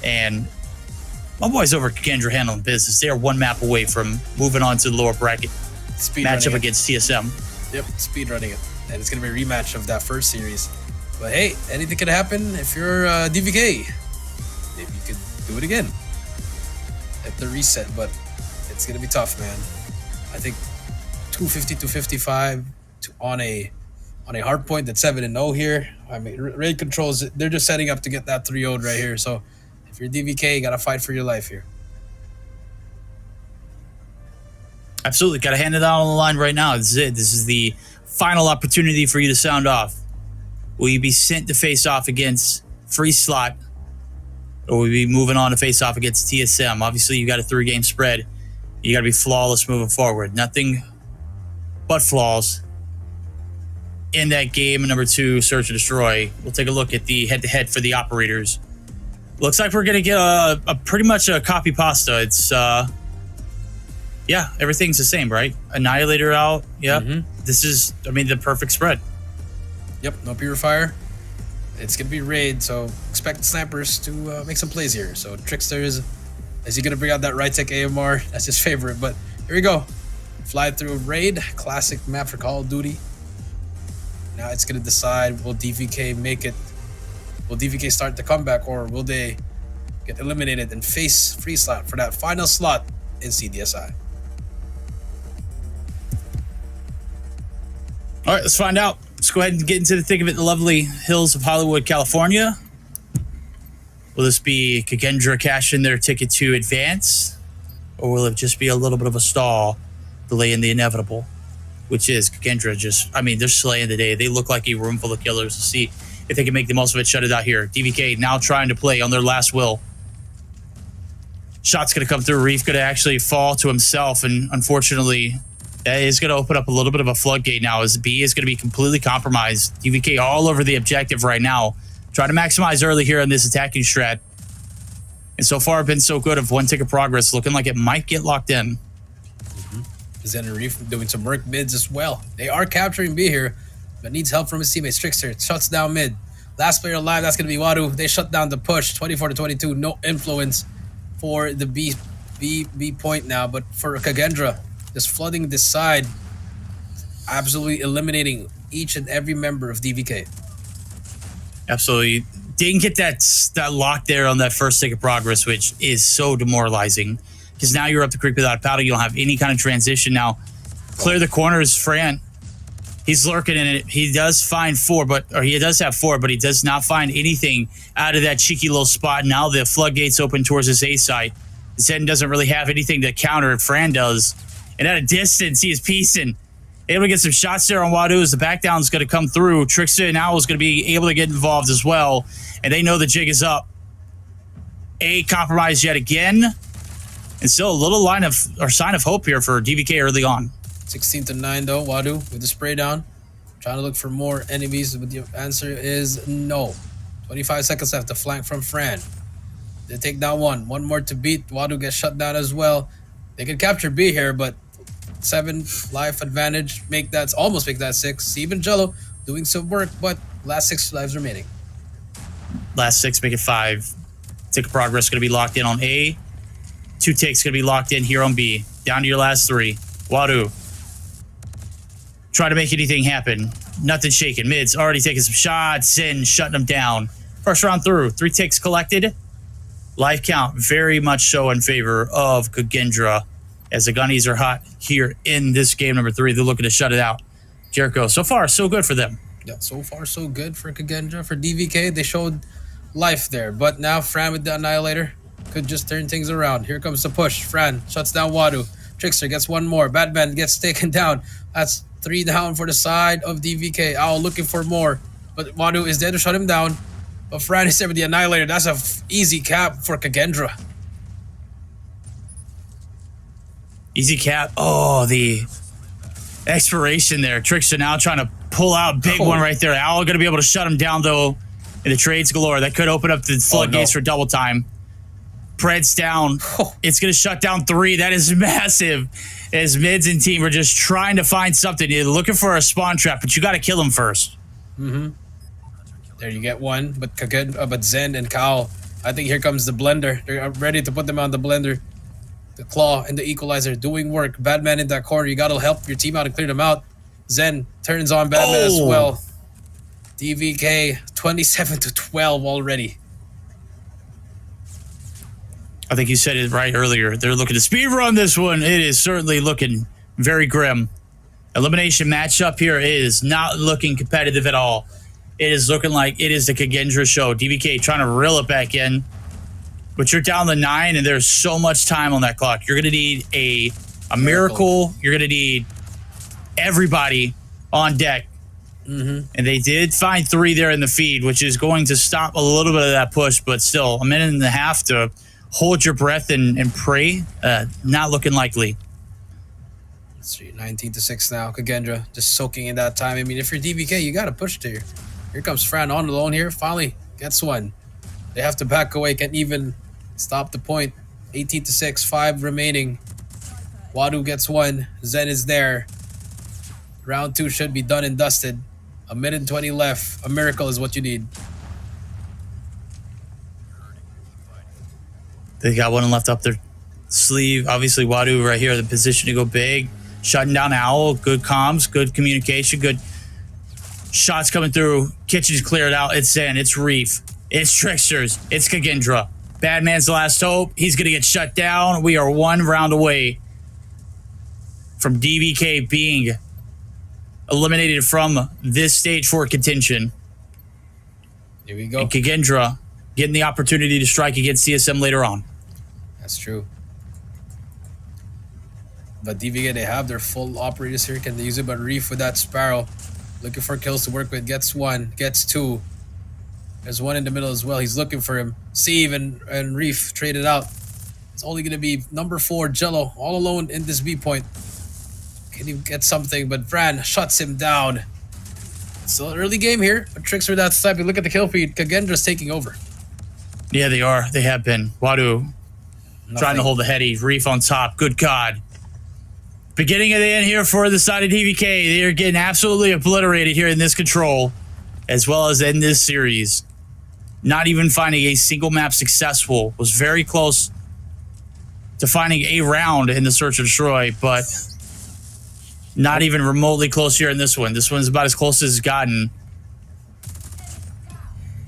And my boys over at Kendra handling business. They are 1 map away from moving on to the lower bracket matchup against TSM. Yep, speed running it. And it's going to be a rematch of that first series. But hey, anything could happen if you're DVK. Maybe you could do it again at the reset, but it's going to be tough, man. I think 250 to 55 on a hard point that's 7-0 here. I mean, raid controls, they're just setting up to get that 3-0 right here. So if you're DVK, you got to fight for your life here. Absolutely. Got to hand it out on the line right now. This is it. This is the final opportunity for you to sound off. Will you be sent to face off against Free Slot Or we'll be moving on to face off against TSM. Obviously, you got a 3-game spread. You got to be flawless moving forward. Nothing but flaws in that game. Number 2, Search and Destroy. We'll take a look at the head-to-head for the operators. Looks like we're going to get a pretty much a copy pasta. It's, yeah, everything's the same, right? Annihilator out. Yep. This is, I mean, the perfect spread. Yep, no Purifier. It's going to be raid, so expect snipers to make some plays here. So Trickster is he going to bring out that right tech AMR? That's his favorite, but here we go. Fly through raid, classic map for Call of Duty. Now it's going to decide, will DVK make it? Will DVK start the comeback, or will they get eliminated and face free slot for that final slot in CDSI? All right, let's find out. Let's go ahead and get into the thick of it. The lovely hills of Hollywood, California. Will this be Kagendra cashing their ticket to advance? Or will it just be a little bit of a stall, delaying the inevitable? Which is Kagendra just, I mean, they're slaying the day. They look like a room full of killers. To see if they can make the most of it, shut it out here. DVK now trying to play on their last will. Shot's going to come through. Reef going to actually fall to himself, and unfortunately, that is going to open up a little bit of a floodgate now, as B is going to be completely compromised. DVK all over the objective right now. Trying to maximize early here on this attacking strat. And so far, been so good of 1 tick of progress. Looking like it might get locked in. Zen and Reef doing some work mids as well. They are capturing B here, but needs help from his teammates. Trickster shuts down mid. Last player alive, that's going to be Wadu. They shut down the push, 24-22. No influence for the B point now, but for Kagendra, just flooding this side, absolutely eliminating each and every member of DVK. Absolutely. Didn't get that lock there on that first tick of progress, which is so demoralizing. Because now you're up to creep without a paddle. You don't have any kind of transition now. Clear the corners, Fran. He's lurking in it. He does find 4, he does have 4, but he does not find anything out of that cheeky little spot. Now the floodgates open towards his A site. Zen doesn't really have anything to counter. Fran does. And at a distance, he is piecing. Able to get some shots there on Wadu as the back down is going to come through. Trickster and Owl is going to be able to get involved as well. And they know the jig is up. A compromise yet again. And still a little sign of hope here for DVK early on. 16-9 though, Wadu with the spray down. Trying to look for more enemies, but the answer is no. 25 seconds left to flank from Fran. They take down 1. 1 more to beat. Wadu gets shut down as well. They can capture B here, but 7 life advantage. Almost make that 6. Even Jello doing some work, but last 6 lives remaining. Last 6, make it 5. Tick of progress going to be locked in on A. 2 ticks going to be locked in here on B. Down to your last 3. Wadu. Try to make anything happen. Nothing shaking. Mid's already taking some shots and shutting them down. First round through. 3 ticks collected. Life count very much so in favor of Kagendra, as the gunnies are hot here in this game number 3. They're looking to shut it out. Jericho, so far, so good for them. Yeah, so far, so good for Kagendra. For DVK, they showed life there. But now Fran with the Annihilator could just turn things around. Here comes the push. Fran shuts down Wadu. Trickster gets 1 more. Batman gets taken down. That's 3 down for the side of DVK. Owl looking for more. But Wadu is there to shut him down. But Fran is there with the Annihilator. That's an easy cap for Kagendra. Easy cap. Oh, the expiration there. Trickster now trying to pull out big one right there. Owl going to be able to shut him down, though, in the trades galore. That could open up the floodgates for double time. Pred's down. It's going to shut down 3. That is massive. As Mids and team are just trying to find something. You're looking for a spawn trap, but you got to kill him first. There you get 1. But Zen and Kao, I think here comes the blender. They're ready to put them on the blender. The claw and the equalizer doing work. Batman in that corner. You got to help your team out and clear them out. Zen turns on Batman as well. DVK 27-12 already. I think you said it right earlier. They're looking to speed run this one. It is certainly looking very grim. Elimination matchup here is not looking competitive at all. It is looking like it is the Kagendra show. DVK trying to reel it back in. But you're down to 9, and there's so much time on that clock. You're going to need a miracle. You're going to need everybody on deck And they did find 3 there in the feed, which is going to stop a little bit of that push, but still, a minute and a half to hold your breath and pray, not looking likely. Let's see, 19-6 now. Kagendra just soaking in that time. I mean, if you're DVK, you got to push to here. Here comes Fran on alone here. Finally gets one. They have to back away. Can't even stop the point. 18-6, 5 remaining. Wadu gets one. Zen is there. Round 2 should be done and dusted. A minute and 20 left. A miracle is what you need. They got one left up their sleeve. Obviously, Wadu right here in the position to go big. Shutting down Owl. Good comms, good communication, good shots coming through. Kitchen's cleared out. It's Zen. It's Reef. It's Tricksters. It's Kagendra. Badman's the last hope. He's going to get shut down. We are 1 round away from DVK being eliminated from this stage for contention. Here we go. And Kagendra getting the opportunity to strike against CSM later on. That's true. But DVK, they have their full operators here. Can they use it? But Reef with that Sparrow. Looking for kills to work with. Gets 1. Gets 2. There's 1 in the middle as well. He's looking for him. Steve and Reef traded out. It's only going to be number 4, Jello, all alone in this B point. Can he get something? But Fran shuts him down. It's an early game here. But Trickster that step. Look at the kill feed. Kagendra's taking over. Yeah, they are. They have been. Wadu trying to hold the heady. Reef on top. Good God. Beginning of the end here for the side of DVK. They are getting absolutely obliterated here in this control, as well as in this series. Not even finding a single map successful. Was very close to finding a round in the Search and Destroy, but not even remotely close here in this one. This one's about as close as it's gotten.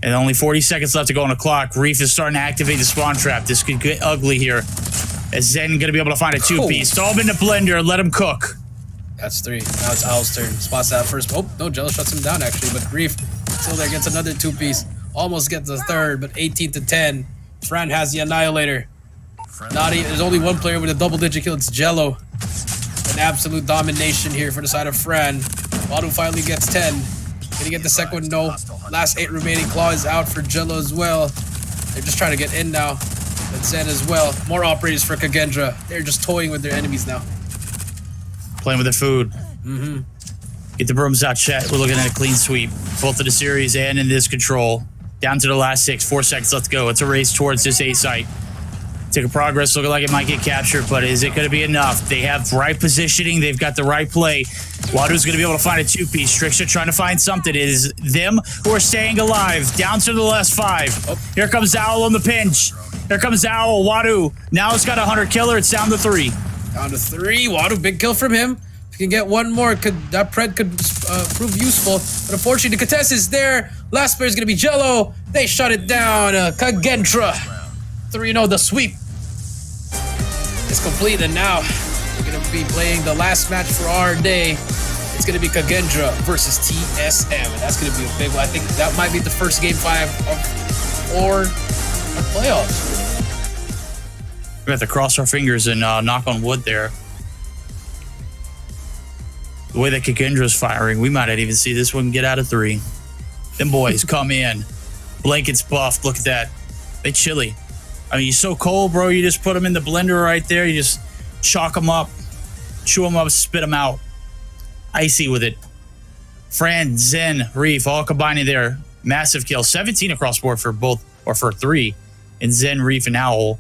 And only 40 seconds left to go on the clock. Reef is starting to activate the spawn trap. This could get ugly here. Is Zen going to be able to find a 2-piece? Throw him in the blender. Let him cook. That's 3. Now it's Owl's turn. Spots that first. Oh, no, Jello shuts him down, actually. But Reef still there. Gets another 2-piece. Almost gets the 3rd, but 18-10. Fran has the Annihilator. There's only 1 player with a double-digit kill. It's Jello. An absolute domination here for the side of Fran. Wadu finally gets 10. Can he get the second one? No. Last 8 remaining. Claw is out for Jello as well. They're just trying to get in now. And Zen as well. More operators for Kagendra. They're just toying with their enemies now. Playing with their food. Get the brooms out, chat. We're looking at a clean sweep. Both in the series and in this control. Down to the last 6. 4 seconds left to go. It's a race towards this A site. Take a progress. Looking like it might get captured, but is it going to be enough? They have right positioning. They've got the right play. Wadu's going to be able to find a 2-piece. Trickster trying to find something. It is them who are staying alive. Down to the last 5. Oh. Here comes Owl on the pinch. Here comes Owl. Wadu. Now it's got a 100 killer. It's down to 3. Down to 3. Wadu, big kill from him. If he can get 1 more, that Pred could prove useful. But unfortunately, the contest is there. Last player is going to be Jello. They shut it down. Kagendra. 3-0, the sweep is complete. And now we're going to be playing the last match for our day. It's going to be Kagendra versus TSM. And that's going to be a big one. I think that might be the first game 5 of 4 playoffs. We have to cross our fingers and knock on wood there. The way that Kagendra's firing, we might not even see this one get out of 3. Them boys come in. Blankets buffed. Look at that. They chilly. I mean, you're so cold, bro. You just put them in the blender right there. You just chalk them up, chew them up, spit them out. Icy with it. Fran, Zen, Reef, all combining there. Massive kill. 17 across board for both, or for 3. And Zen, Reef, and Owl.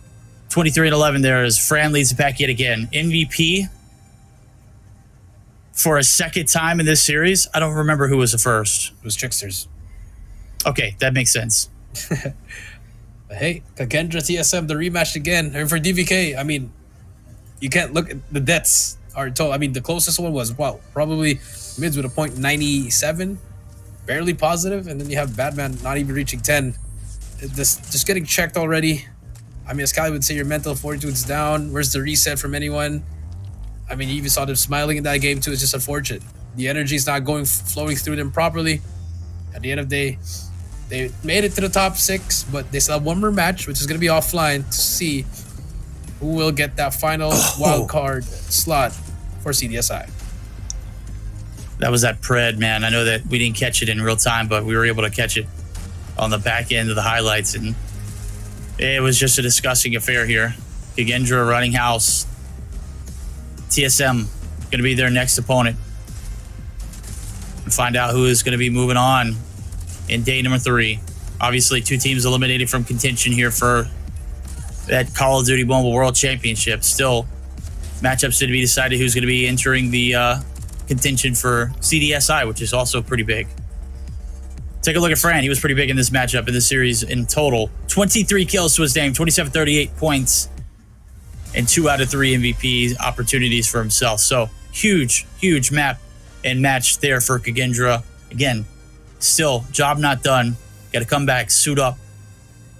23-11 there as Fran leads the pack yet again. MVP for a second time in this series. I don't remember who was the first. It was Tricksters. Okay, that makes sense. But hey, Kagendra TSM, the rematch again. And for DVK, I mean, you can't look at the deaths are told. I mean, the closest one was, well, probably mids with a .97. Barely positive. And then you have Batman not even reaching 10. This just getting checked already. I mean, as Callie would say, your mental fortitude's down. Where's the reset from anyone? I mean, you even saw them smiling in that game too. It's just unfortunate. The energy's not flowing through them properly. At the end of the day, they made it to the top 6, but they still have 1 more match, which is going to be offline to see who will get that final wild card slot for CDSI. That was that pred, man. I know that we didn't catch it in real time, but we were able to catch it on the back end of the highlights, and it was just a disgusting affair here. Kagendra running house. TSM going to be their next opponent. And find out who is going to be moving on in day number 3. Obviously, 2 teams eliminated from contention here for that Call of Duty Mobile World Championship. Still, matchups to be decided who's going to be entering the contention for CDSI, which is also pretty big. Take a look at Fran. He was pretty big in this matchup in this series in total. 23 kills to his name, 27-38 points, and 2 out of 3 MVP opportunities for himself. So huge, huge map and match there for Kagendra. Again, still, job not done. Got to come back, suit up,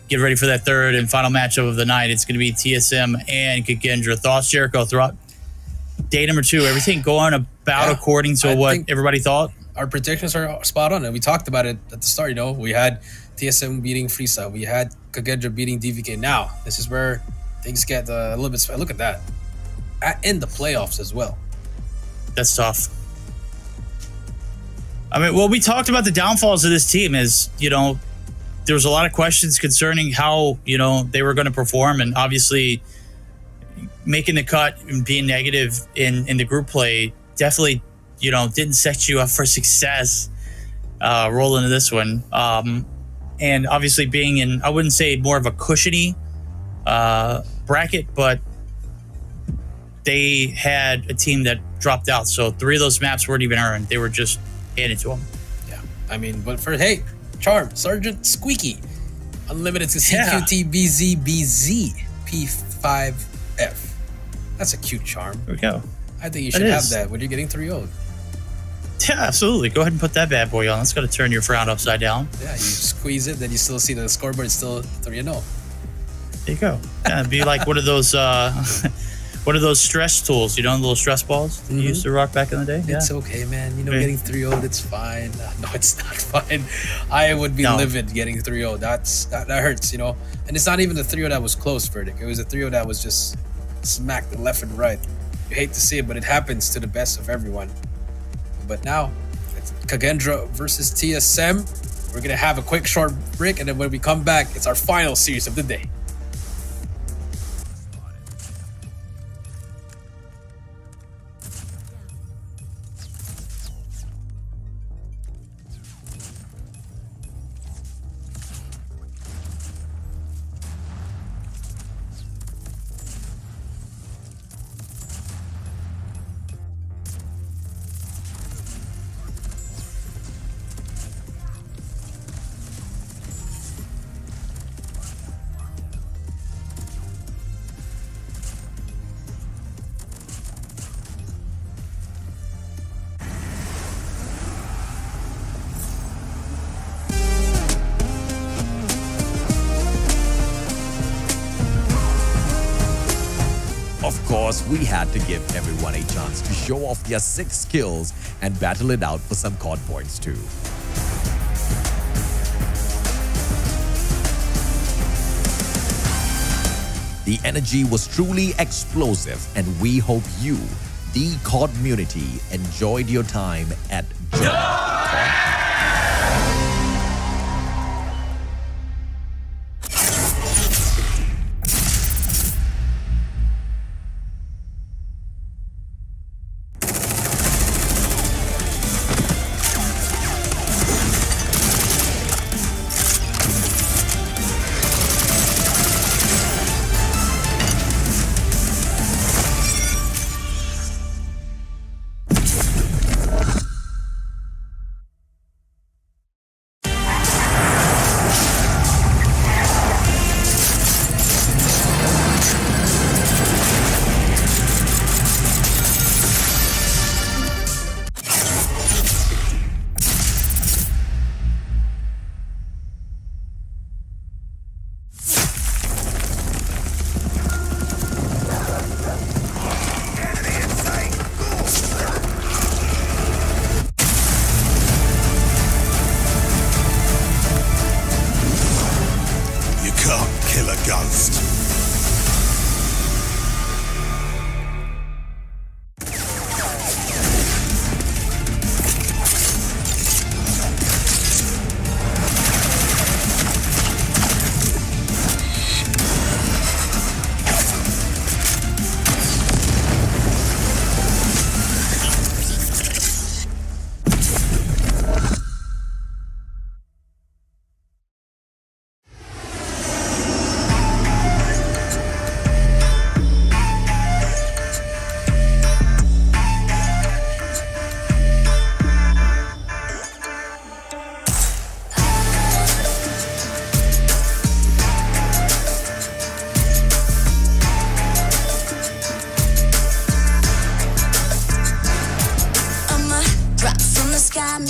get ready for that third and final matchup of the night. It's going to be TSM and Kagendra. Thoughts, Jericho, throughout day number 2? Everything going about according to what everybody thought? Our predictions are spot on, and we talked about it at the start. You know, we had TSM beating Frieza. We had Kagendra beating DVK. Now, this is where things get a little bit... Look at that. In the playoffs as well. That's tough. I mean, well, we talked about the downfalls of this team is, you know, there was a lot of questions concerning how, you know, they were going to perform, and obviously making the cut and being negative in the group play definitely, you know, didn't set you up for success rolling into this one. And obviously being in, I wouldn't say more of a cushiony bracket, but they had a team that dropped out. So 3 of those maps weren't even earned. They were just handed to them. Yeah. I mean, but for, hey, Charm, Sergeant Squeaky, unlimited to CQTBZBZ P5F. That's a cute charm. There we go. I think you should have that when you're getting 3-0'd. Yeah, absolutely. Go ahead and put that bad boy on. That's going to turn your frown upside down. Yeah, you squeeze it, then you still see the scoreboard. It's still 3-0. There you go. Yeah, it'd be like one of those stress tools, you know, the little stress balls that you used to rock back in the day. It's okay, man. You know, getting 3-0'd, it's fine. No, it's not fine. I would be livid getting 3-0. That hurts, you know. And it's not even the 3-0 that was close, verdict. It was a 3-0 that was just smacked left and right. You hate to see it, but it happens to the best of everyone. But now, it's Kagendra versus TSM. We're going to have a quick short break, and then when we come back, it's our final series of the day. Of course, we had to give everyone a chance to show off their 6 skills and battle it out for some COD points too. The energy was truly explosive, and we hope you, the COD community, enjoyed your time at COD.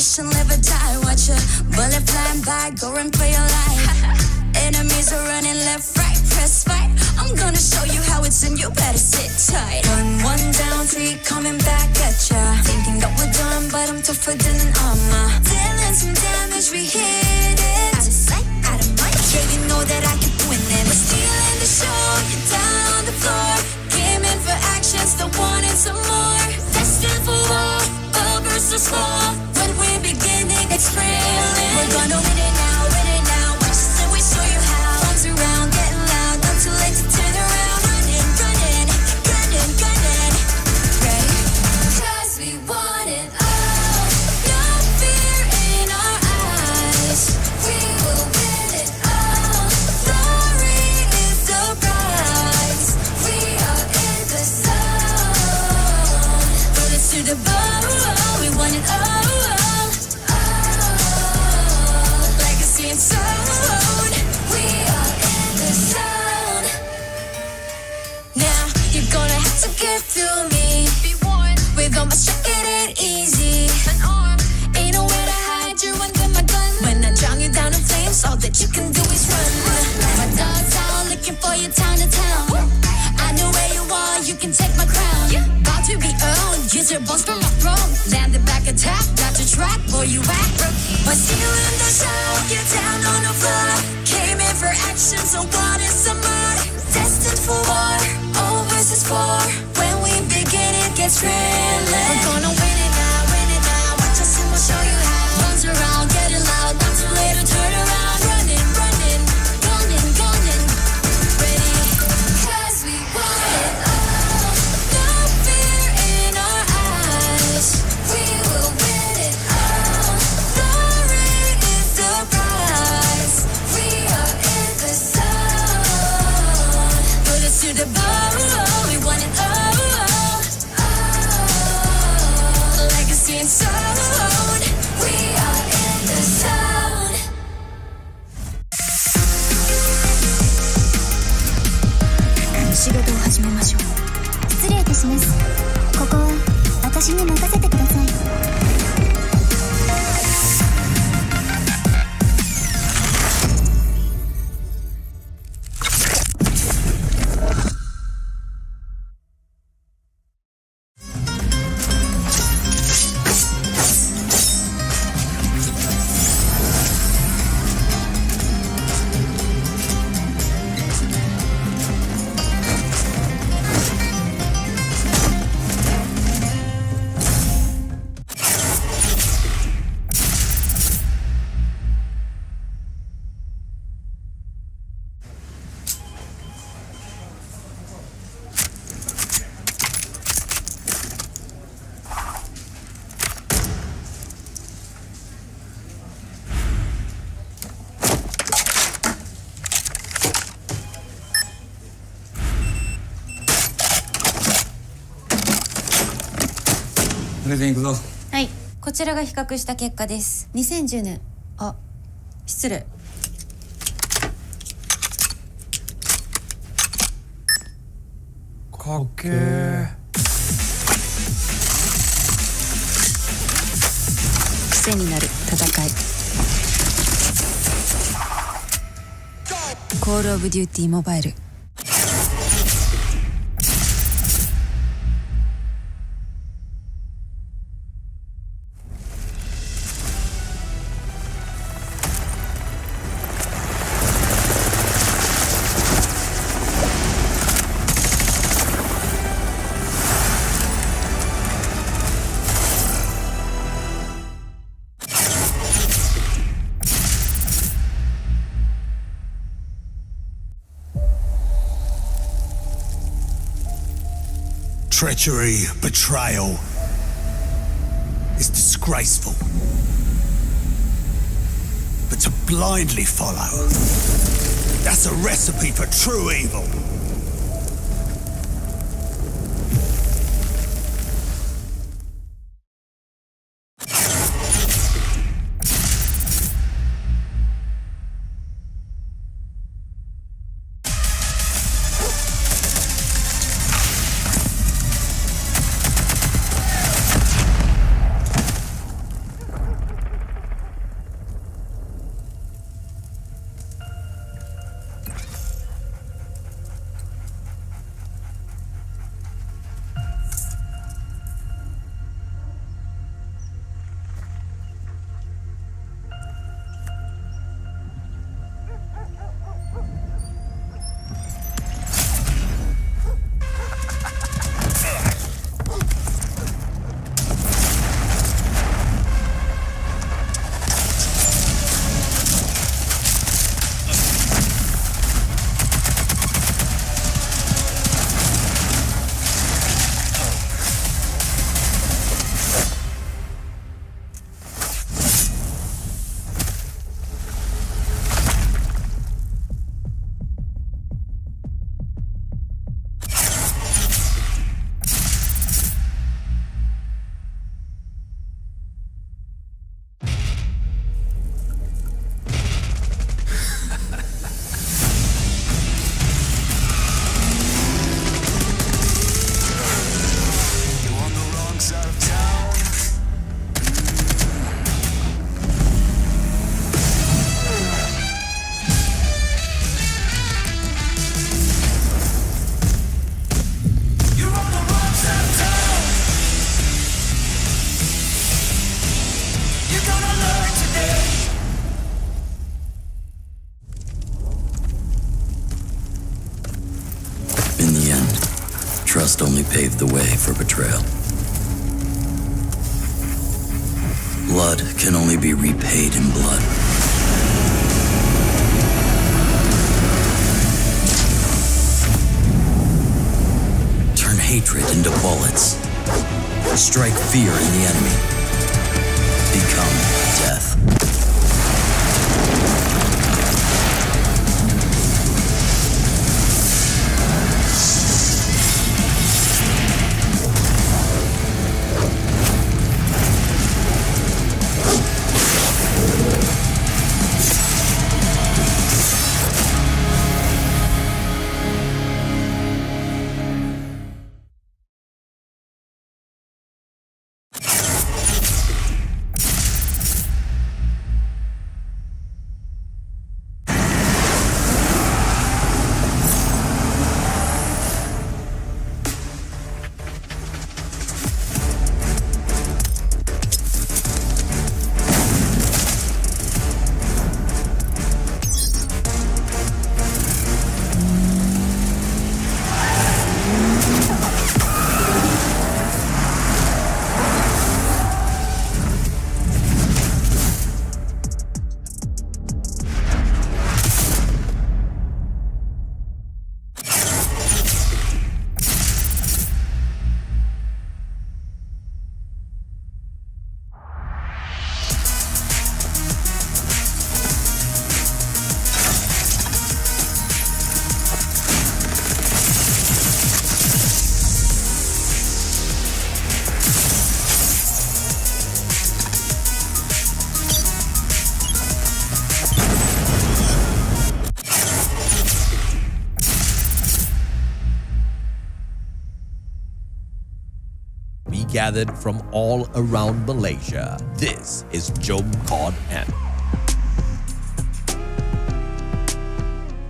mission, live or die. Watch a bullet flying by, go and play your life. Enemies are running left, right, press fight. I'm gonna show you how it's in, you better sit tight. 1 down, 3 coming back at ya. Thinking that we're done, but I'm tougher than an armor. Dealing some damage, we hit it. Out of sight, out of mind. Yeah, you know that I can win it. We're stealing the show, you're down on the floor. Came in for action, still wanting some more. Destined for war, all versus 4. When we begin, it gets thrilling. We're gonna win it now, win it now. Watch us and we show you how. Arms around, getting loud, not too late to turn around. Running, running, gunning, gunning. Ready? 'Cause we want it all. No fear in our eyes. We will win it all. Glory is the prize. We are in the zone. Bullets to the bone. We want it all. Legacy and sound. We are in the zone. Now you're gonna have to get through me. Be one with all my shit, it ain't easy. An arm ain't nowhere to hide. You're under my gun. When I drown you down in flames, all that you can do is run. My dog's out looking for your town to town. I know where you are, you can take my crown. About to be owned, use your bones from my throne. Landed back attack, got your track, boy you act rookie. But stealing the show, you're down on the floor. Came in for action, so what is some more? Destined for war, all versus 4. When we begin, it gets thrilling. We're gonna win it now, win it now. Watch us and we'll show you how. Runs around, getting loud, not too late to turn around. Running, running, gunning, gunning. Ready? 'Cause we want it all. No fear in our eyes. We will win it all. Glory is the prize. We are in the zone. Bullets to the bone. We want it all. Legacy and sound. We are in the zone. 仕事を始めましょう。失礼いたします。ここは私に任せてください。プレゼン行くぞ。はい、こちらが比較した結果です。2010年。あ、失礼。かっけー。癖になる戦い。コールオブデューティーモバイル。Treachery, betrayal is disgraceful. But to blindly follow, that's a recipe for true evil. paved the way for betrayal. Blood can only be repaid in blood. Turn hatred into bullets. Strike fear in the enemy. Become death. Gathered from all around Malaysia. This is Jom COD N.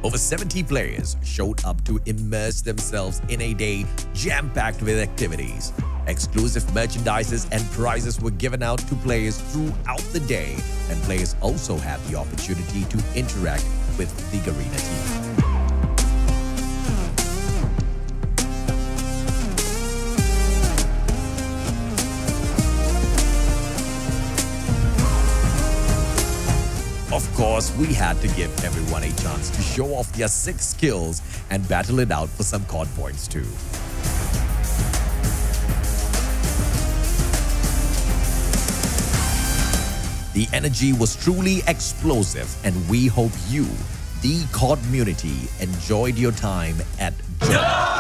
Over 70 players showed up to immerse themselves in a day jam-packed with activities. Exclusive merchandises and prizes were given out to players throughout the day, and players also had the opportunity to interact with the Garena team. Of course, we had to give everyone a chance to show off their 6 skills and battle it out for some COD points too. The energy was truly explosive, and we hope you, the COD community, enjoyed your time at COD.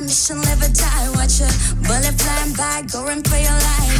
mission, live or die. Watch a bullet flying by, go and play your life.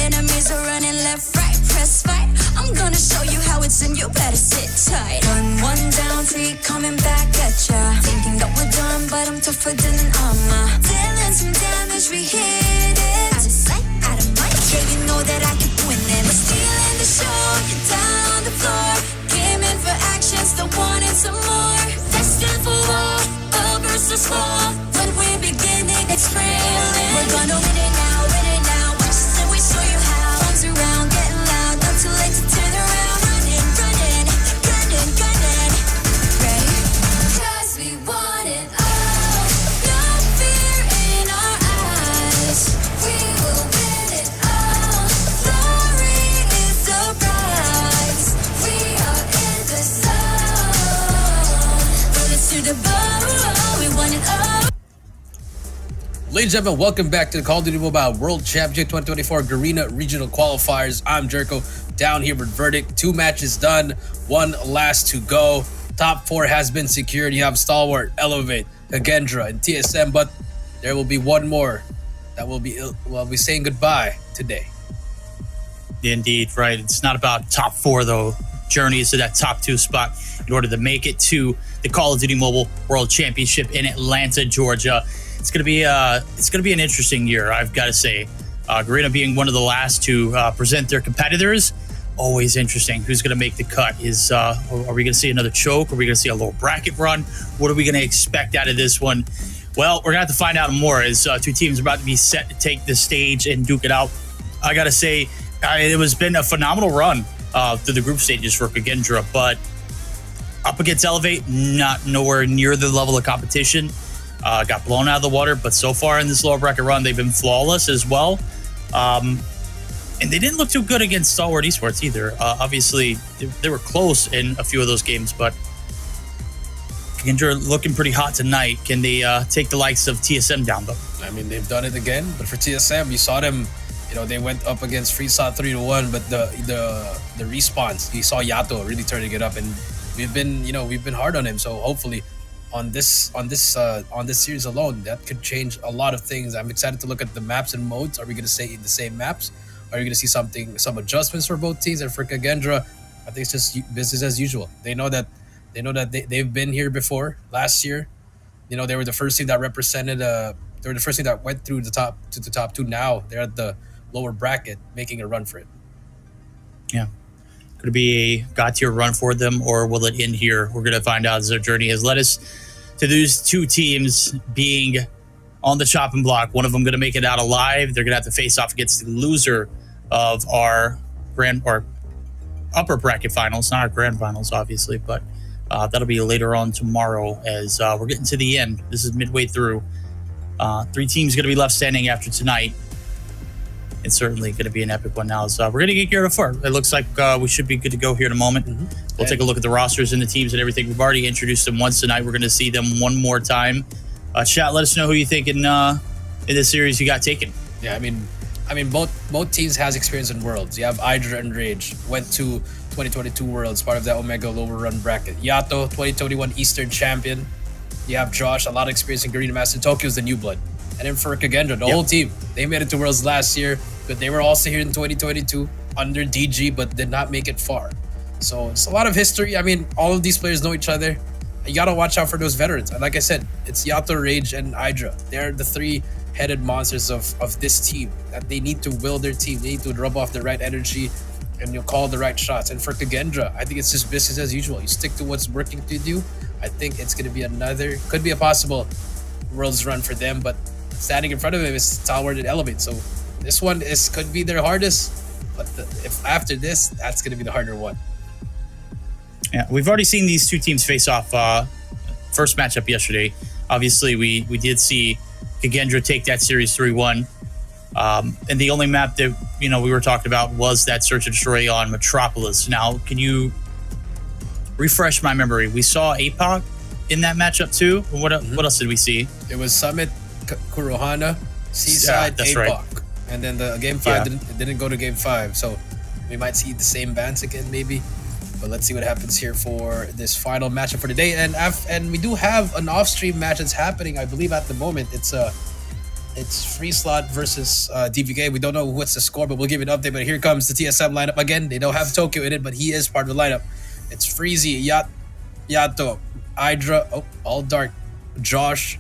Enemies are running left, right, press fight. I'm gonna show you how it's in, you better sit tight. One down, three coming back at ya. Thinking that we're done, but I'm tougher than an armor. Dealing some damage, we hit it. Out of sight, out of mind. Yeah, you know that I keep winning. We're stealing the show, you're down on the floor. Game in for action, still wanting some more. Destined for war, all versus fall. When we're beginning, it's thrilling. We're gonna win it now, win it now. Watch us and we show you how. Arms around, getting loud, not too late to turn around. Running, running, gunning, gunning. Ready? 'Cause we want it all. No fear in our eyes. We will win it all. Glory is the prize. We are in the zone. Bullets to the bone. We want it all. Ladies and gentlemen, welcome back to the Call of Duty Mobile World Championship 2024 Garena Regional Qualifiers. I'm Jericho, down here with Verdict. 2 matches done, 1 last to go. Top 4 has been secured. You have Stalwart, Elevate, Kagendra, and TSM, but there will be one more that will be saying goodbye today. Indeed, right. It's not about top 4 though. Journey is to that top 2 spot in order to make it to the Call of Duty Mobile World Championship in Atlanta, Georgia. It's gonna be an interesting year, I've got to say. Garena being one of the last to present their competitors, always interesting. Who's gonna make the cut? Are we gonna see another choke? Are we gonna see a lower bracket run? What are we gonna expect out of this one? Well, we're gonna have to find out more as 2 teams are about to be set to take the stage and duke it out. I gotta say, it has been a phenomenal run through the group stages for Kagendra, but up against Elevate, nowhere near the level of competition. Got blown out of the water, but so far in this lower bracket run, they've been flawless as well. And they didn't look too good against Stalwart Esports either. Obviously, they were close in a few of those games, but Kagendra looking pretty hot tonight. Can they take the likes of TSM down, though? I mean, they've done it again, but for TSM, you saw them, they went up against FreeShot 3-1, but the response, you saw Yato really turning it up, and we've been hard on him, so hopefully on this series alone, that could change a lot of things. I'm excited to look at the maps and modes. Are we going to stay in the same maps? Are you going to see some adjustments for both teams? And for Kagendra, I think it's just business as usual. They know that they've been here before. Last year, they were the first team that represented. They were the first team that went through the top 2. Now they're at the lower bracket, making a run for it. Yeah. Could it be a God-tier run for them, or will it end here? We're going to find out as their journey has led us to these 2 teams being on the chopping block. One of them going to make it out alive. They're going to have to face off against the loser of our upper bracket finals, not our grand finals, obviously, but that'll be later on tomorrow as we're getting to the end. This is midway through. 3 teams going to be left standing after tonight. It's certainly going to be an epic one now. So we're going to get geared up for it. It looks like we should be good to go here in a moment. Mm-hmm. We'll take a look at the rosters and the teams and everything. We've already introduced them once tonight. We're going to see them one more time. Chat, let us know who you think in this series you got taken. Yeah, I mean, both teams has experience in Worlds. You have Hydra and Rage, went to 2022 Worlds, part of that Omega lower run bracket. Yato, 2021 Eastern champion. You have Josh, a lot of experience in Garena Master. Tokyo's the new blood. And then for Kagendra, the whole team, they made it to Worlds last year, but they were also here in 2022 under DG, but did not make it far. So it's a lot of history. I mean, all of these players know each other. You gotta watch out for those veterans. And like I said, it's Yato, Rage, and Hydra. They're the 3-headed monsters of this team. That they need to will their team. They need to rub off the right energy and call the right shots. And for Kagendra, I think it's just business as usual. You stick to what's working to you. I think it's gonna be could be a possible Worlds run for them, but standing in front of him is Stalwart and Elevate. So this one could be their hardest, but if after this, that's going to be the harder one. Yeah, we've already seen these 2 teams face off. First matchup yesterday. Obviously, we did see Kagendra take that series 3-1. And the only map that we were talking about was that Search and Destroy on Metropolis. Now, can you refresh my memory? We saw APOC in that matchup too. What else did we see? It was Summit, Kurohana, Seaside, APOC. Right. And then the game 5 didn't go to game 5. So we might see the same bands again maybe. But let's see what happens here for this final matchup for today. And we do have an off-stream match that's happening. I believe at the moment it's Free Slot versus DVK. We don't know what's the score, but we'll give you an update. But here comes the TSM lineup again. They don't have Tokyo in it, but he is part of the lineup. It's Freezy, Yato, Hydra, all dark, Josh,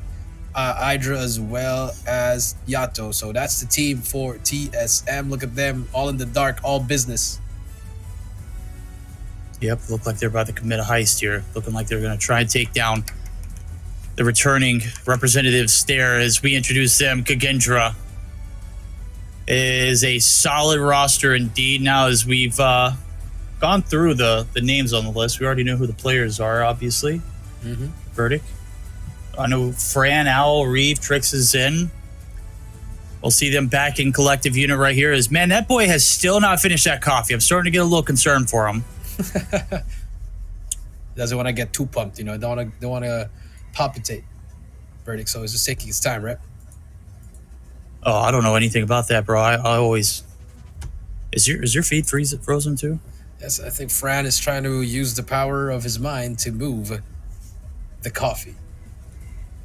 Hydra, as well as Yato. So that's the team for TSM. Look at them, all in the dark, all business. Yep, look like they're about to commit a heist here. Looking like they're going to try and take down the returning representatives there as we introduce them. Kagendra is a solid roster indeed. Now, as we've gone through the names on the list, we already know who the players are, obviously. Verdict. I know Fran, Owl, Reeve, Trix is in. We'll see them back in collective unit right here. As man, that boy has still not finished that coffee. I'm starting to get a little concerned for him. Doesn't want to get too pumped, you know. Don't want to palpitate. Verdict. So it's just taking its time, right? Oh, I don't know anything about that, bro. I always. Is your feed frozen too? Yes, I think Fran is trying to use the power of his mind to move the coffee.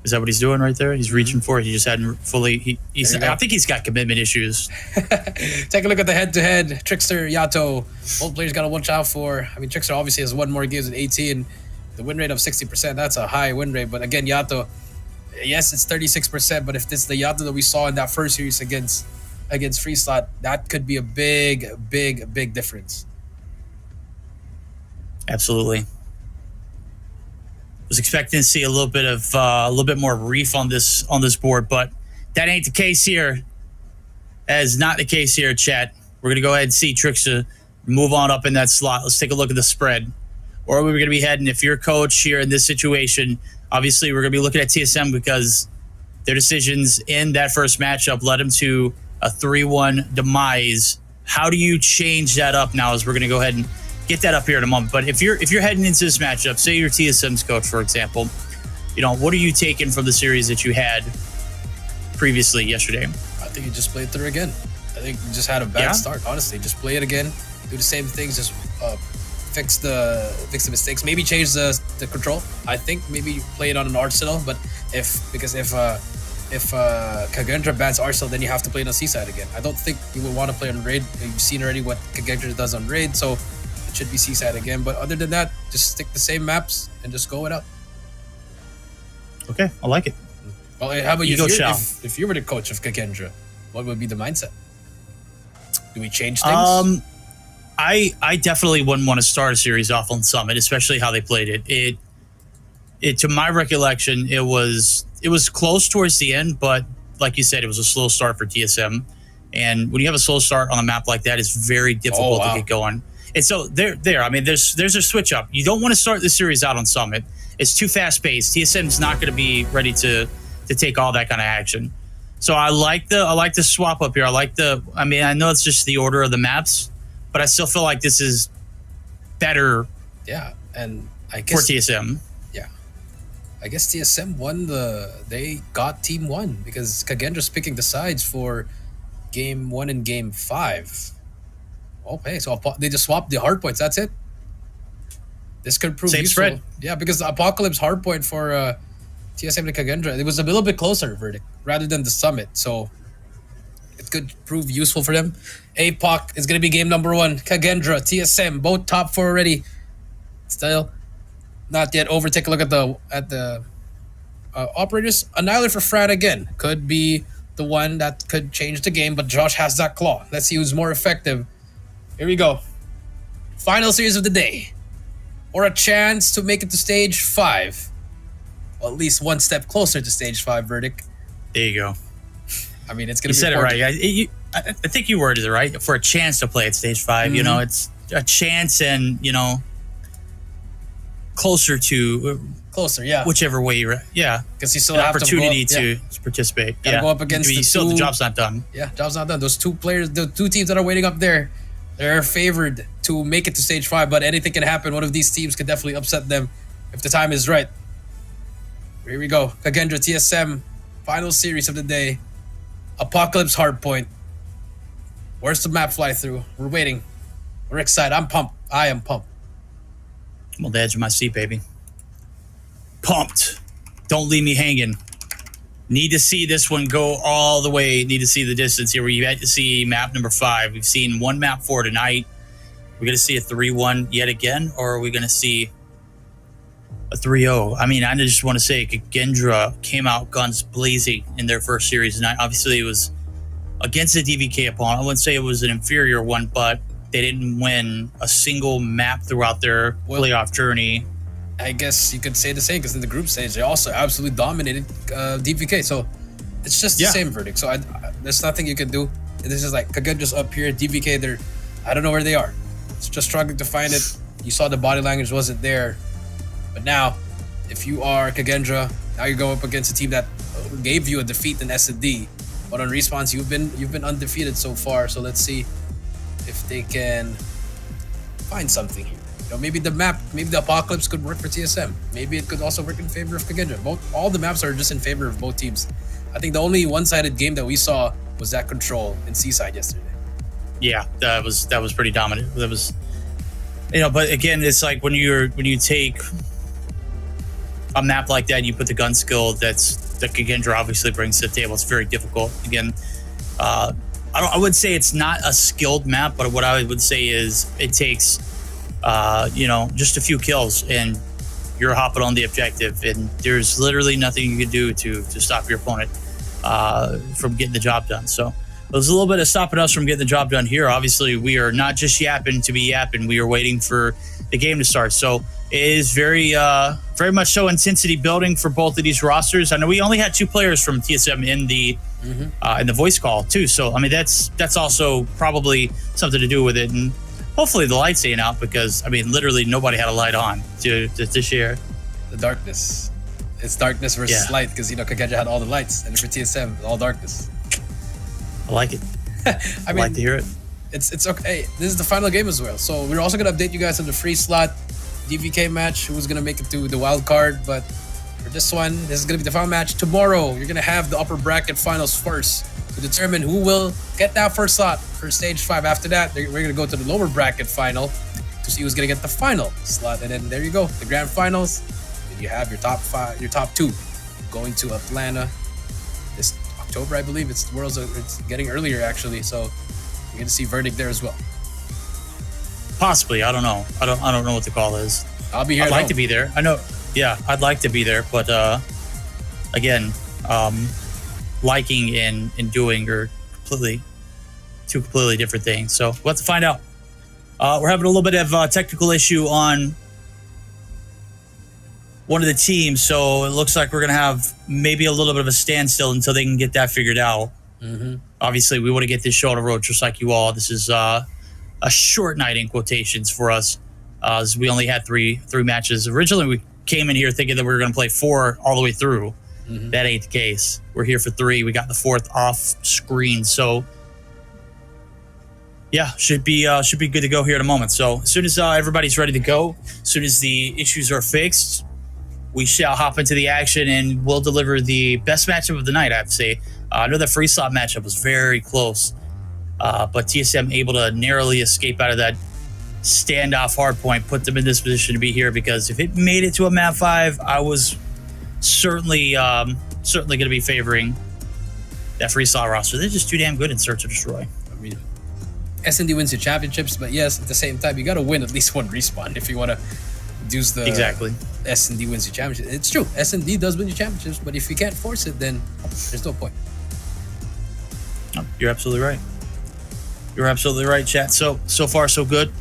Is that what he's doing right there? He's reaching for it. He just hadn't fully. I think he's got commitment issues. Take a look at the head-to-head. Trickster, Yato. Both players got to watch out for. I mean, Trickster obviously has one more games at 18. The win rate of 60%. That's a high win rate. But again, Yato, yes, it's 36%. But if this is the Yato that we saw in that first series against Free Slot, that could be a big difference. Absolutely. Was expecting to see a little bit more reef on this board, but that ain't the case here. That is not the case here, chat. We're gonna go ahead and see Trickster move on up in that slot. Let's take a look at the spread. Where we're gonna be heading if you're coach here in this situation. Obviously, we're gonna be looking at TSM because their decisions in that first matchup led them to a 3-1 demise. How do you change that up now? As we're gonna go ahead and get that up here in a moment. But if you're heading into this matchup, say you're TSM's coach, for example, you know, what are you taking from the series that you had previously yesterday? I think you just play it through again. I think you just had a bad start, honestly. Just play it again, do the same things, just fix the mistakes, maybe change the control. I think maybe play it on an Arsenal, but if Kagendra bans Arsenal, then you have to play it on Seaside again. I don't think you would want to play on Raid. You've seen already what Kagendra does on Raid, so it should be Seaside again. But other than that, just stick the same maps and just go it up. Okay, I like it. Well, how about if you were the coach of Kagendra, what would be the mindset? Do we change things? I definitely wouldn't want to start a series off on Summit, especially how they played it. It to my recollection, it was close towards the end, but like you said, it was a slow start for TSM. And when you have a slow start on a map like that, it's very difficult to get going. And so there. I mean, there's a switch up. You don't want to start the series out on Summit. It's too fast paced. TSM's not going to be ready to take all that kind of action. So I like the swap up here. I mean, I know it's just the order of the maps, but I still feel like this is better. Yeah, and I guess for TSM. Yeah, I guess TSM won they got Team 1 because Kagendra's picking the sides for Game 1 and Game 5. Okay, so they just swapped the hard points. That's it. This could prove same useful. spread. Yeah, because the Apocalypse hard point for TSM to Kagendra, it was a little bit closer, Verdict, rather than the Summit. So it could prove useful for them. APOC is going to be game number 1. Kagendra, TSM, both top 4 already. Still not yet over. Take a look at the operators. Annihilator for Fran again. Could be the one that could change the game, but Josh has that claw. Let's see who's more effective. Here we go. Final series of the day. Or a chance to make it to stage 5. Well, at least one step closer to stage 5, Verdict. There you go. I mean, it's going to be... You said important. it right. I think you worded it right. For a chance to play at stage 5, Mm-hmm. you know, it's a chance and, you know, closer, yeah. Whichever way you're... Yeah. Because you still an have opportunity to participate. Gotta go up against the job's not done. Yeah, job's not done. Those two players, the two teams that are waiting up there, they're favored to make it to stage 5, but anything can happen. One of these teams could definitely upset them if the time is right. Here we go. Kagendra, TSM, final series of the day. Apocalypse hardpoint. Where's the map fly through? We're waiting. We're excited. I'm pumped. I am pumped. I'm on the edge of my seat, baby. Pumped. Don't leave me hanging. Need to see this one go all the way. Need to see the distance here. We had to see map number 5. We've seen one map 4 tonight. We're going to see a 3-1 yet again, or are we going to see a 3-0? I mean, I just want to say Kagendra came out guns blazing in their first series tonight. Obviously, it was against a DVK opponent. I wouldn't say it was an inferior one, but they didn't win a single map throughout their playoff journey. I guess you could say the same because in the group stage, they also absolutely dominated DVK. So it's just the same verdict. So there's nothing you can do. This is like Kagendra's up here, DVK, I don't know where they are. It's just struggling to find it. You saw the body language wasn't there. But now, if you are Kagendra, now you're going up against a team that gave you a defeat in S&D. But on Respawn's, you've been undefeated so far. So let's see if they can find something. You know, maybe the Apocalypse could work for TSM. Maybe it could also work in favor of Kagendra. All the maps are just in favor of both teams. I think the only one-sided game that we saw was that Control in Seaside yesterday. Yeah, that was pretty dominant. That was, but again, it's like when you take a map like that and you put the gun skill that Kagendra obviously brings to the table, it's very difficult. Again, I would say it's not a skilled map, but what I would say is it takes just a few kills and you're hopping on the objective, and there's literally nothing you can do to stop your opponent from getting the job done. So there's a little bit of stopping us from getting the job done here. Obviously, we are not just yapping to be yapping. We are waiting for the game to start. So it is very much so intensity building for both of these rosters. I know we only had 2 players from TSM in the voice call too. So I mean that's also probably something to do with it, and hopefully the light's staying out because I mean literally nobody had a light on to share. The darkness. It's darkness versus light because Kagendra had all the lights, and for TSM all darkness. I like it. I like to hear it. It's okay. This is the final game as well. So we're also gonna update you guys on the free slot DVK match. Who's gonna make it to the wild card? But for this one, this is gonna be the final match. Tomorrow, you're gonna have the upper bracket finals first to determine who will get that first slot for stage 5. After that, we're gonna go to the lower bracket final to see who's gonna get the final slot. And then there you go, the grand finals. And you have your top 2 going to Atlanta this October, I believe. It's getting earlier actually, so you're gonna see verdict there as well. Possibly, I don't know. I don't know what the call is. I'll be here. I'd like to be there. I know. Yeah, I'd like to be there, but again, liking and doing are two completely different things. So we'll have to find out. We're having a little bit of a technical issue on one of the teams, so it looks like we're gonna have maybe a little bit of a standstill until they can get that figured out. Obviously, we want to get this show on the road just like you all. This is a short night in quotations for us, as we only had three matches. Originally, we came in here thinking that we were going to play 4 all the way through. That ain't the case. We're here for 3. We got the 4th off screen, so yeah, should be good to go here in a moment. So as soon as everybody's ready to go, as soon as the issues are fixed, we shall hop into the action and we'll deliver the best matchup of the night, I have to say. I know the free slot matchup was very close, but TSM able to narrowly escape out of that standoff hardpoint, put them in this position to be here, because if it made it to a map 5, I was certainly going to be favoring that free slot roster. They're just too damn good in Search or Destroy. I mean, S&D wins your championships, but yes, at the same time, you got to win at least one respawn if you want to use the S&D wins your championship. It's true, S&D does win your championships, but if you can't force it, then there's no point. Oh, you're absolutely right. You're absolutely right, chat. So far, so good.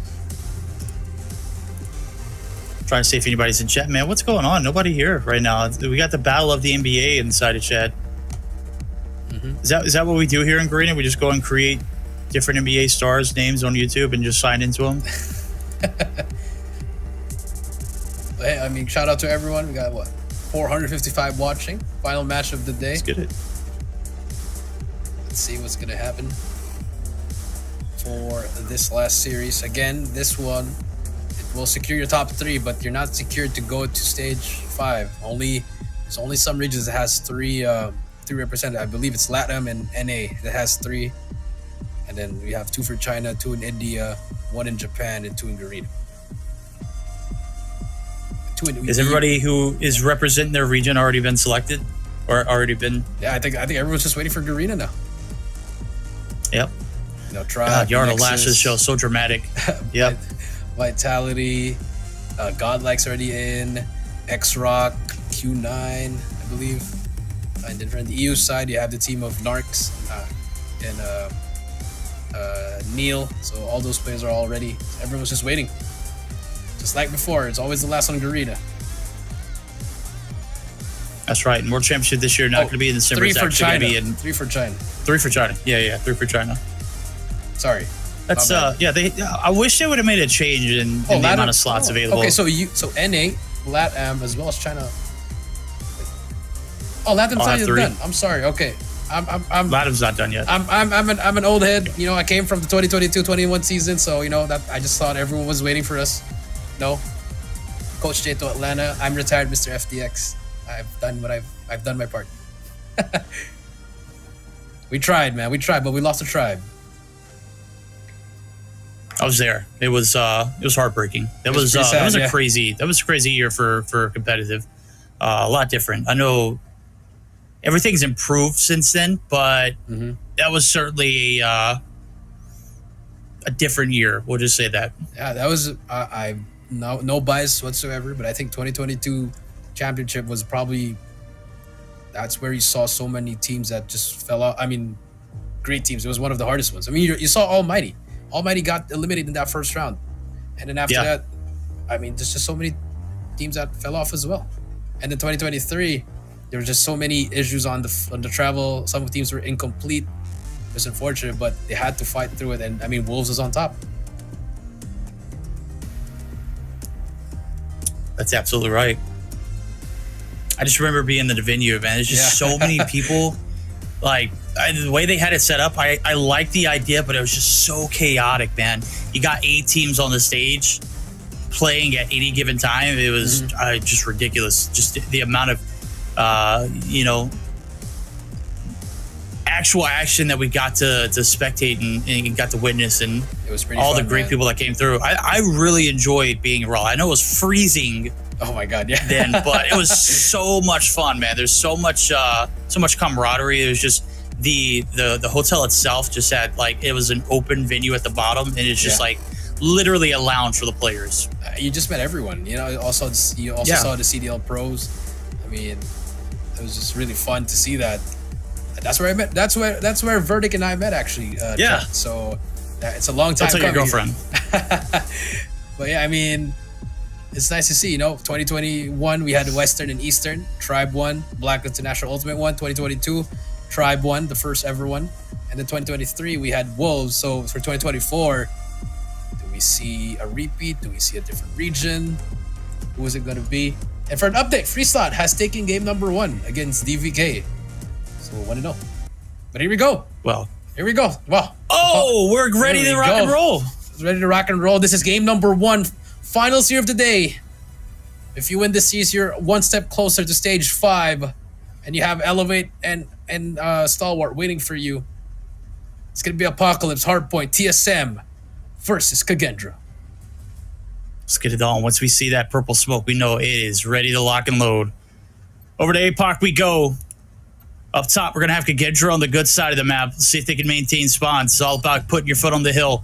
Trying to see if anybody's in chat. Man, what's going on? Nobody here right now. We got the battle of the NBA inside of chat. Is that what we do here in Garena? We just go and create different NBA stars' names on YouTube and just sign into them? Hey, I mean, shout out to everyone. We got, 455 watching. Final match of the day. Let's get it. Let's see what's going to happen for this last series. Again, this one, it will secure your top 3, but you're not secured to go to stage 5. There's only some regions that has 3 represented. I believe it's LATAM and NA that has 3. And then we have 2 for China, 2 in India, 1 in Japan, and 2 in Garena. Has everybody who is representing their region already been selected? Or already been? Yeah, I think everyone's just waiting for Garena now. Yep. You know, Tribe, God, Yarno Nexus, Lashes show so dramatic. Yep. Vitality, Godlike's already in, X-Rock, Q9, I believe. And then from the EU side, you have the team of Narcs and Neil. So all those players are all ready. Everyone's just waiting. Just like before, it's always the last on Garena. That's right. And World Championship this year not going to be in December. 3 It's for actually going China. to be in 3 for China. 3 for China. Yeah, 3 for China. Sorry. That's yeah. I wish they would have made a change in the amount of slots available. Okay, so NA, LATAM, as well as China. Oh, LATAM's not even done. I'm sorry. Okay, I'm LATAM's not done yet. I'm an old head. You know, I came from the 2022-21 season, so you know that I just thought everyone was waiting for us. No, Coach Cheto Atlanta. I'm retired, Mr. FDX. I've done my part. We tried, man. We tried, but we lost the tribe. I was there. It was heartbreaking. That was a crazy year for competitive. A lot different. I know everything's improved since then, but that was certainly a different year. We'll just say that. Yeah, that was no bias whatsoever, but I think 2022 championship was probably that's where you saw so many teams that just fell out. I mean, great teams. It was one of the hardest ones. I mean, you saw Almighty. Almighty got eliminated in that first round, and then after that, I mean, there's just so many teams that fell off as well. And then 2023, there were just so many issues on the travel. Some teams were incomplete. It's unfortunate, but they had to fight through it. And I mean, Wolves was on top. That's absolutely right. I just remember being in the venue, man. There's just so many people. Like, the way they had it set up, I like the idea, but it was just so chaotic, man. You got 8 teams on the stage playing at any given time. It was just ridiculous. Just the amount of, actual action that we got to spectate and got to witness, and it was pretty all fun, the great people that came through. I really enjoyed being raw. I know it was freezing. Oh my God, yeah. Then, but it was so much fun, man. There's so much camaraderie. It was just the hotel itself just had it was an open venue at the bottom, and it's just literally a lounge for the players. You just met everyone. You know, you also saw the CDL pros. I mean, it was just really fun to see that. That's where I met. That's where Verdict and I met actually. Yeah. So it's a long time. That's your girlfriend. But yeah, I mean, it's nice to see. You know, 2021 we had Western and Eastern. Tribe won. Black International Ultimate won. 2022, Tribe won, the first ever one. And then 2023 we had Wolves. So for 2024, do we see a repeat? Do we see a different region? Who is it going to be? And for an update, Freeslot has taken game number 1 against DVK. So we'll want to know. But here we go. Well, here we go. Wow. Oh, we're ready to rock and roll. Ready to rock and roll. This is game number 1. Finals here of the day. If you win this series, you're one step closer to stage 5. And you have Elevate and Stalwart waiting for you. It's going to be Apocalypse, Hardpoint, TSM versus Kagendra. Let's get it on. Once we see that purple smoke, we know it is ready to lock and load. Over to APOC we go. Up top, we're going to have Kagendra on the good side of the map. Let's see if they can maintain spawns. It's all about putting your foot on the hill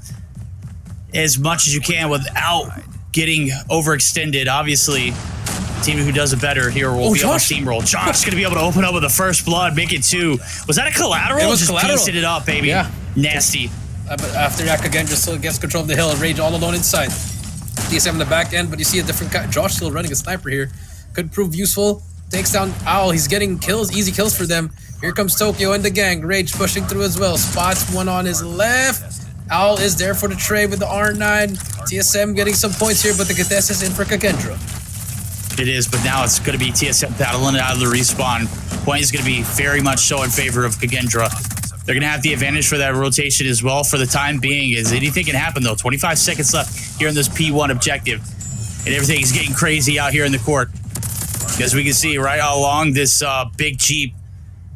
as much as you can without getting overextended. Obviously, the team who does it better here will be able to steamroll. Josh going to be able to open up with the first blood, make it 2. Was that a collateral? It was just collateral. piecing it up, baby. Yeah. Nasty. But after that, Kagendra still gets control of the hill. Rage all alone inside. DSM in the back end, but you see a different guy. Josh still running a sniper here. Could prove useful. Takes down Owl. He's getting kills, easy kills for them. Here comes Tokyo and the gang. Rage pushing through as well. Spots one on his left. Owl is there for the trade with the R9. TSM getting some points here, but the contest is in for Kagendra. It is, but now it's going to be TSM battling out of the respawn. Point is going to be very much so in favor of Kagendra. They're going to have the advantage for that rotation as well for the time being. As anything can happen, though. 25 seconds left here in this P1 objective. And everything is getting crazy out here in the court. As we can see right along this big Jeep,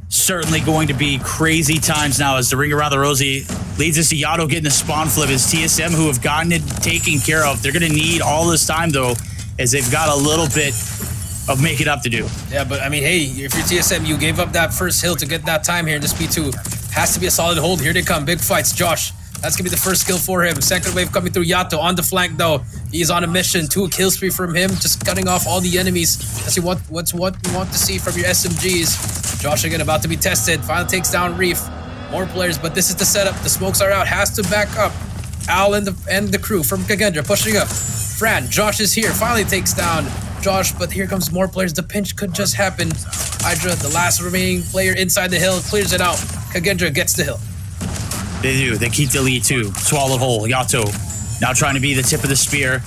certainly going to be crazy times now as the ring around the rosy leads us to Yato getting the spawn flip. It's TSM who have gotten it taken care of. They're going to need all this time, though, as they've got a little bit of making up to do. Yeah, but I mean, hey, if you're TSM, you gave up that first hill to get that time here in this P2. Has to be a solid hold. Here they come. Big fights. Josh, that's going to be the first kill for him. Second wave coming through Yato on the flank, though. He's on a mission. 2 kill spree from him, just cutting off all the enemies. Let's see what you want to see from your SMGs. Josh again about to be tested. Finally takes down Reef. More players, but this is the setup. The smokes are out. Has to back up. Al and the crew from Kagendra pushing up. Fran, Josh is here. Finally takes down Josh, but here comes more players. The pinch could just happen. Hydra, the last remaining player inside the hill, clears it out. Kagendra gets the hill. They do. They keep the lead too. Swallowed whole. Yato now trying to be the tip of the spear.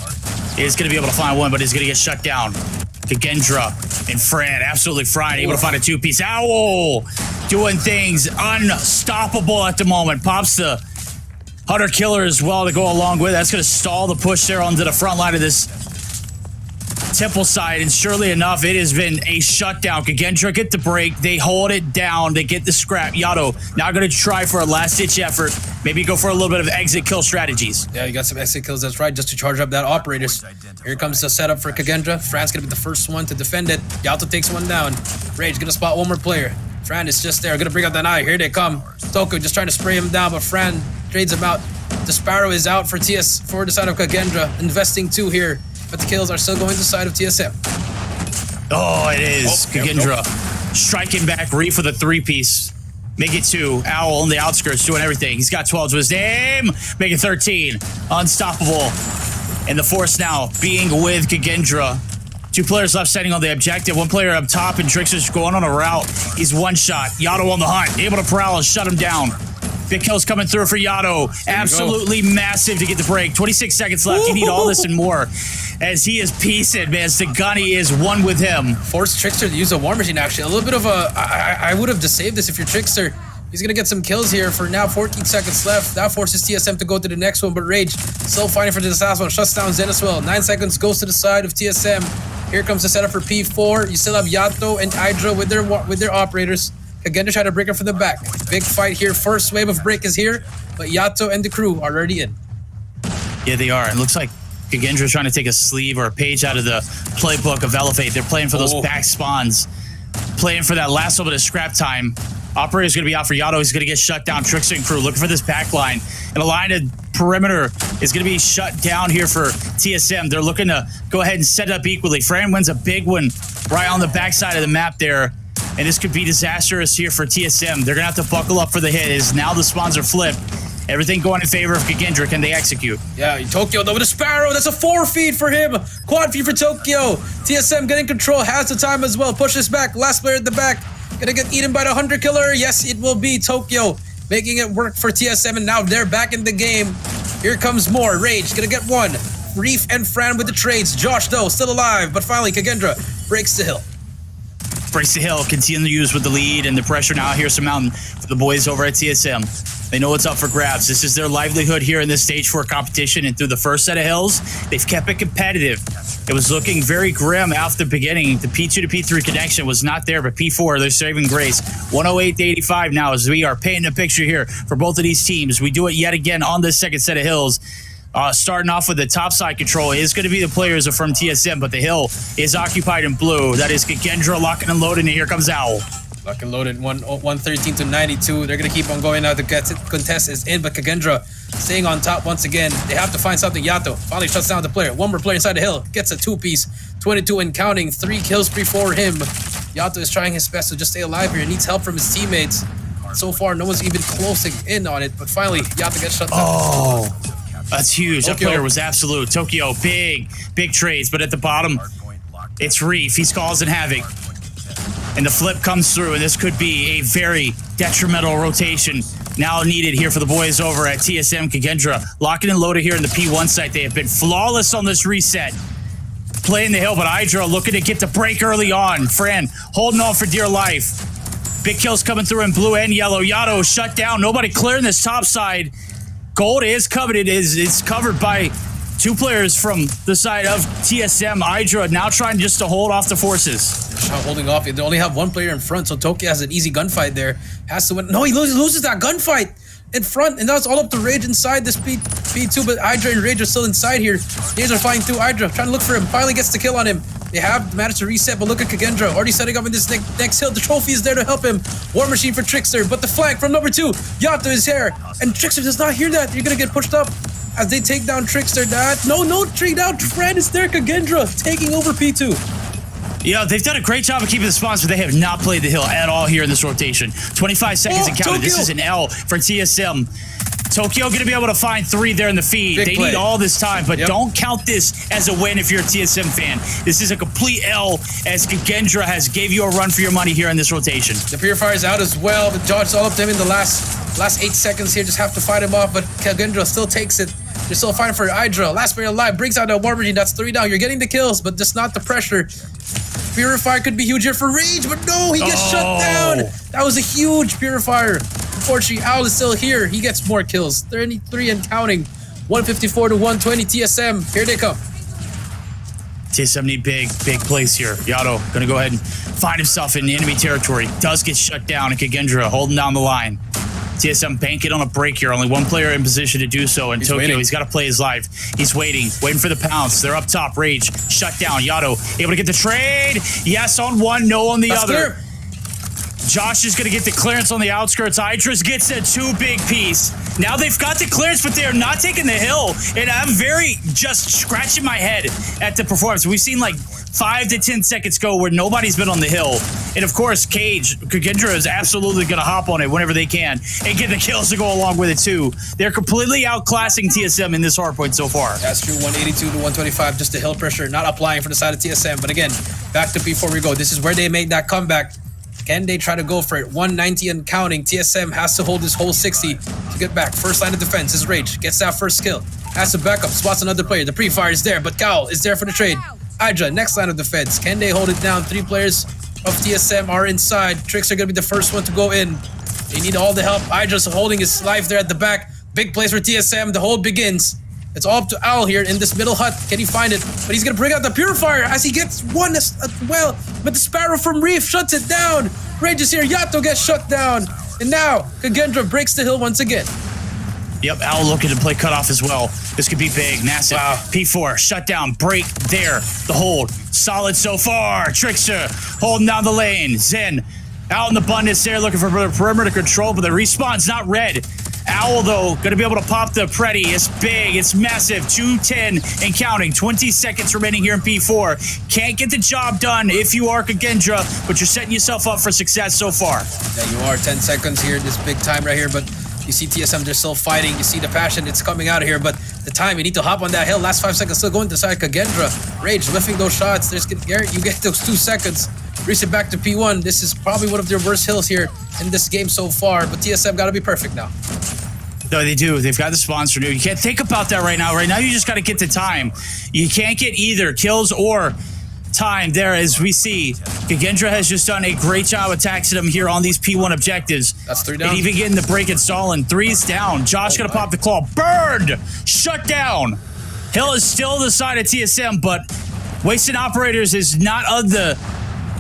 Is going to be able to find one, but he's going to get shut down. Kagendra and Fran absolutely frying. Able to find a 2-piece. Owl doing things unstoppable at the moment. Pops the Hunter Killer as well to go along with it. That's going to stall the push there onto the front line of this Temple side, and surely enough, it has been a shutdown. Kagendra get the break. They hold it down. They get the scrap. Yato now going to try for a last-ditch effort. Maybe go for a little bit of exit kill strategies. Yeah, you got some exit kills. That's right, just to charge up that operators. Here comes the setup for Kagendra. Fran's going to be the first one to defend it. Yato takes one down. Rage going to spot one more player. Fran is just there. Going to bring out that eye. Here they come. Toko just trying to spray him down, but Fran trades him out. The Sparrow is out for the side of Kagendra. Investing 2 here. But the kills are still going to the side of TSM. Oh, it is. Kagendra striking back. Reef with a 3-piece. Make it 2. Owl on the outskirts doing everything. He's got 12 to his name. Make it 13. Unstoppable. And the force now being with Kagendra. 2 players left standing on the objective. 1 player up top, and Trickster's going on a route. He's one shot. Yato on the hunt. Able to prowl and shut him down. Big kills coming through for Yato. Absolutely massive to get the break. 26 seconds left. You need all this and more. As he is piecing, man. Stigani is one with him. Force Trickster to use a War Machine, actually. A little bit of a... I would have saved this if you're Trickster. He's going to get some kills here for now. 14 seconds left. That forces TSM to go to the next one, but Rage still fighting for the last one. Shuts down Zen as well. 9 seconds goes to the side of TSM. Here comes the setup for P4. You still have Yato and Hydra with their operators. Again to try to break her from the back. Big fight here. First wave of break is here, but Yato and the crew are already in. Yeah, they are. It looks like Kagendra's trying to take a sleeve or a page out of the playbook of Elevate. They're playing for those back spawns. Playing for that last little bit of scrap time. Operator's going to be out for Yato. He's going to get shut down. Trickster and crew looking for this back line. And a line of perimeter is going to be shut down here for TSM. They're looking to go ahead and set it up equally. Fran wins a big one right on the backside of the map there. And this could be disastrous here for TSM. They're going to have to buckle up for the hit as now the spawns are flipped. Everything going in favor of Kagendra. Can they execute? Yeah, Tokyo though with a Sparrow. That's a 4 feed for him. Quad feed for Tokyo. TSM getting control. Has the time as well. Pushes back. Last player at the back. Gonna get eaten by the Hunter Killer. Yes, it will be Tokyo. Making it work for TSM, and now they're back in the game. Here comes more. Rage gonna get one. Reef and Fran with the trades. Josh though still alive, but finally Kagendra breaks the hill. Breaks the hill, continues with the lead and the pressure now. Here's some mountain for the boys over at TSM. They know what's up for grabs. This is their livelihood here in this stage 4 competition, and through the first set of hills, they've kept it competitive. It was looking very grim after the beginning. The P2 to P3 connection was not there, but P4, they're saving grace. 108 to 85 now as we are painting a picture here for both of these teams. We do it yet again on this second set of hills. Starting off with the top side control is going to be the players from TSM, but the hill is occupied in blue. That is Kagendra locking and loading, and here comes Owl. Lock and loaded, 113 to 92. They're going to keep on going now. The contest is in, but Kagendra staying on top once again. They have to find something. Yato finally shuts down the player. One more player inside the hill. Gets a 2-piece. 22 and counting. 3 kills before him. Yato is trying his best to just stay alive here. Needs help from his teammates. So far, no one's even closing in on it, but finally, Yato gets shut down. Oh, that's huge. Tokyo. That player was absolute. Tokyo, big trades, but at the bottom, it's Reef. He's causing havoc. And the flip comes through, and this could be a very detrimental rotation now needed here for the boys over at TSM. Kagendra locking and loaded here in the P1 site. They have been flawless on this reset. Playing the hill, but Hydra looking to get the break early on. Fran holding on for dear life. Big kills coming through in blue and yellow. Yato shut down. Nobody clearing this top side. Gold is coveted. It's covered by 2 players from the side of TSM. Hydra now trying just to hold off the forces. They're not holding off. They only have 1 player in front, so Tokyo has an easy gunfight there. Has to win. No, he loses that gunfight. in front, and now it's all up to Rage inside this P2, but Hydra and Rage are still inside here. Nades are flying through Hydra, trying to look for him. Finally gets the kill on him. They have managed to reset, but look at Kagendra already setting up in this next hill. The trophy is there to help him. War Machine for Trickster, but the flank from number 2, Yato is here, and Trickster does not hear that. You're gonna get pushed up as they take down Trickster. No tree down. Fred is there. Kagendra taking over P2. Yeah, they've done a great job of keeping the spawns, but they have not played the hill at all here in this rotation. 25 seconds and counting. This is an L for TSM. Tokyo going to be able to find 3 there in the feed. They need all this time, but don't count this as a win if you're a TSM fan. This is a complete L as Kagendra has gave you a run for your money here in this rotation. The Purifier is out as well, but Josh all up to him in the last 8 seconds here. Just have to fight him off, but Kagendra still takes it. They're still fighting for Hydra. Last player alive brings out the War Machine. That's 3 down. You're getting the kills, but just not the pressure. Purifier could be huge here for Rage, but no, he gets shut down. That was a huge Purifier. Unfortunately, Owl is still here. He gets more kills. 33 and counting. 154 to 120 TSM. Here they come. TSM need big plays here. Yato gonna go ahead and find himself in enemy territory. Does get shut down, and Kagendra holding down the line. TSM banking on a break here. Only one player in position to do so. And Tokyo, he's got to play his life. He's waiting for the pounce. They're up top. Rage shut down. Yato able to get the trade. Yes on one, no on the other. Clear. Josh is going to get the clearance on the outskirts. Idris gets a 2 big piece. Now they've got the clearance, but they're not taking the hill. And I'm just scratching my head at the performance. We've seen like 5 to 10 seconds go where nobody's been on the hill. And of course, KAGE, Kagendra is absolutely going to hop on it whenever they can and get the kills to go along with it too. They're completely outclassing TSM in this hardpoint so far. That's true, 182 to 125, just the hill pressure, not applying for the side of TSM. But again, back to P4 we go. This is where they make that comeback. Can they try to go for it? 190 and counting. TSM has to hold this whole 60 to get back. First line of defense is Rage. Gets that first kill. Has to back up. Spots another player. The pre-fire is there, but Gal is there for the trade. Hydra, next line of defense. Can they hold it down? 3 players of TSM are inside. Tricks are going to be the first one to go in. They need all the help. Hydra's holding his life there at the back. Big place for TSM. The hold begins. It's all up to Owl here in this middle hut. Can he find it? But he's going to bring out the Purifier as he gets one as well. But the Sparrow from Reef shuts it down. Rage is here. Yato gets shut down. And now, Kagendra breaks the hill once again. Yep, Owl looking to play cutoff as well. This could be big. Massive. Wow. P4, shut down, break there. The hold, solid so far. Trickster holding down the lane. Zen out in the abundance there looking for perimeter control, but the respawn's not red. Owl, though, going to be able to pop the Preddy. It's big. It's massive. 2:10 and counting. 20 seconds remaining here in P4. Can't get the job done if you are Kagendra, but you're setting yourself up for success so far. Yeah, you are. 10 seconds here. This big time right here, but you see TSM, they're still fighting. You see the passion. It's coming out of here, but the time, you need to hop on that hill. Last 5 seconds still going to the side. Kagendra. Rage lifting those shots. There's Garrett. You get those 2 seconds. Reset back to P1. This is probably one of their worst hills here in this game so far, but TSM got to be perfect now. No, they do. They've got the spawns renewed. You can't think about that right now. Right now, you just got to get the time. You can't get either kills or time there, as we see. Kagendra has just done a great job attacking them here on these P1 objectives. That's 3 down. And even getting the break installing. 3's down. Josh going to pop the claw. Burned! Shut down! Hill is still the side of TSM, but wasting operators is not of the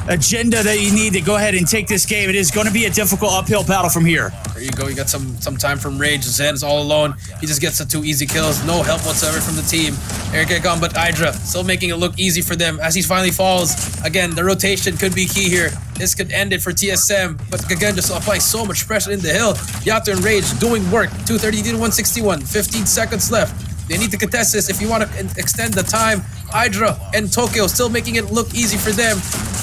agenda that you need to go ahead and take this game. It is going to be a difficult uphill battle from here. There you go. You got some time from Rage. Zen is all alone. He just gets the 2 easy kills. No help whatsoever from the team. Eric Ekon, but Hydra still making it look easy for them as he finally falls. Again, the rotation could be key here. This could end it for TSM, but again, just applying so much pressure in the hill. Yato and Rage doing work. 230 to 161. 15 seconds left. They need to contest this if you want to extend the time. Hydra and Tokyo still making it look easy for them.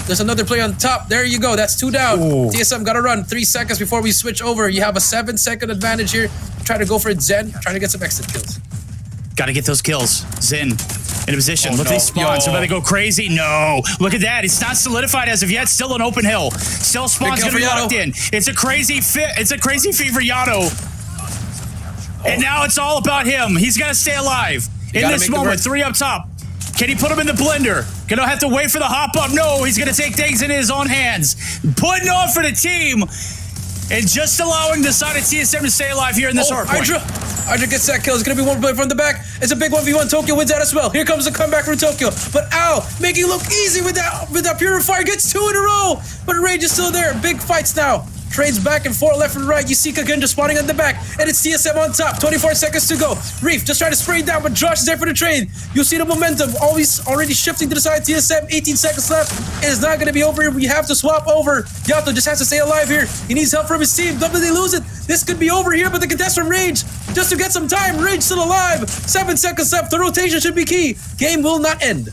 There's another play on top. There you go. That's 2 down. Ooh. TSM got to run 3 seconds before we switch over. You have a 7-second advantage here. Try to go for it, Zen. Trying to get some exit kills. Got to get those kills. Zen in a position. Look at these spawns. Somebody go crazy. No. Look at that. It's not solidified as of yet. Still an open hill. Still spawns going to be locked in. It's a crazy fit. It's a crazy feat for Yato. And now it's all about him. He's got to stay alive. In this moment, 3 up top. Can he put him in the blender? Gonna have to wait for the hop up. No, he's gonna take things in his own hands. Putting on for the team. And just allowing the side of TSM to stay alive here in this hardpoint. Hydra gets that kill. It's gonna be one play from the back. It's a big 1v1. Tokyo wins that as well. Here comes the comeback from Tokyo. But Owl making it look easy with that Purifier. Gets 2 in a row. But Rage is still there. Big fights now. trades back and forth, left and right. You see Kagendra spawning on the back, and it's TSM on top. 24 seconds to go. Reef just trying to spray down, but Josh is there for the trade. You see the momentum always already shifting to the side. TSM, 18 seconds left. It is not going to be over here. We have to swap over. Yato just has to stay alive here. He needs help from his team. Don't they lose it? This could be over here, but the contest from Rage just to get some time. Rage still alive. 7 seconds left. The rotation should be key. Game will not end.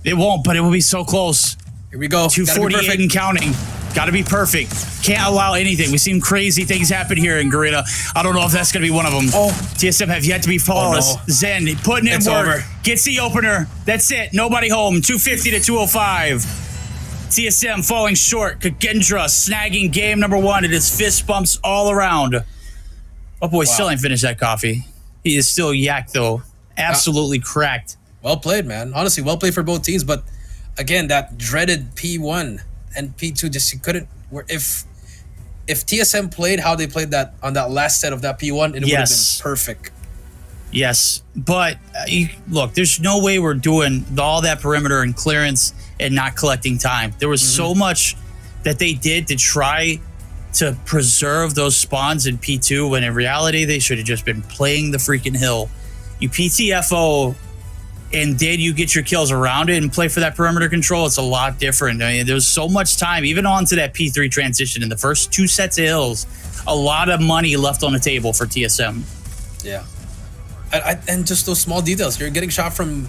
It won't, but it will be so close. Here we go. 248 and counting. Gotta be perfect. Can't allow anything. We've seen crazy things happen here in Garena. I don't know if that's gonna be one of them. Oh. TSM have yet to be flawless. Oh, no. Zen putting in It's work. over. Gets the opener. That's it. Nobody home. 250 to 205. TSM falling short. Kagendra snagging game number 1. It is fist bumps all around. Oh boy, still ain't finished that coffee. He is still yak though. Absolutely cracked. Well played, man. Honestly, well played for both teams. But again, that dreaded P1 and P2 just you couldn't. If TSM played how they played that on that last set of that P1, it would have been perfect. Yes, but look, there's no way we're doing all that perimeter and clearance and not collecting time. There was so much that they did to try to preserve those spawns in P2 when in reality they should have just been playing the freaking hill. You PTFO and then you get your kills around it and play for that perimeter control. It's a lot different. I mean, there's so much time, even onto that P3 transition in the first 2 sets of hills, a lot of money left on the table for TSM. Yeah. And just those small details. You're getting shot from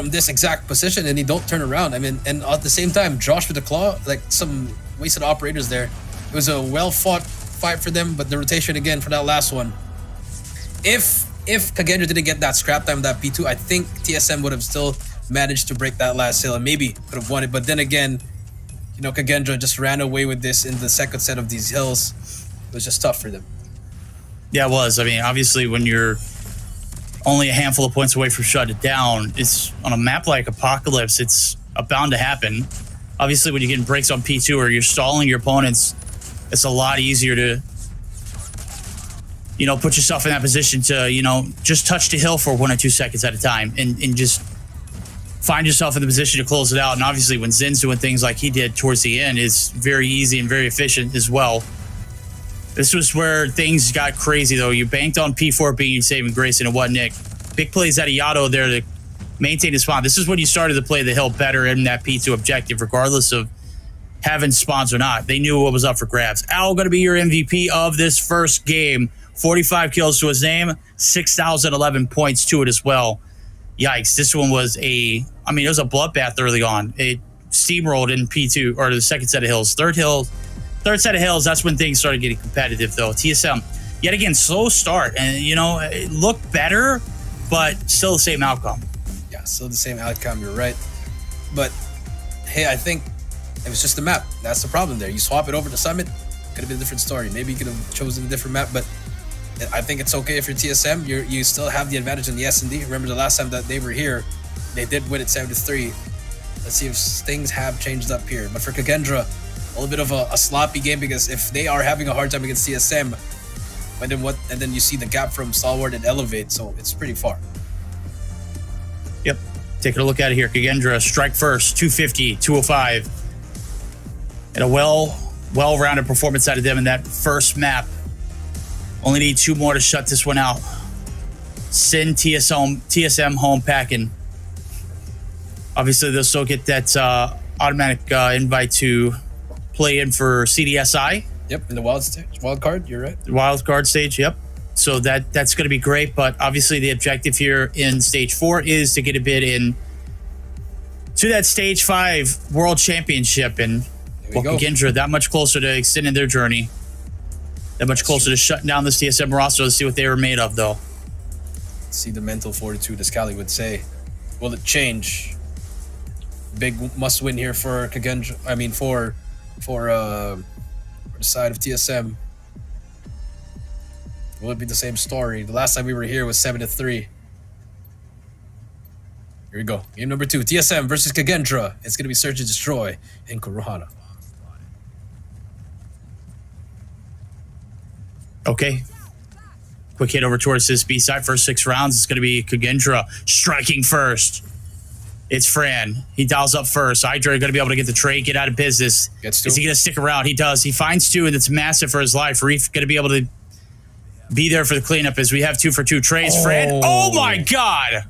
this exact position and you don't turn around. I mean, and at the same time, Josh with the claw, like some wasted operators there. It was a well-fought fight for them, but the rotation again for that last one. If Kagendra didn't get that scrap time, that P2, I think TSM would have still managed to break that last hill and maybe could have won it. But then again, you know, Kagendra just ran away with this in the second set of these hills. It was just tough for them. Yeah, it was. I mean, obviously, when you're only a handful of points away from shutting it down, it's on a map like Apocalypse, it's bound to happen. Obviously, when you're getting breaks on P2 or you're stalling your opponents, it's a lot easier to, you know, put yourself in that position to, you know, just touch the hill for 1 or 2 seconds at a time and just find yourself in the position to close it out. And obviously, when Zin's doing things like he did towards the end, it's very easy and very efficient as well. This was where things got crazy, though. You banked on P4 being your saving grace, and it wasn't Nick. Big plays out of Yato there to maintain his spawn. This is when you started to play the hill better in that P2 objective, regardless of having spawns or not. They knew what was up for grabs. Al going to be your MVP of this first game. 45 kills to his name, 6,011 points to it as well. Yikes, this one was it was a bloodbath early on. It steamrolled in P2, or the second set of hills. Third set of hills, that's when things started getting competitive, though. TSM, yet again, slow start. And, you know, it looked better, but still the same outcome. Yeah, still the same outcome, you're right. But, hey, I think it was just the map. That's the problem there. You swap it over to Summit, could have been a different story. Maybe you could have chosen a different map, but I think it's okay if you're TSM. You still have the advantage in the S&D. Remember the last time that they were here, they did win at 7-3. Let's see if things have changed up here. But for Kagendra, a little bit of a sloppy game, because if they are having a hard time against TSM, and then you see the gap from Stalwart and Elevate, so it's pretty far. Yep. Taking a look at it here. Kagendra, strike first, 250, 205. And a well-rounded performance out of them in that first map. Only need 2 more to shut this one out. Send TSM home packing. Obviously, they'll still get that automatic invite to play in for CDSI. Yep, in the wild card, you're right. The wild card stage, yep. So that's going to be great, but obviously the objective here in stage 4 is to get a bid in to that stage 5 world championship, and Kagendra that much closer to extending their journey. That much closer to shutting down this TSM roster. Let's see what they were made of, though. See the mental fortitude, as Cali would say. Will it change? Big must win here for Kagendra. I mean, for the side of TSM. Will it be the same story? The last time we were here was 7-3. Here we go. Game number 2. TSM versus Kagendra. It's going to be Search and Destroy in Kurohana. Okay. Quick hit over towards this B side. First 6 rounds, it's going to be Kagendra striking first. It's Fran. He dials up first. Hydra going to be able to get the trade, get out of business. Is he going to stick around? He does. He finds 2, and it's massive for his life. Reef going to be able to be there for the cleanup as we have 2 for 2 trades. Fran. Oh, my God.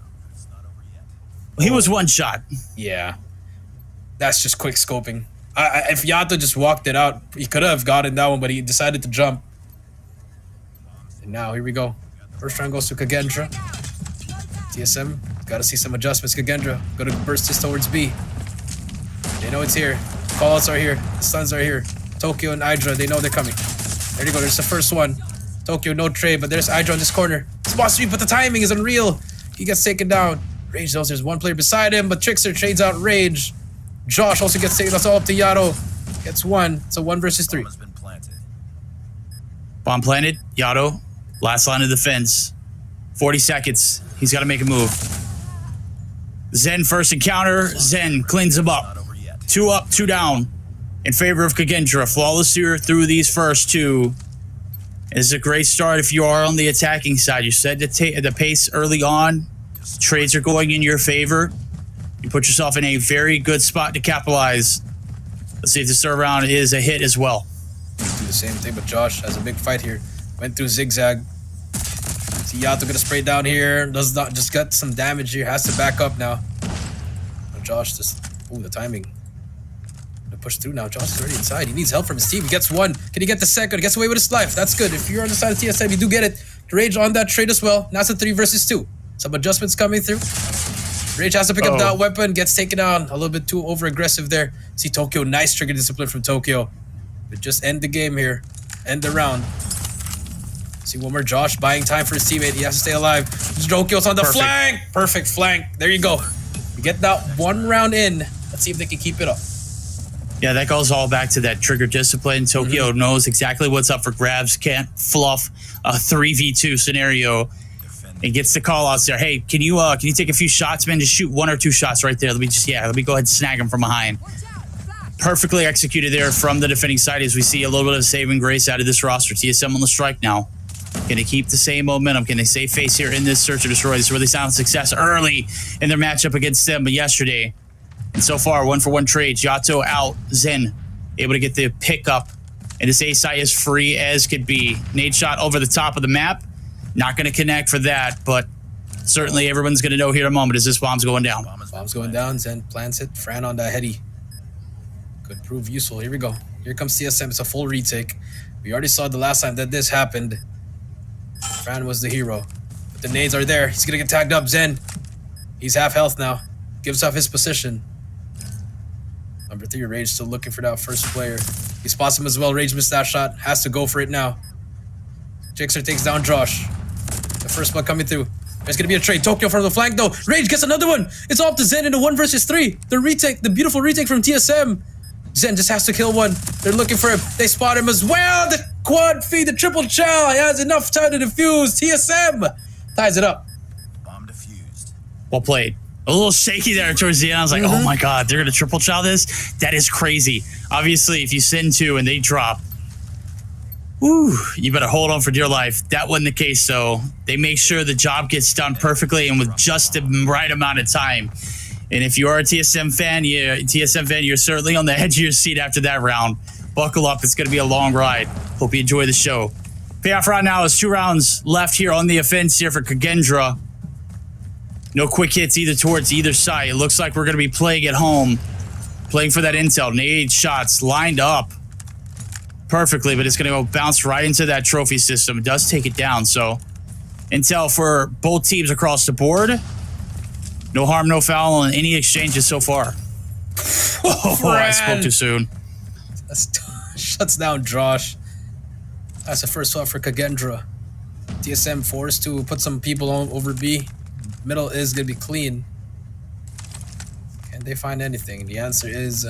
He was one shot. Yeah. That's just quick scoping. If Yato just walked it out, he could have gotten that one, but he decided to jump. And now, here we go. First round goes to Kagendra. TSM, gotta see some adjustments. Kagendra, gonna burst this towards B. They know it's here. Callouts are here. The stuns are here. Tokyo and Hydra, they know they're coming. There you go, there's the first one. Tokyo, no trade, but there's Hydra on this corner. Spot sweep, but the timing is unreal. He gets taken down. Rage knows there's one player beside him, but Trickster trades out Rage. Josh also gets taken. That's all up to Yato. Gets 1. It's a 1 versus 3. Bomb planted. Yato. Last line of defense. 40 seconds. He's got to make a move. Zen first encounter. Zen cleans him up. 2 up, 2 down. In favor of Kagendra. Flawless through these first 2. It's a great start if you are on the attacking side. You set the pace early on. Trades are going in your favor. You put yourself in a very good spot to capitalize. Let's see if this third round is a hit as well. Do the same thing, but Josh has a big fight here. Went through zigzag. See Yato gonna spray down here. Does not just got some damage here. Has to back up now. But Josh just the timing. Gonna push through now. Josh is already inside. He needs help from his team. He gets 1. Can he get the second? He gets away with his life. That's good. If you're on the side of TSM, you do get it. Rage on that trade as well. Now it's a 3 versus 2. Some adjustments coming through. Rage has to pick up that weapon, gets taken down. A little bit too over-aggressive there. See Tokyo, nice trigger discipline from Tokyo. But just end the game here. End the round. See one more Josh buying time for his teammate. He has to stay alive. Tokyo's on the flank. Perfect flank. There you go. You get that 1 round in. Let's see if they can keep it up. Yeah, that goes all back to that trigger discipline. Tokyo knows exactly what's up for grabs. Can't fluff a 3v2 scenario. And gets the call outs there. Hey, can you take a few shots, man? Just shoot 1 or 2 shots right there. Let me go ahead and snag him from behind. Perfectly executed there from the defending side as we see a little bit of saving grace out of this roster. TSM on the strike now. Can they keep the same momentum? Can they save face here in this search and destroy? This really sounds success early in their matchup against them yesterday. And so far, 1-for-1 trades. Yato out. Zen able to get the pickup. And this A site is free as could be. Nade shot over the top of the map. Not going to connect for that, but certainly everyone's going to know here in a moment as this bomb's going down. Bomb's going down. Zen plants it. Fran on that heady. Could prove useful. Here we go. Here comes TSM. It's a full retake. We already saw the last time that this happened. Fran was the hero. But the nades are there. He's going to get tagged up. Zen. He's half health now. Gives up his position. Number 3, Rage still looking for that first player. He spots him as well. Rage missed that shot. Has to go for it now. Jixer takes down Josh. The first one coming through. There's gonna be a trade. Tokyo from the flank though. Rage gets another one. It's all up to Zen in a 1 versus 3. The retake, the beautiful retake from TSM. Zen just has to kill 1. They're looking for him. They spot him as well. The quad feed, the triple chow. He has enough time to defuse. TSM ties it up. Bomb defused. Well played. A little shaky there towards the end. I was like, oh my God, they're gonna triple chow this? That is crazy. Obviously, if you send 2 and they drop, woo, you better hold on for dear life. That wasn't the case, though. They make sure the job gets done perfectly and with just the right amount of time. And if you are a TSM fan, you're certainly on the edge of your seat after that round. Buckle up. It's going to be a long ride. Hope you enjoy the show. Payoff right now is 2 rounds left here on the offense here for Kagendra. No quick hits either towards either side. It looks like we're going to be playing at home. Playing for that intel. Nade shots lined up perfectly, but it's going to go bounce right into that trophy system. It does take it down, so intel for both teams across the board. No harm, no foul on any exchanges so far. I spoke too soon. Shuts down Josh. That's the first one for Kagendra. TSM forced to put some people on over B. Middle is going to be clean. Can they find anything? The answer is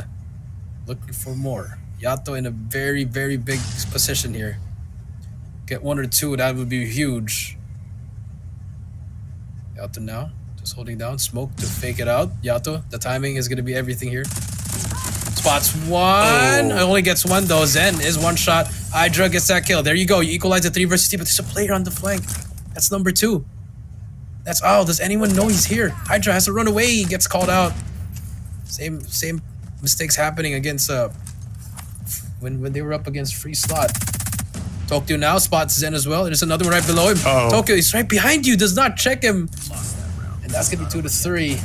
looking for more. Yato in a very, very big position here. Get 1 or 2, that would be huge. Yato now, just holding down. Smoke to fake it out. Yato, the timing is going to be everything here. Spots 1. Only gets 1 though. Zen is 1 shot. Hydra gets that kill. There you go. You equalize the 3 versus 2, but there's a player on the flank. That's number 2. That's does anyone know he's here? Hydra has to run away. He gets called out. Same mistakes happening against when they were up against Free Slot. Tokyo now spots Zen as well. There's another one right below him. Tokyo, he's right behind you. Does not check him. And that's gonna be 2-3.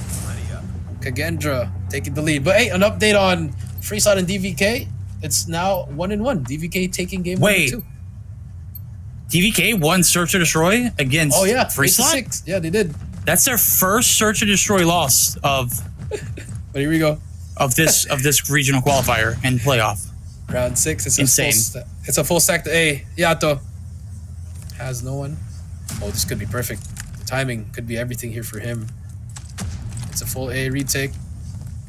Kagendra taking the lead. But hey, an update on Free Slot and DVK. It's now 1-1. DVK taking game 1 and 2. DVK won Search and Destroy against Free Slot? 8-6. Yeah, they did. That's their first Search and Destroy loss of But here we go. of this regional qualifier and playoff. Round 6. It's insane. It's a full stack to A. Yato has no one. Oh, this could be perfect. The timing could be everything here for him. It's a full A retake.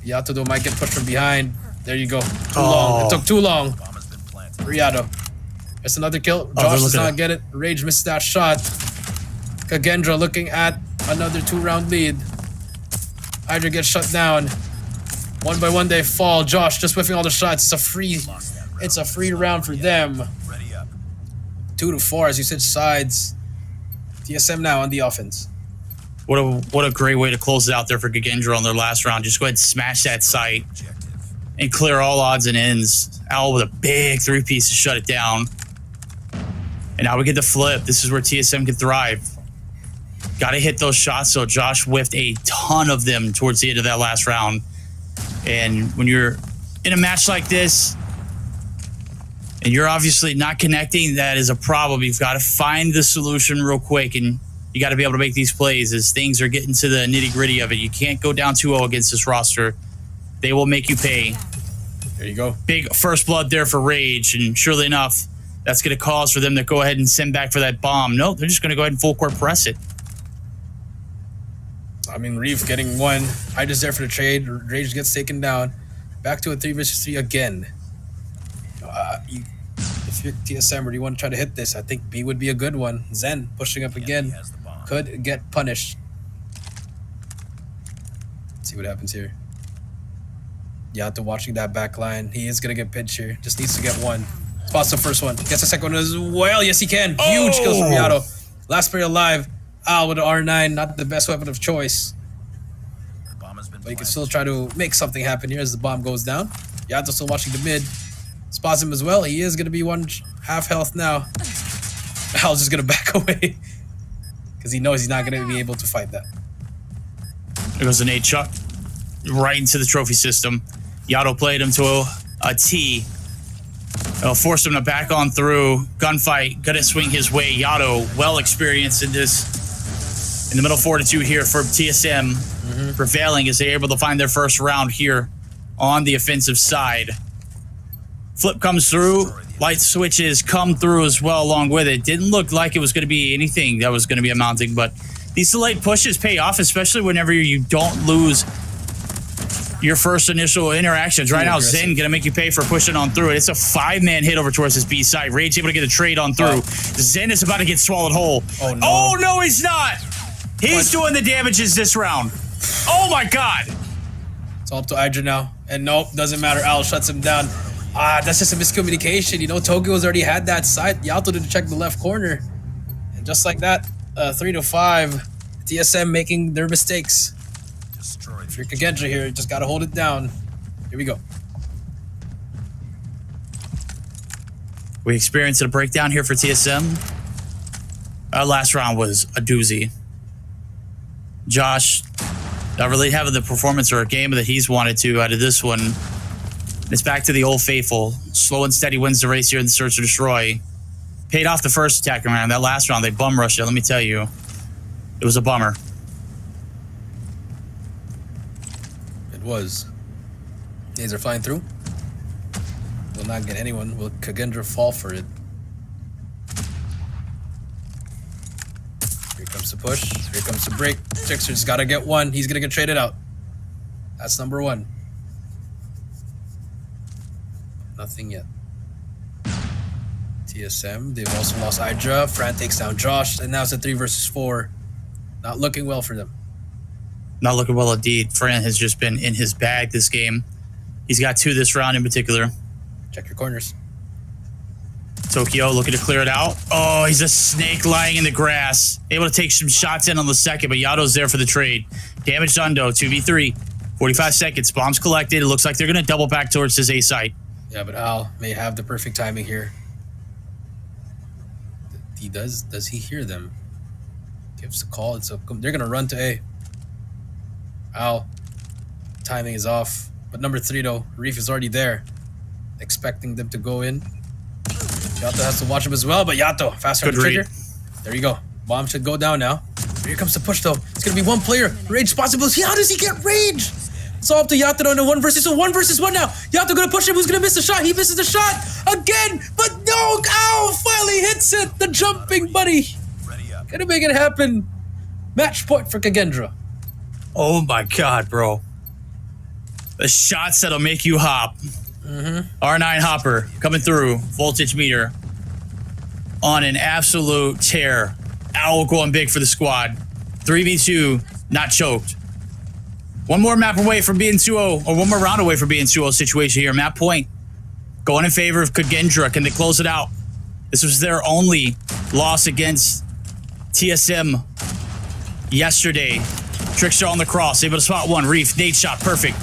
Yato though might get pushed from behind. There you go. Too long. It took too long. For Yato. It's another kill. Josh does not get it. Rage missed that shot. Kagendra looking at another 2-round lead. Hydra gets shut down. One by one they fall. Josh just whiffing all the shots. It's a free round for them. 2-4 as you switch sides. TSM now on the offense. What a great way to close it out there for Kagendra on their last round. Just go ahead and smash that site and clear all odds and ends. Owl with a big 3-piece to shut it down. And now we get the flip. This is where TSM can thrive. Got to hit those shots. So Josh whiffed a ton of them towards the end of that last round. And when you're in a match like this, and you're obviously not connecting, that is a problem. You've got to find the solution real quick, and you got to be able to make these plays as things are getting to the nitty-gritty of it. You can't go down 2-0 against this roster. They will make you pay. There you go. Big first blood there for Rage, and surely enough, that's going to cause for them to go ahead and send back for that bomb. No, they're just going to go ahead and full court press it. I mean, Reef getting one. Hydra's there for the trade. Rage gets taken down. Back to a 3-3 again. If you're TSM or do you want to try to hit this, I think B would be a good one. Zen pushing up again. Could get punished. Let's see what happens here. Yato watching that back line. He is going to get pinched here. Just needs to get one. Spots the first one. Gets the second one as well. Yes, he can. Huge kills from Yato. Last player alive. Al with an R9. Not the best weapon of choice. But you can still try to make something happen here as the bomb goes down. Yato still watching the mid. Spots him as well. He is going to be 1/2 health now. Al's just going to back away. Because he knows he's not going to be able to fight that. There goes an 8 chuck. Right into the trophy system. Yato played him to a T. It'll force him to back on through. Gunfight, gonna swing his way. Yato, well experienced in this. In the middle fortitude here for TSM. Prevailing as they're able to find their first round here on the offensive side. Flip comes through. Light switches come through as well along with it. Didn't look like it was going to be anything that was going to be amounting, but these delayed pushes pay off, especially whenever you don't lose your first initial interactions. Right now, Zen going to make you pay for pushing on through it. It's a 5-man hit over towards his B side. Rage able to get a trade on through. Zen is about to get swallowed whole. Oh, no, he's not. He's doing the damages this round. Oh, my God. It's all up to Hydra now. And nope, doesn't matter. Al shuts him down. That's just a miscommunication. You know, Tokyo's already had that side. Yato didn't check the left corner. And just like that, 3-5. TSM making their mistakes. If you're Kagendra here, you just gotta hold it down. Here we go. We experienced a breakdown here for TSM. Our last round was a doozy. Josh not really having the performance or a game that he's wanted to out of this one. It's back to the old faithful. Slow and steady wins the race here in the Search to Destroy. Paid off the first attacking round. That last round, they bum rushed it. Let me tell you, it was a bummer. It was. These are flying through. Will not get anyone. Will Kagendra fall for it? Here comes the push. Here comes the break. Trickster's got to get one. He's going to get traded out. That's number 1. Nothing yet. TSM, they've also lost Hydra. Fran takes down Josh, and now it's a 3 versus 4. Not looking well for them. Not looking well indeed. Fran has just been in his bag this game. He's got 2 this round in particular. Check your corners. Tokyo looking to clear it out. Oh, he's a snake lying in the grass. Able to take some shots in on the second, but Yato's there for the trade. Damage done, though. 2v3. 45 seconds. Bombs collected. It looks like they're going to double back towards his A site. Yeah, but Al may have the perfect timing here. He does. Does he hear them? Gives the call. They're going to run to A. Al, timing is off. But number 3, though, Reef is already there. Expecting them to go in. Yato has to watch him as well, but Yato, faster on the trigger. There you go. Bomb should go down now. Here comes the push, though. It's going to be one player. Rage possible. How does he get rage? It's all up to Yato on the 1 versus 1 versus 1 now. Yato going to push him. Who's going to miss the shot? He misses the shot again, but no. Ow, finally hits it. The jumping buddy. Going to make it happen. Match point for Kagendra. Oh my God, bro. The shots that'll make you hop. R9 Hopper coming through. Voltage meter on an absolute tear. Owl going big for the squad. 3v2, not choked. One more map away from being 2-0, or one more round away from being 2-0 situation here. Map point going in favor of Kagendra. Can they close it out? This was their only loss against TSM yesterday. Trickster on the cross, able to spot one. Reef, nade shot, perfect.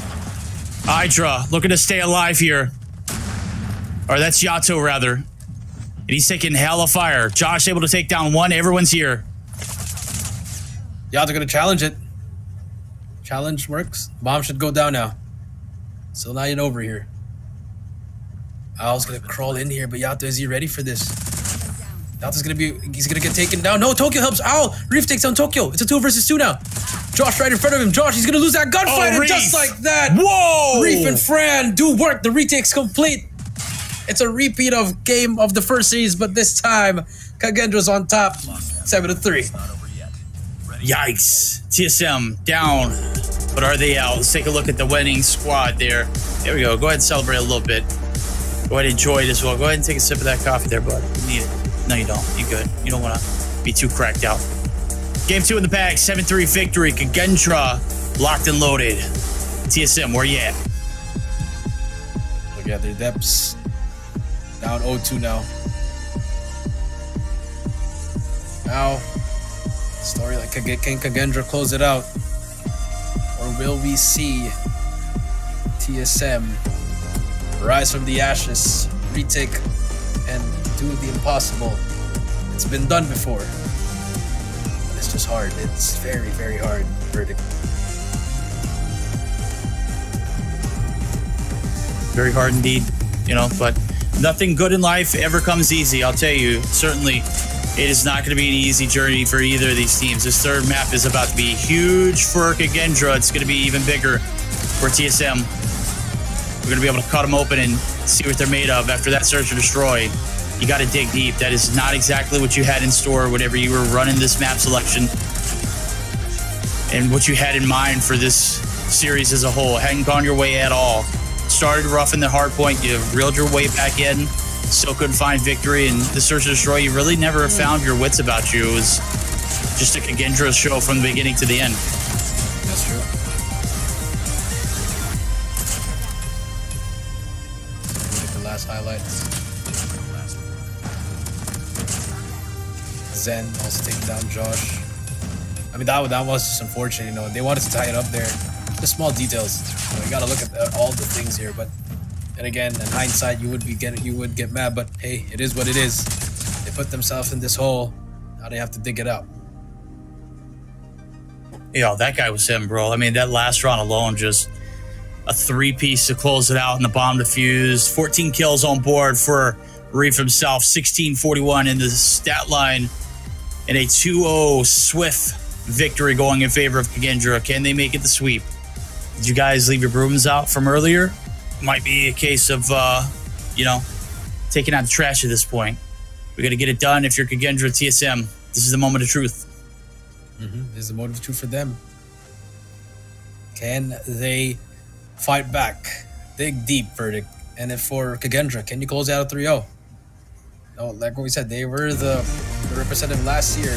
Hydra looking to stay alive here. Or that's Yato, rather. And he's taking hella fire. Josh able to take down one. Everyone's here. Yato going to challenge it. Challenge works. Bomb should go down now. Still not yet over here. Owl's going to crawl in here, but Yato, is he ready for this? Yato's going to he's going to get taken down. No, Tokyo helps Owl. Reef takes down Tokyo. It's a 2 versus 2 now. Josh right in front of him. Josh, he's going to lose that gunfight. And just like that. Whoa! Reef and Fran do work. The retake's complete. It's a repeat of game of the first series, but this time, Kagendra's on top. 7-3. Yikes. TSM down. But are they out? Let's take a look at the winning squad there. There we go. Go ahead and celebrate a little bit. Go ahead and enjoy it as well. Go ahead and take a sip of that coffee there, bud. You need it. No, you don't. You're good. You don't want to be too cracked out. Game 2 in the bag. 7-3 victory. Kagendra locked and loaded. TSM, where you at? Look at their depths. Down 0-2 now. Now, story like can Kagendra close it out? Or will we see TSM rise from the ashes, retake, and do the impossible? It's been done before. But it's just hard. It's very, very hard. Verdict. Very hard indeed, you know, but nothing good in life ever comes easy, I'll tell you. Certainly, it is not going to be an easy journey for either of these teams. This third map is about to be huge for Kagendra. It's going to be even bigger for TSM. We're going to be able to cut them open and see what they're made of after that search and destroy. You got to dig deep. That is not exactly what you had in store whenever you were running this map selection and what you had in mind for this series as a whole. Hadn't gone your way at all. Started rough in the hard point, you reeled your way back in, still couldn't find victory, and the search and destroy, you really never found your wits about you. It was just a Kagendra show from the beginning to the end. That's true. Look at the last highlights. Zen also taking down Josh. I mean, that was just unfortunate, you know. They wanted to tie it up there. The small details. You know, you got to look at all the things here, but and again, in hindsight, you would get mad. But hey, it is what it is. They put themselves in this hole. Now they have to dig it out. Yeah, that guy was him, bro. I mean, that last round alone, just a 3-piece to close it out and the bomb defused. 14 kills on board for Reef himself. 1641 in the stat line, and a 2-0 swift victory going in favor of Kagendra. Can they make it the sweep? Did you guys leave your brooms out from earlier? Might be a case of, you know, taking out the trash at this point. We got to get it done. If you're Kagendra TSM, this is the moment of truth. This is the moment of truth for them. Can they fight back? Dig deep, verdict. And if for Kagendra, can you close out a 3-0? No, like what we said, they were the representative last year.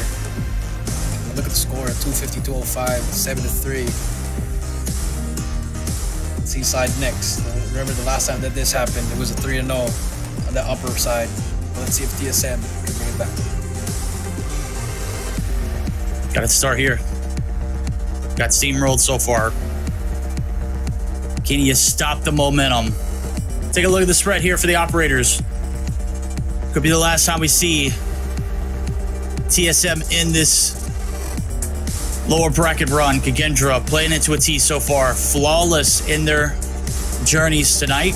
Look at the score: 250, 205, 7-3. Seaside next. Remember the last time that this happened, it was a 3-0 on the upper side. Let's see if TSM can bring it back. Got to start here. Got steamrolled so far. Can you stop the momentum? Take a look at the spread here for the operators. Could be the last time we see TSM in this lower bracket run. Kagendra playing it to a T so far. Flawless in their journeys tonight.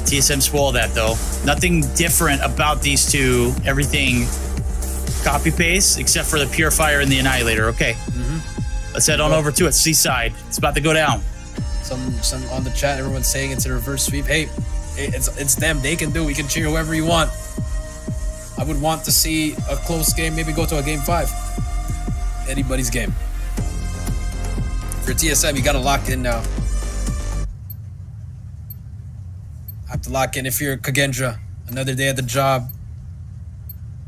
TSM spoiled that though. Nothing different about these two. Everything copy paste except for the Purifier and the Annihilator. Okay. Let's head on over to it. Seaside. It's about to go down. Some on the chat, everyone's saying it's a reverse sweep. Hey, it's them. They can do. We can cheer whoever you want. I would want to see a close game. Maybe go to a game 5. Anybody's game. For TSM, you got to lock in now. Have to lock in if you're Kagendra. Another day at the job.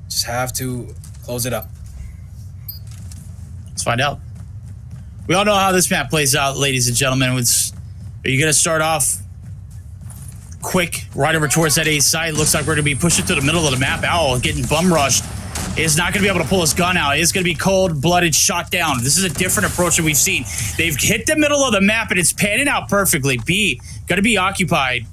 Just have to close it up. Let's find out. We all know how this map plays out, ladies and gentlemen. Are you going to start off quick right over towards that A side? Looks like we're going to be pushing to the middle of the map. Owl getting bum rushed. Is not going to be able to pull his gun out. It's going to be cold-blooded shot down. This is a different approach than we've seen. They've hit the middle of the map, and it's panning out perfectly. B, got to be occupied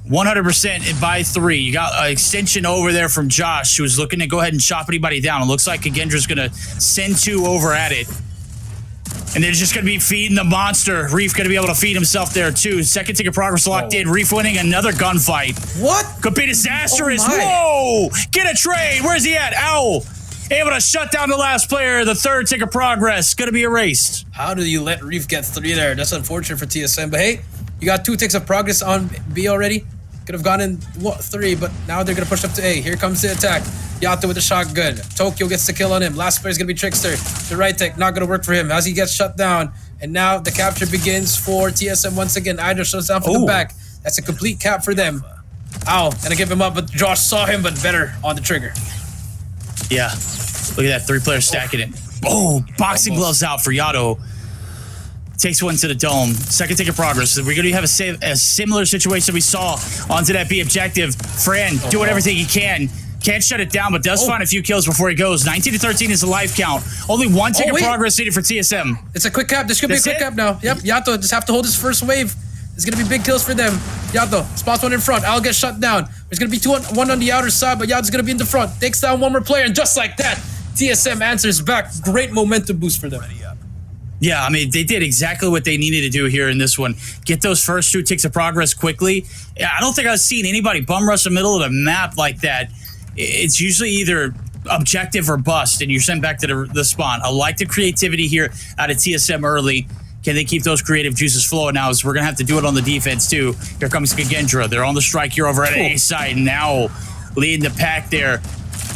100% by 3. You got an extension over there from Josh, who's looking to go ahead and chop anybody down. It looks like Kagendra's going to send 2 over at it. And they're just going to be feeding the monster. Reef going to be able to feed himself there, too. Second ticket progress locked in. Reef winning another gunfight. What? Could be disastrous. Oh whoa! Get a trade. Where's he at? Owl. Able to shut down the last player. The third ticket progress. Going to be erased. How do you let Reef get 3 there? That's unfortunate for TSM. But hey, you got 2 ticks of progress on B already. Could have gone in 3, but now they're going to push up to A. Here comes the attack. Yato with the shotgun. Tokyo gets the kill on him. Last player is going to be Trickster. The right tick, not going to work for him as he gets shut down. And now the capture begins for TSM once again. Idra shows down for the back. That's a complete cap for them. Ow, gonna give him up, but Josh saw him, but better on the trigger. Yeah, look at that 3-player stacking it. Oh, boxing gloves out for Yato. Takes one to the dome. Second ticket progress. We're going to have a similar situation we saw onto that B objective. Fran doing everything he can. Can't shut it down, but does find a few kills before he goes. 19-13 is the life count. Only 1 ticket progress needed for TSM. It's a quick cap. This could be a quick cap now. Yep, Yato just have to hold his first wave. There's going to be big kills for them. Yato spots one in front. Al gets shut down. There's going to be 1 on the outer side, but Yato's going to be in the front. Takes down 1 more player, and just like that, TSM answers back. Great momentum boost for them. Yeah, I mean, they did exactly what they needed to do here in this one. Get those first 2 ticks of progress quickly. I don't think I've seen anybody bum rush the middle of the map like that. It's usually either objective or bust, and you're sent back to the spawn. I like the creativity here out of TSM early. Can they keep those creative juices flowing now? As we're going to have to do it on the defense, too. Here comes Kagendra. They're on the strike here over at A side. Now leading the pack there.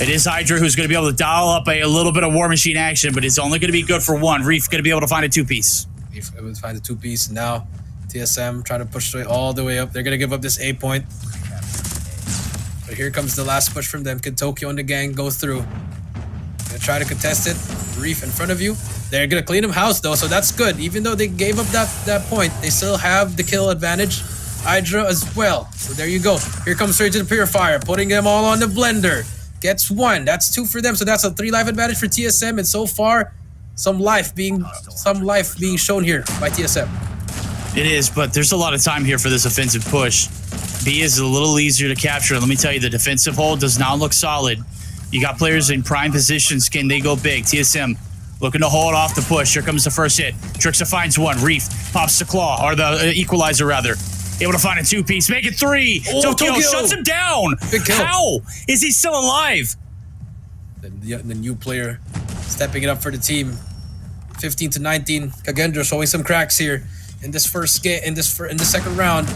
It is Hydra who's going to be able to dial up a little bit of War Machine action, but it's only going to be good for 1. Reef going to be able to find a 2-piece. Reef able to find a 2-piece. Now TSM trying to push all the way up. They're going to give up this A point. But here comes the last push from them. Can Tokyo and the gang go through? Gonna try to contest it. Reef in front of you. They're gonna clean him house though, so that's good. Even though they gave up that point, they still have the kill advantage. Hydra as well. So there you go. Here comes Surge and Purifier, putting them all on the blender. Gets 1. That's 2 for them, so that's a 3 life advantage for TSM. And so far, some life being shown here by TSM. It is, but there's a lot of time here for this offensive push. B is a little easier to capture. Let me tell you, the defensive hold does not look solid. You got players in prime positions. Can they go big? TSM looking to hold off the push. Here comes the first hit. Trickster finds 1. Reef pops the claw, or the equalizer rather. Able to find a 2-piece. Make it 3. Tokyo shuts him down. Big kill. How is he still alive? The new player stepping it up for the team. 15-19. Kagendra showing some cracks here in this first game. In the second round.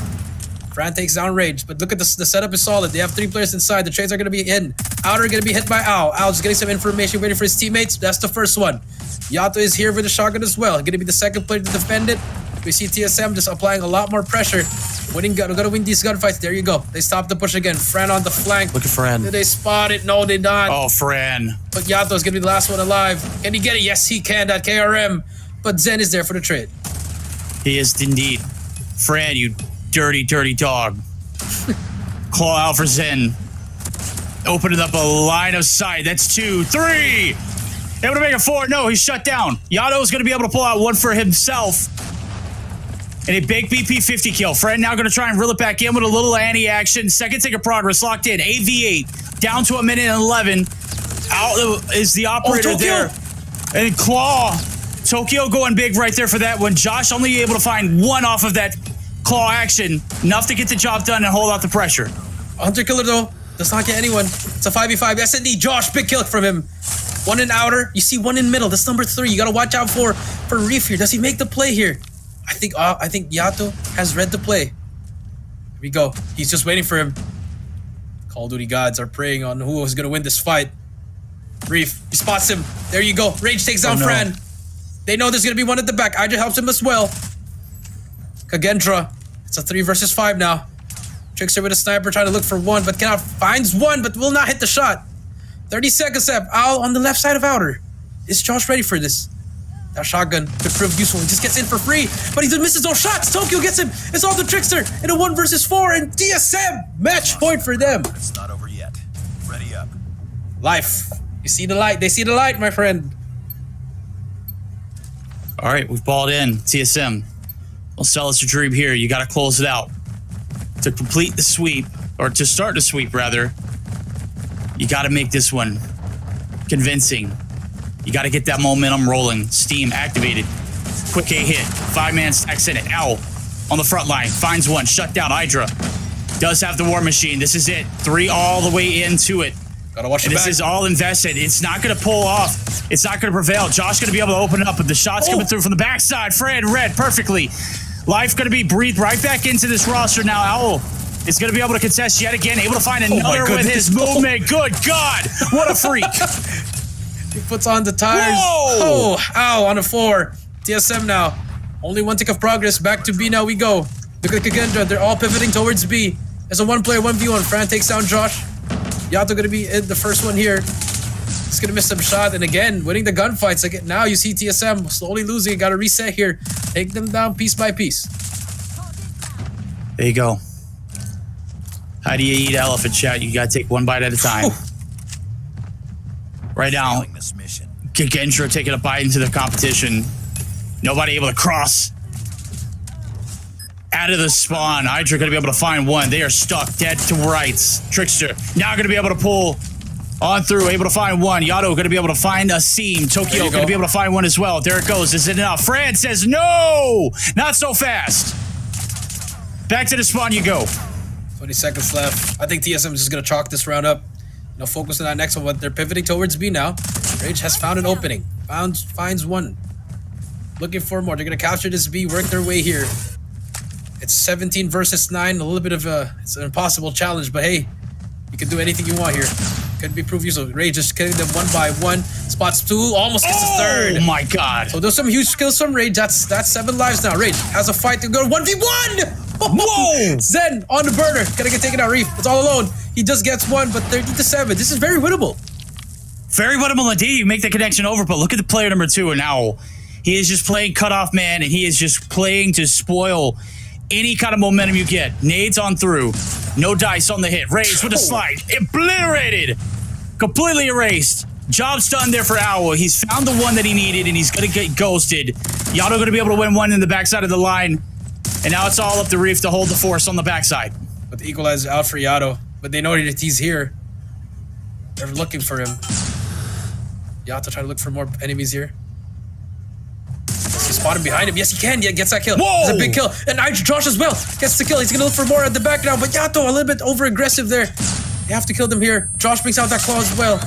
Fran takes down Rage, but look at the setup is solid. They have 3 players inside. The trades are going to be hidden. Outer going to be hit by Owl. Owl's getting some information, waiting for his teammates. That's the first one. Yato is here with the shotgun as well. Going to be the second player to defend it. We see TSM just applying a lot more pressure. We're going to win these gunfights. There you go. They stop the push again. Fran on the flank. Look at Fran. Did they spot it? No, they not. Oh, Fran. But Yato is going to be the last one alive. Can he get it? Yes, he can. That KRM. But Zen is there for the trade. He is indeed. Fran, you dirty, dirty dog. Claw out for Zen. Opening up a line of sight. That's 2, 3. Able to make it 4. No, he's shut down. Yato is going to be able to pull out one for himself. And a big BP 50 kill. Fred now going to try and reel it back in with a little anti-action. Second tick of progress locked in. AV8 down to 1:11. Out is the operator there. And Claw. Tokyo going big right there for that one. Josh only able to find one off of that claw action. Enough to get the job done and hold out the pressure. Hunter killer though. Does not get anyone. It's a 5v5. S&D. Josh, big kill from him. One in outer. You see one in middle. That's number 3. You gotta watch out for Reef here. Does he make the play here? I think Yato has read the play. Here we go. He's just waiting for him. Call of Duty gods are praying on who is gonna win this fight. Reef, he spots him. There you go. Rage takes down Fran. They know there's gonna be one at the back. Idra helps him as well. Kagendra. It's a 3 versus 5 now. Trickster with a sniper trying to look for one, but cannot finds one, but will not hit the shot. 30 seconds left. Owl on the left side of outer. Is Josh ready for this? That shotgun could prove useful. He just gets in for free, but he misses those shots. Tokyo gets him. It's all the Trickster in a 1 versus 4, and DSM match point for them. It's not over yet. Ready up. Life. You see the light. They see the light, my friend. All right, we've balled in. TSM. We'll sell us a dream here. You got to close it out. To complete the sweep, or to start the sweep, rather, you got to make this one convincing. You got to get that momentum rolling. Steam activated. Quick A hit. 5-man stacks in it. Owl on the front line. Finds one. Shut down. Hydra does have the war machine. This is it. 3 all the way into it. Gotta watch and the this back. is all invested. It's not going to pull off. It's not going to prevail. Josh going to be able to open it up, but the shot's coming through from the backside. Fred read perfectly. Life going to be breathed right back into this roster now. Owl is going to be able to contest yet again. Able to find another with his movement. Good God. What a freak. He puts on the tires. Whoa! Oh, ow, on the 4. TSM now. Only 1 tick of progress. Back to B now we go. Look at Kagendra. They're all pivoting towards B. There's a 1-player 1v1. Fran takes down Josh. Yato gonna be in the first one here. He's gonna miss some shot. And again, winning the gunfights. Again, now you see TSM slowly losing. Gotta reset here. Take them down piece by piece. There you go. How do you eat elephant, chat? You gotta take one bite at a time. Right now, This mission. Kagendra taking a bite into the competition. Nobody able to cross out of the spawn. Hydra gonna be able to find one. They are stuck dead to rights. Trickster now gonna be able to pull on through, able to find one. Yato gonna be able to find a seam. Tokyo gonna be able to find one as well. There it goes. Is it enough? Fran says no! Not so fast. Back to the spawn you go. 20 seconds left. I think TSM is just gonna chalk this round up. No focus on that next one, but they're pivoting towards B now. Rage has found an opening. Finds one. Looking for more. They're gonna capture this B, work their way here. It's 17 versus 9. A little bit of it's an impossible challenge, but hey, you can do anything you want here. Could be proof useful. Rage just killing them 1 by 1. Spots 2, almost gets a 3rd. Oh my God. So there's some huge kills from Rage. That's 7 lives now. Rage has a fight to go 1v1. Whoa! Zen on the burner. Gonna get taken out. Reef. It's all alone. He just gets 1, but 30-7. This is very winnable. Very winnable indeed. You make the connection over, but look at the player number 2 and Owl. He is just playing cutoff man, and he is just playing to spoil any kind of momentum you get. Nades on through. No dice on the hit. Raised with a slide. Obliterated. Completely erased. Job's done there for Owl. He's found the one that he needed, and he's going to get ghosted. Yato going to be able to win one in the backside of the line. And now it's all up to Reef to hold the force on the backside. But the equalizer out for Yato. But they know that he's here. They're looking for him. Yato trying to look for more enemies here. Does he spot him behind him? Yes, he can. Yeah, gets that kill. Whoa! It's a big kill. And Josh as well gets the kill. He's going to look for more at the back now. But Yato a little bit over-aggressive there. They have to kill them here. Josh brings out that claw as well.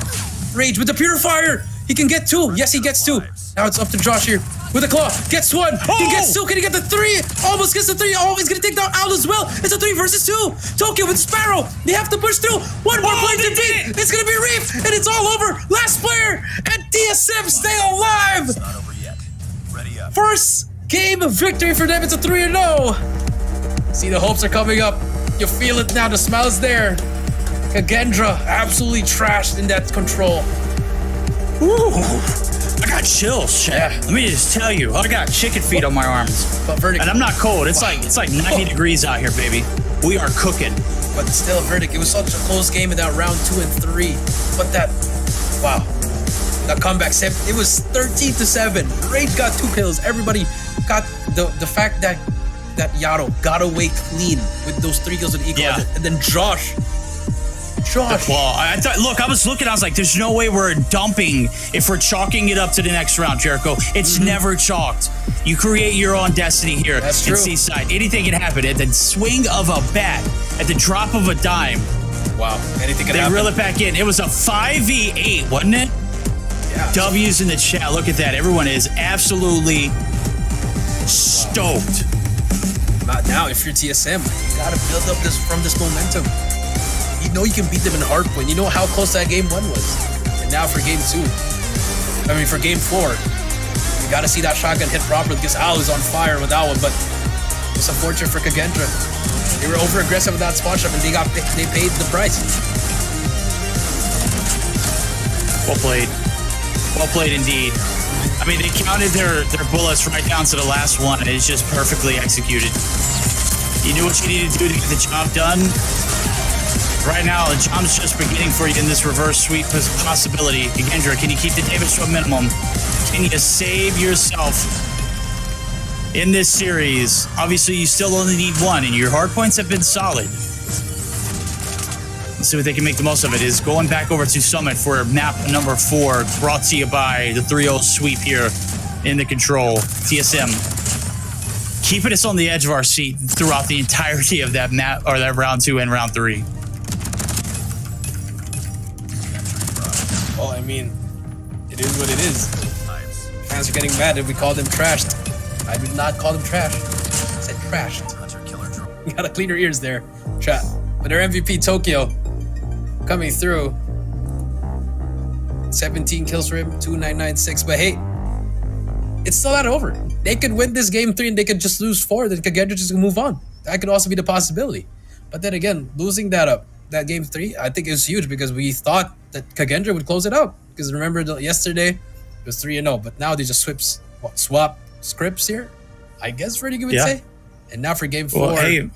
Rage with the purifier. He can get 2. Yes, he gets 2. Now it's up to Josh here. With a claw. Gets 1. He gets 2. Can he get the 3? Almost gets the 3. Oh, he's going to take down Owl as well. It's a 3 versus 2. Tokyo with Sparrow. They have to push through. One more player to beat. It's going to be Reef. And it's all over. Last player. And DSM stay alive. It's not over yet. Ready up. First game of victory for them. It's a 3-0. See, the hopes are coming up. You feel it now. The smile's there. Kagendra absolutely trashed in that control. Ooh, I got chills, chat. Yeah. Let me just tell you, I got chicken feet on my arms. But verdict. And I'm not cold. It's like 90 degrees out here, baby. We are cooking. but still a verdict. It was such a close game in that round 2 and 3. But that comeback, it was 13-7. Rage got 2 kills. Everybody got the fact that Yato got away clean with those 3 kills with equalizer. Yeah. And then Josh. Well, I was looking, I was like, there's no way we're dumping if we're chalking it up to the next round, Jericho. It's never chalked. You create your own destiny here at Seaside. Anything can happen. At the swing of a bat, at the drop of a dime. Wow. Anything can happen. They reel it back in. It was a 5v8, wasn't it? Yeah. W's in the chat. Look at that. Everyone is absolutely stoked. Not now. If you're TSM, you gotta build up from this momentum. You know you can beat them in hardpoint. You know how close that game 1 was. And now for game 4, you gotta see that shotgun hit properly because Al is on fire with that one. But it's unfortunate for Kagendra. They were over aggressive with that spot shot and they paid the price. Well played. Well played indeed. I mean, they counted their bullets right down to the last one, and it's just perfectly executed. You knew what you needed to do to get the job done. Right now, the job's just beginning for you in this reverse sweep possibility. Kagendra, can you keep the damage to a minimum? Can you save yourself in this series? Obviously, you still only need 1, and your hard points have been solid. Let's see what they can make the most of it. Is going back over to Summit for map number 4, brought to you by the 3-0 sweep here in the control. TSM keeping us on the edge of our seat throughout the entirety of that map, or that round 2 and round 3. Well, I mean, it is what it is. Fans are getting mad if we call them trashed. I did not call them trash. I said trashed. You gotta clean your ears there, chat. But their MVP Tokyo coming through. 17 kills for him, 2996. But hey, it's still not over. They could win this game 3 and they could just lose 4. Then Kagendra just move on. That could also be the possibility. But then again, losing that game 3, I think is huge because we thought that Kagendra would close it out. Because remember yesterday, it was 3-0, but now they just swap scripts here. I guess Freddie you would say. And now for game 4. Well, hey,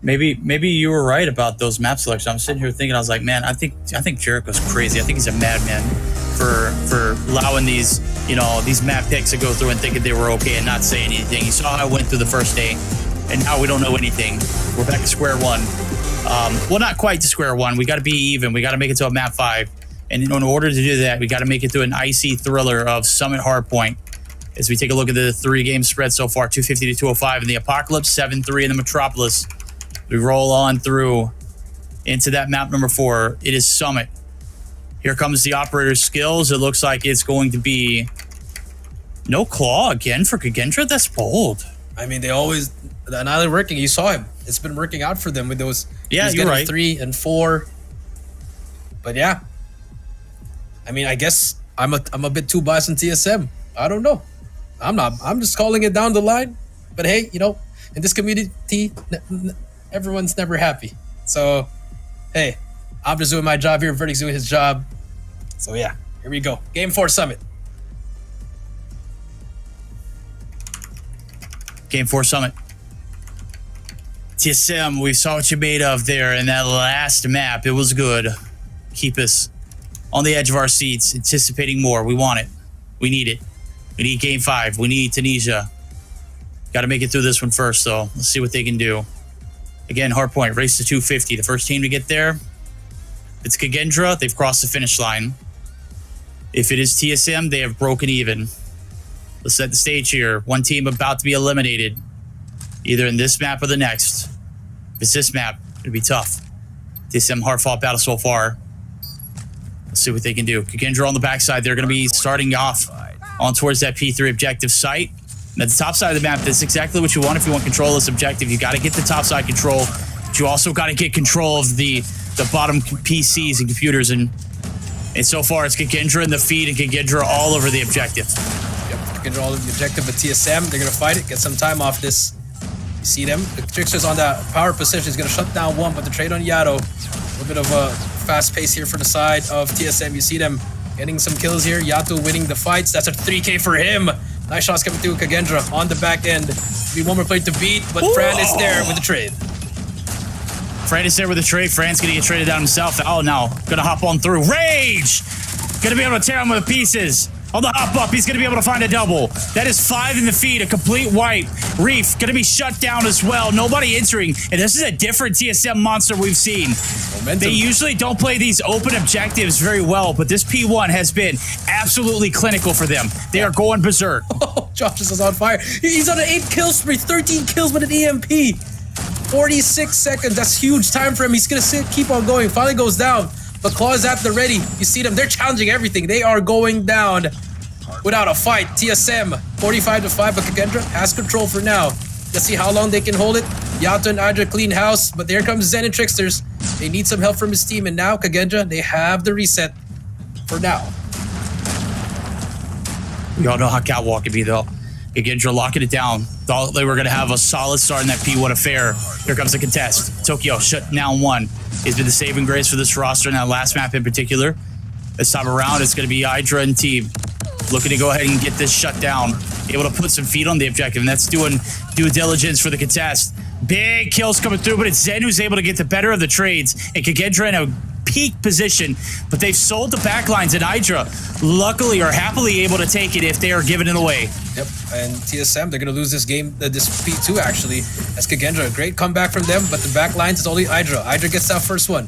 maybe you were right about those map selections. I'm sitting here thinking, I was like, man, I think Jericho's crazy. I think he's a madman for allowing these map picks to go through and thinking they were okay and not saying anything. You saw how I went through the first day, and now we don't know anything. We're back to square one. Well, not quite to square one. We got to be even. We got to make it to a map 5. And in order to do that, we got to make it through an icy thriller of Summit Hardpoint. As we take a look at the 3-game spread so far, 250 to 205 in the Apocalypse, 7-3 in the Metropolis. We roll on through into that map number 4. It is Summit. Here comes the operator's skills. It looks like it's going to be no claw again for Kagendra. That's bold. I mean, they always, now they're working. You saw him. It's been working out for them with those. Yeah, you're right. 3 and 4. But yeah, I mean, I guess I'm a bit too biased in TSM. I don't know. I'm not. I'm just calling it down the line. But hey, in this community, everyone's never happy. So, hey, I'm just doing my job here. Verdict's doing his job. So yeah, here we go. Game 4 Summit. Game 4 Summit. TSM, we saw what you made of there in that last map. It was good. Keep us on the edge of our seats, anticipating more. We want it. We need it. We need Game 5. We need Tunisia. Got to make it through this one first, though. Let's see what they can do. Again, hardpoint, race to 250. The first team to get there, it's Kagendra. They've crossed the finish line. If it is TSM, they have broken even. Let's set the stage here. One team about to be eliminated, either in this map or the next. If it's this map, it'll be tough. TSM hard-fought battle so far. Let's see what they can do. Kagendra on the backside. They're going to be starting off on towards that P3 objective site. And at the top side of the map, that's exactly what you want if you want control of this objective. You got to get the top side control, but you also got to get control of the bottom PCs and computers. And so far, it's Kagendra in the feed and Kagendra all over the objective. Yep, Kagendra all over the objective, but TSM, they're going to fight it, get some time off this. You see them? The Trickster's on that power position. He's going to shut down one, but the trade on Yato. A little bit of a fast pace here for the side of TSM. You see them getting some kills here. Yato winning the fights. That's a 3K for him. Nice shots coming through Kagendra on the back end. Be one more play to beat, but Fran is there with the trade. Fran is there with a trade. Fran's gonna get traded down himself. Oh, no. Gonna hop on through. Rage! Gonna be able to tear him with pieces. On the hop up, he's gonna be able to find a double. That is 5 in the feed, a complete wipe. Reef gonna be shut down as well. Nobody entering. And this is a different TSM monster we've seen. Momentum. They usually don't play these open objectives very well, but this P1 has been absolutely clinical for them. They are going berserk. Oh, Josh is on fire. He's on an 8 kill spree, 13 kills with an EMP. 46 seconds, that's huge time for him. He's gonna keep on going. Finally goes down. But Claw's at the ready. You see them, they're challenging everything. They are going down without a fight. TSM, 45-5, but Kagendra has control for now. Let's see how long they can hold it. Yato and Hydra clean house, but there comes Zen and Tricksters. They need some help from his team, and now Kagendra, they have the reset for now. We all know how Catwalk can be, though. Kagendra locking it down. Thought they were going to have a solid start in that P1 affair. Here comes the contest. Tokyo shut down 1. He's been the saving grace for this roster in that last map in particular. This time around, it's going to be Hydra and team looking to go ahead and get this shut down. Able to put some feet on the objective, and that's doing due diligence for the contest. Big kills coming through, but it's Zen who's able to get the better of the trades, and Kagendra in a peak position, but they've sold the backlines, and Hydra luckily or happily able to take it if they are giving it away. Yep, and TSM, they're going to lose this game, this P2 actually, as Kagendra, a great comeback from them, but the back lines is only Hydra. Hydra gets that first one.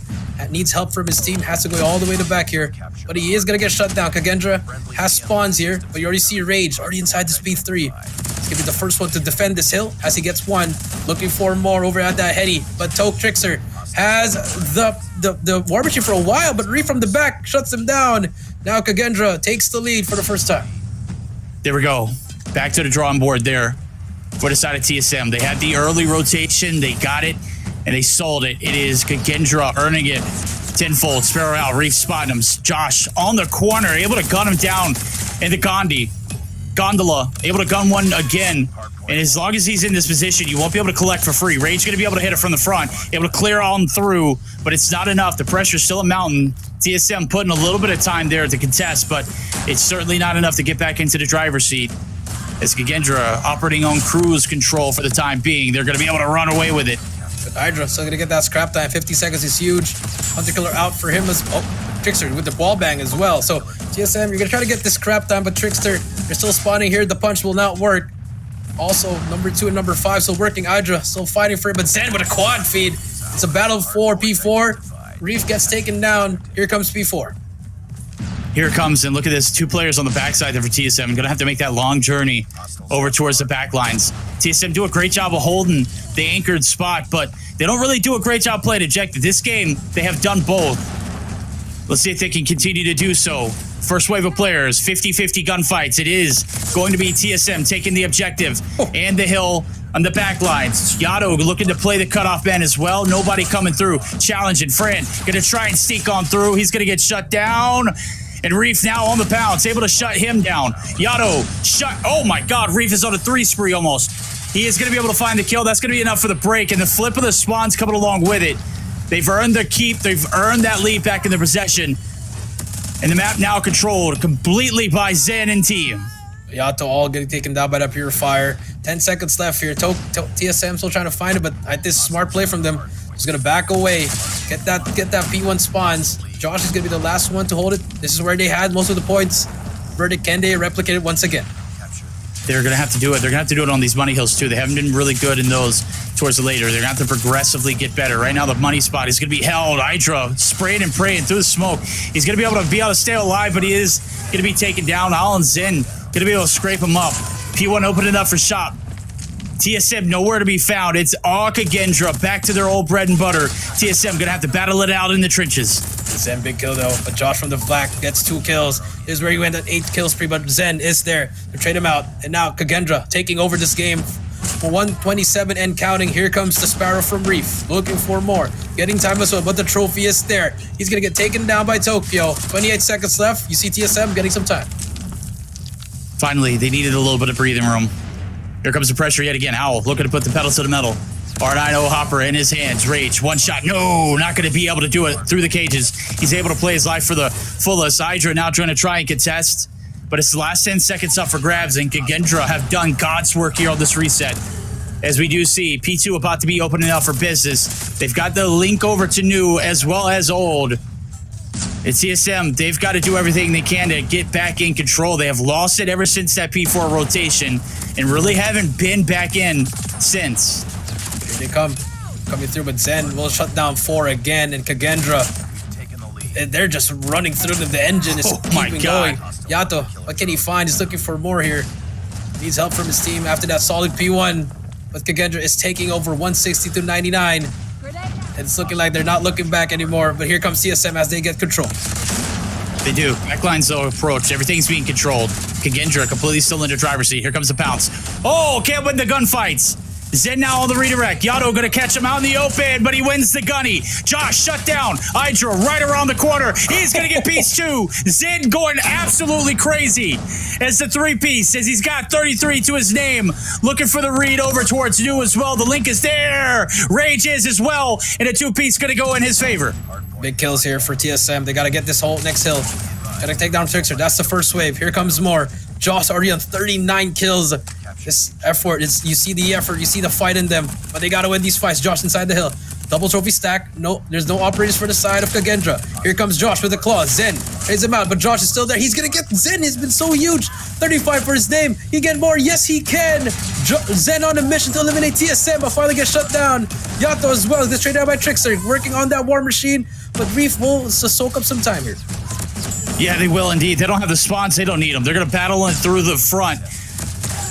Needs help from his team, has to go all the way to back here, but he is going to get shut down. Kagendra has spawns here, but you already see Rage already inside this P3. He's going to be the first one to defend this hill as he gets one, looking for more over at that heady, but Toke Trickster has the war machine for a while, but Reef from the back shuts him down. Now Kagendra takes the lead for the first time. There we go. Back to the drawing board there for the side of TSM. They had the early rotation, they got it, and they sold it. It is Kagendra earning it tenfold. Sparrow out, Reef spotting him. Josh on the corner, able to gun him down in the gondola, able to gun one again. And as long as he's in this position, you won't be able to collect for free. Rage going to be able to hit it from the front, able to clear on through, but it's not enough. The pressure's still a mountain. TSM putting a little bit of time there to contest, but it's certainly not enough to get back into the driver's seat. As Kagendra operating on cruise control for the time being, they're going to be able to run away with it. But Hydra still going to get that scrap time. 50 seconds is huge. Hunter Killer out for him as Trickster with the wall bang as well. So TSM, you're going to try to get this scrap time, but Trickster, you're still spawning here. The punch will not work. Also, number 2 and number 5 still working. Hydra still fighting for it, but Zen with a quad feed. It's a battle for P4. Reef gets taken down. Here comes P4. Here it comes, and look at this. 2 players on the backside there for TSM. Going to have to make that long journey over towards the back lines. TSM do a great job of holding the anchored spot, but they don't really do a great job playing objective. This game, they have done both. Let's see if they can continue to do so. First wave of players, 50-50 gunfights. It is going to be TSM taking the objective and the hill on the back lines. Yato looking to play the cutoff man as well. Nobody coming through. Challenging. Fran going to try and sneak on through. He's going to get shut down. And Reef now on the pounce, able to shut him down. Yato shut. Oh my God, Reef is on a 3 spree almost. He is going to be able to find the kill. That's going to be enough for the break. And the flip of the spawns coming along with it. They've earned their keep. They've earned that lead back in their possession. And the map now controlled completely by Zen and team. Yato all getting taken down by that purifier. 10 seconds left here. TSM still trying to find it, but I think this is a smart play from them. He's gonna back away, get that P1 spawns. Josh is gonna be the last one to hold it. This is where they had most of the points. Verdict, can they replicate it once again? They're gonna have to do it. They're gonna have to do it on these money hills too. They haven't been really good in those towards the later. They're gonna have to progressively get better. Right now, the money spot is gonna be held. Hydra spraying and praying through the smoke. He's gonna be able to stay alive, but he is gonna be taken down. Alan Zen gonna be able to scrape him up. P1 opening up for shop. TSM nowhere to be found. It's all Kagendra back to their old bread and butter. TSM gonna have to battle it out in the trenches. Zen big kill though, but Josh from the black gets 2 kills. This is where he went at 8 kill spree, but Zen is there to trade him out. And now Kagendra taking over this game for 127 and counting. Here comes the Sparrow from Reef, looking for more. Getting time as well, but the trophy is there. He's gonna get taken down by Tokyo. 28 seconds left. You see TSM getting some time. Finally, they needed a little bit of breathing room. Here comes the pressure yet again. Owl looking to put the pedal to the metal. R9O Hopper in his hands. Rage, 1 shot. No, not going to be able to do it through the cages. He's able to play his life for the fullest. Hydra now trying to try and contest, but it's the last 10 seconds up for grabs, and Kagendra have done God's work here on this reset. as we do see P2 about to be opening up for business. They've got the link over to new as well as old. It's TSM. They've got to do everything they can to get back in control. They have lost it ever since that P4 rotation and really haven't been back in since. Here they come. Coming through, but Zen will shut down 4 again, and Kagendra, they're just running through them. The engine is keeping going. Yato, what can he find? He's looking for more here. Needs help from his team after that solid P1. But Kagendra is taking over 160 to 99. And it's looking like they're not looking back anymore. But here comes CSM as they get control. They do. Backline's though approach. Everything's being controlled. Kagendra completely still in the driver's seat. Here comes the pounce. Oh, can't win the gunfights. Zen now on the redirect. Yato gonna catch him out in the open, but he wins the gunny. Josh shut down. Hydra right around the corner. He's gonna get piece 2. Zen going absolutely crazy as the 3-piece, as he's got 33 to his name. Looking for the read over towards new as well. The link is there. Rage is as well, and a 2-piece gonna go in his favor. Big kills here for TSM. They gotta get this whole next hill. Gotta take down Trickster. That's the first wave. Here comes more. Josh already on 39 kills. This effort is, you see the effort, you see the fight in them, but they gotta win these fights. Josh inside the hill. Double trophy stack. No, there's no operators for the side of Kagendra. Here comes Josh with the claw. Zen trades him out, but Josh is still there. He's gonna get Zen. He's been so huge. 35 for his name. He get more. Yes, he can. Zen on a mission to eliminate TSM, but finally gets shut down. Yato as well gets traded out by Trickster, working on that war machine, but Reef will soak up some time here. Yeah, they will indeed. They don't have the spawns. They don't need them. They're gonna battle in through the front.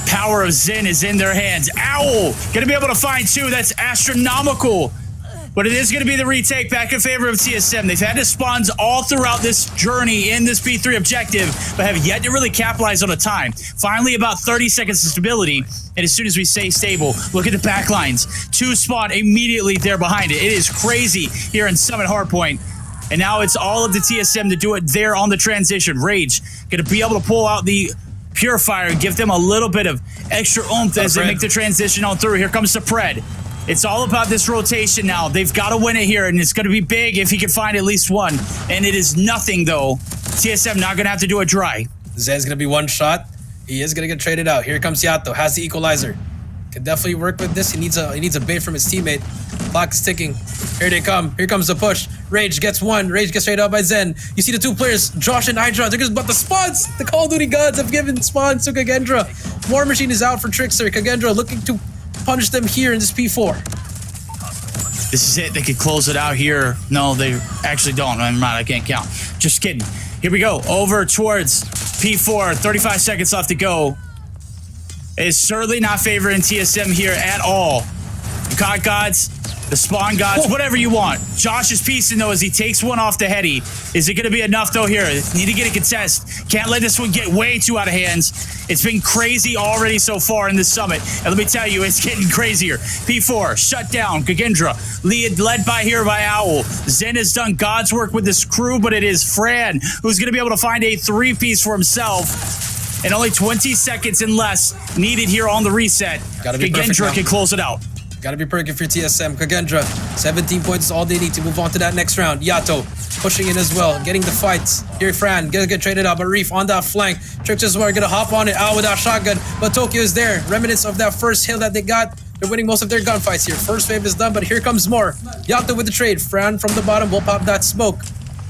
Power of Zen is in their hands. Owl gonna be able to find 2. That's astronomical. But it is going to be the retake back in favor of TSM. They've had the spawns all throughout this journey in this P3 objective, but have yet to really capitalize on a time. Finally, about 30 seconds of stability. And as soon as we stay stable, look at the back lines. 2 spawn immediately there behind it. It is crazy here in Summit Hardpoint. And now it's all of the TSM to do it there on the transition. Rage going to be able to pull out the Purifier and give them a little bit of extra oomph as they make the transition on through. Here comes the Pred. It's all about this rotation now. They've got to win it here, and it's going to be big if he can find at least one. And it is nothing, though. TSM not going to have to do it dry. Zen's going to be one shot. He is going to get traded out. Here comes Yato. Has the equalizer. Can definitely work with this. He needs a bait from his teammate. Clock is ticking. Here they come. Here comes the push. Rage gets one. Rage gets traded out by Zen. You see the 2 players, Josh and Hydra. They're just but the spawns. The Call of Duty gods have given spawns to Kagendra. War Machine is out for Trickster. Kagendra looking to punish them here in this P4. This is it. They could close it out here. No, they actually don't. Never mind. I can't count. Just kidding. Here we go. Over towards P4. 35 seconds left to go. It's certainly not favoring TSM here at all. The COD gods, the spawn gods, whatever you want. Josh is piecing though as he takes one off the heady. Is it going to be enough though here? Need to get a contest. Can't let this one get way too out of hands. It's been crazy already so far in this summit. And let me tell you, it's getting crazier. P4, shut down. Kagendra, led by here by Owl. Zen has done God's work with this crew, but it is Fran who's going to be able to find a 3-piece for himself. And only 20 seconds and less needed here on the reset. Kagendra can close it out. Gotta be perfect for TSM. Kagendra, 17 points is all they need to move on to that next round. Yato pushing in as well, getting the fights. Here, Fran, gonna get traded out, but Reef on that flank. Tricksters are gonna hop on it out with that shotgun, but Tokyo is there. Remnants of that first hill that they got. They're winning most of their gunfights here. First wave is done, but here comes more. Yato with the trade. Fran from the bottom will pop that smoke.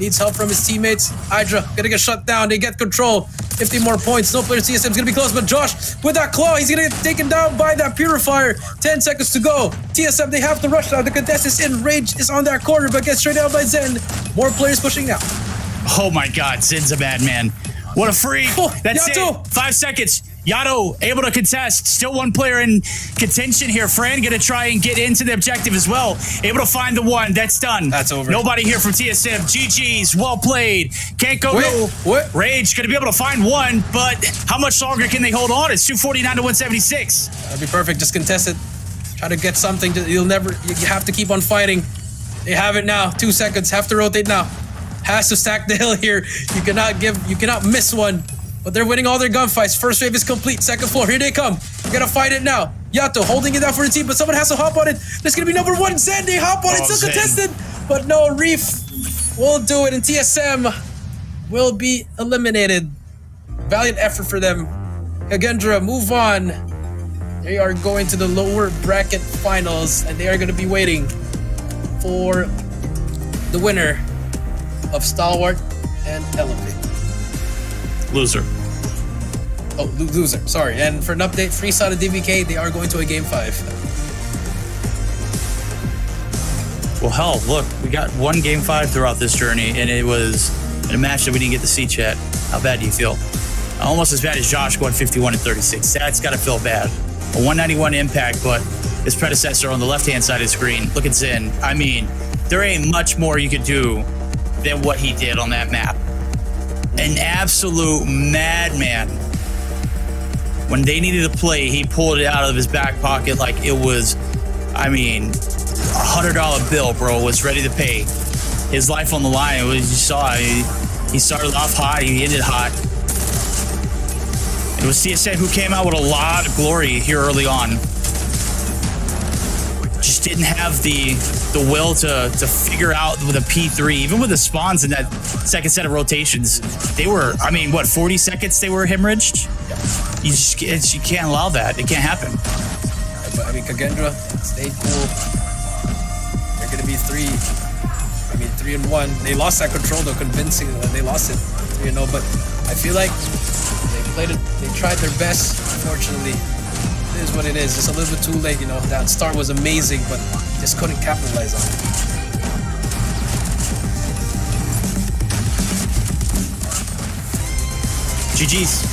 Needs help from his teammates. Hydra gonna get shut down. They get control. 50 more points. No player TSM's gonna be close, but Josh with that claw, he's gonna get taken down by that Purifier. 10 seconds to go. TSM, they have to rush now. The contest is in. Rage is on that corner, but gets straight out by Zen. More players pushing out. Oh my God, Zen's a bad man. What a freak. That's Yato. it. 5 seconds. Yato able to contest. Still one player in contention here. Fran gonna try and get into the objective as well. Able to find the one. That's done. That's over. Nobody here from TSM. GG's. Well played. Can't go. What? Rage gonna be able to find one, but how much longer can they hold on? It's 249 to 176. That'd be perfect. Just contest it. Try to get something. You have to keep on fighting. They have it now. 2 seconds. Have to rotate now. Has to stack the hill here. You cannot miss one. But they're winning all their gunfights. First wave is complete. Second floor. Here they come. We're gonna fight it now. Yato holding it down for the team, but someone has to hop on it. There's gonna be number 1 Zen. They hop on it. Still contested. But no, Reef will do it, and TSM will be eliminated. Valiant effort for them. Kagendra, move on. They are going to the lower bracket finals, and they are going to be waiting for the winner of Stalwart and Elevate. Loser. Oh, loser. Sorry. And for an update, Freestyle and DBK, they are going to a Game 5. Well, hell, look, we got one Game 5 throughout this journey, and it was in a match that we didn't get to see, chat. How bad do you feel? Almost as bad as Josh going 51 and 36. That's got to feel bad. A 191 impact, but his predecessor on the left-hand side of the screen, look at Zin. I mean, there ain't much more you could do than what he did on that map. An absolute madman. When they needed a play, he pulled it out of his back pocket like it was, I mean, $100 bill, bro, was ready to pay. His life on the line, you saw, he started off hot, he ended hot. It was CSN who came out with a lot of glory here early on. Just didn't have the will to figure out with a P3, even with the spawns in that second set of rotations. They were, I mean, what, 40 seconds they were hemorrhaged? You can't allow that. It can't happen. But I mean, Kagendra stayed cool. They're going to be 3-1. They lost that control though, convincingly. They lost it 3-0, but I feel like they tried their best. Unfortunately, it is what it is. It's a little bit too late, you know. That start was amazing, but just couldn't capitalize on it. GG's.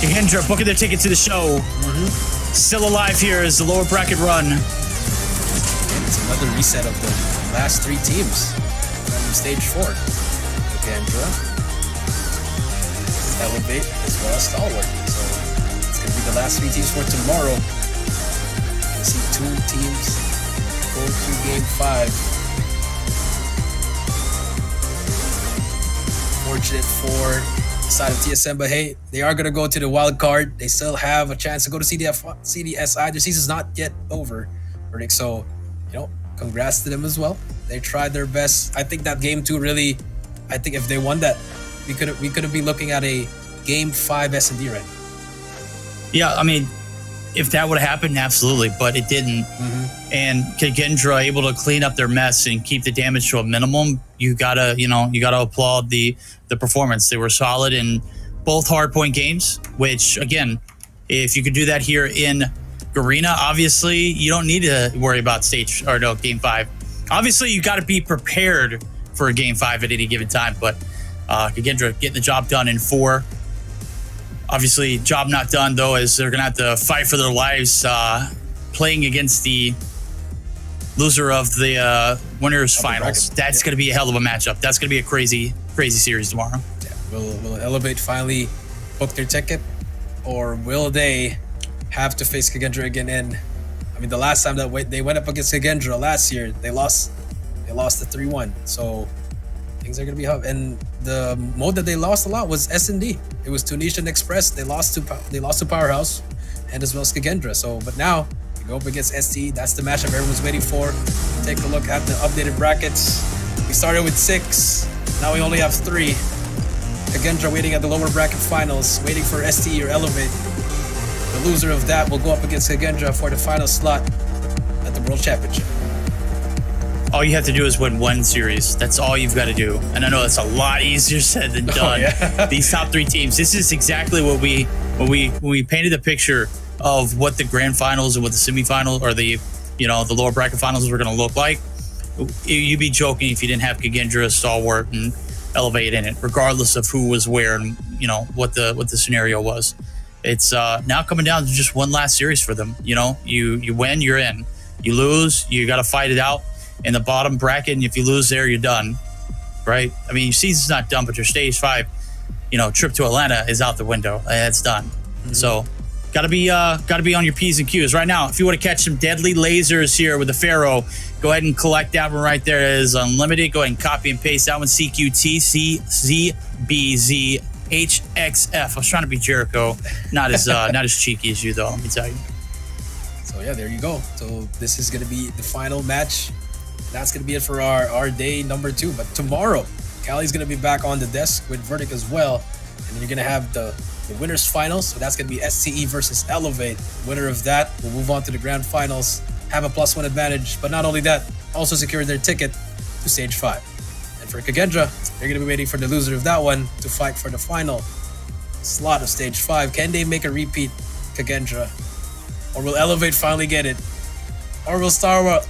Kagendra booking their ticket to the show. Still alive here as the lower bracket run. And it's another reset of the last 3 teams from stage 4. Kagendra, Elevate, as well as Stalwart. So it's going to be the last 3 teams for tomorrow. I see 2 teams go to Game 5. Fortunate for the side of TSM, but hey, they are going to go to the wild card. They still have a chance to go to CDSI. Their season's not yet over, Verdict. So, you know, congrats to them as well. They tried their best. I think that Game 2 really, I think if they won that, we could be looking at a Game 5 S&D right now. Yeah, I mean, if that would have happened, absolutely, but it didn't. And Kagendra able to clean up their mess and keep the damage to a minimum. You gotta applaud the performance. They were solid in both hardpoint games, which again, if you could do that here in Garena, obviously you don't need to worry about Game 5. Obviously, you got to be prepared for a Game 5 at any given time, but Kagendra getting the job done in 4. Obviously, job not done, though, as they're going to have to fight for their lives playing against the loser of the winners finals. That's going to be a hell of a matchup. That's going to be a crazy series tomorrow. Yeah. Will Elevate finally book their ticket, or will they have to face Kagendra again? And I mean, the last time that they went up against Kagendra last year, they lost the 3-1. So things are gonna be tough. And the mode that they lost a lot was S&D. It was Tunisian Express. They lost to Powerhouse, and as well as Kagendra. So, but now you go up against ST. That's the matchup everyone's waiting for. Take a look at the updated brackets. We started with 6. Now we only have 3. Kagendra waiting at the lower bracket finals, waiting for ST or Elevate. The loser of that will go up against Kagendra for the final slot at the World Championship. All you have to do is win one series. That's all you've got to do. And I know that's a lot easier said than done. Yeah. These top 3 teams. This is exactly what when we painted the picture of what the grand finals and what the semifinal or the lower bracket finals were going to look like. You'd be joking if you didn't have Kagendra, Stalwart, and Elevate in it, regardless of who was where and what the scenario was. It's now coming down to just one last series for them. You win, you're in. You lose, you got to fight it out in the bottom bracket, and if you lose there, you're done, right? I mean, your season's not done, but your stage 5, trip to Atlanta is out the window. It's done. So, gotta be on your P's and Q's right now. If you want to catch some deadly lasers here with the Pharaoh, go ahead and collect that one right there. It is unlimited. Go ahead and copy and paste that one. CQTCZBZHXF. I was trying to be Jericho, not as cheeky as you though. Let me tell you. So yeah, there you go. So this is gonna be the final match. That's gonna be it for our day number 2. But tomorrow, Callie's gonna be back on the desk with Verdict as well, and then you're gonna have the the winners finals. So that's going to be SCE versus Elevate. Winner of that will move on to the grand finals, have a +1 advantage. But not only that, also secure their ticket to stage 5. And for Kagendra, they're going to be waiting for the loser of that one to fight for the final slot of stage 5. Can they make a repeat, Kagendra? Or will Elevate finally get it? Or will Stalwart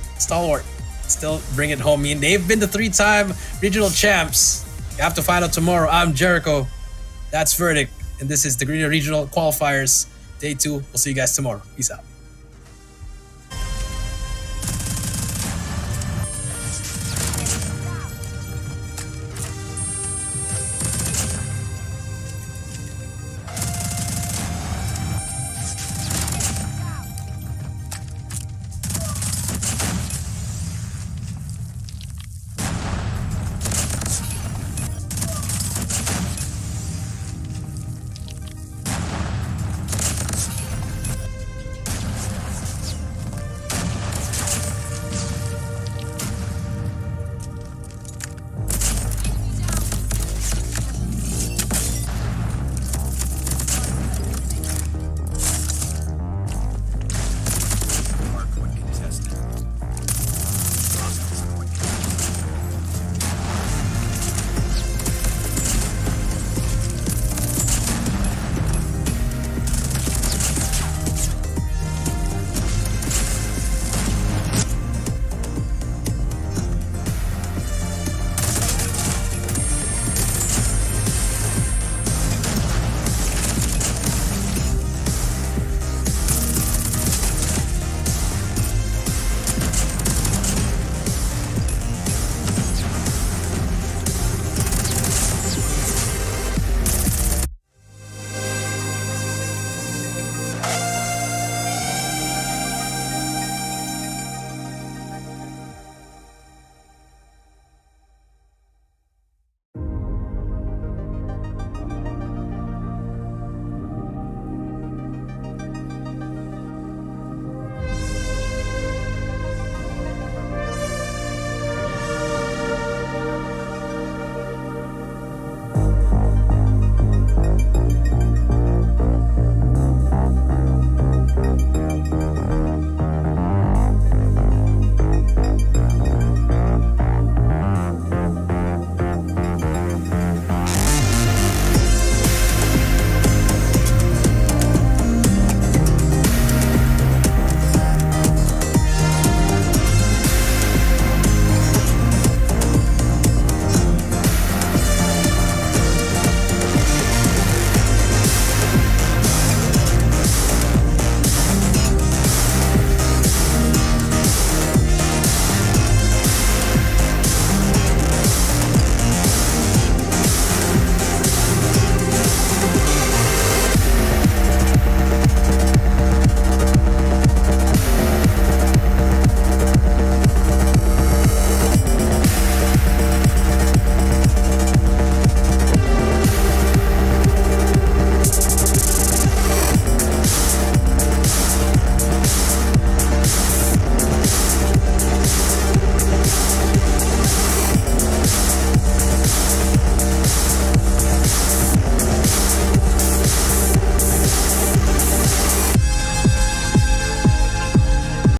still bring it home? I mean, they've been the 3-time regional champs. You have to find out tomorrow. I'm Jericho. That's Verdict. And this is the Garena Regional Qualifiers, Day 2. We'll see you guys tomorrow. Peace out.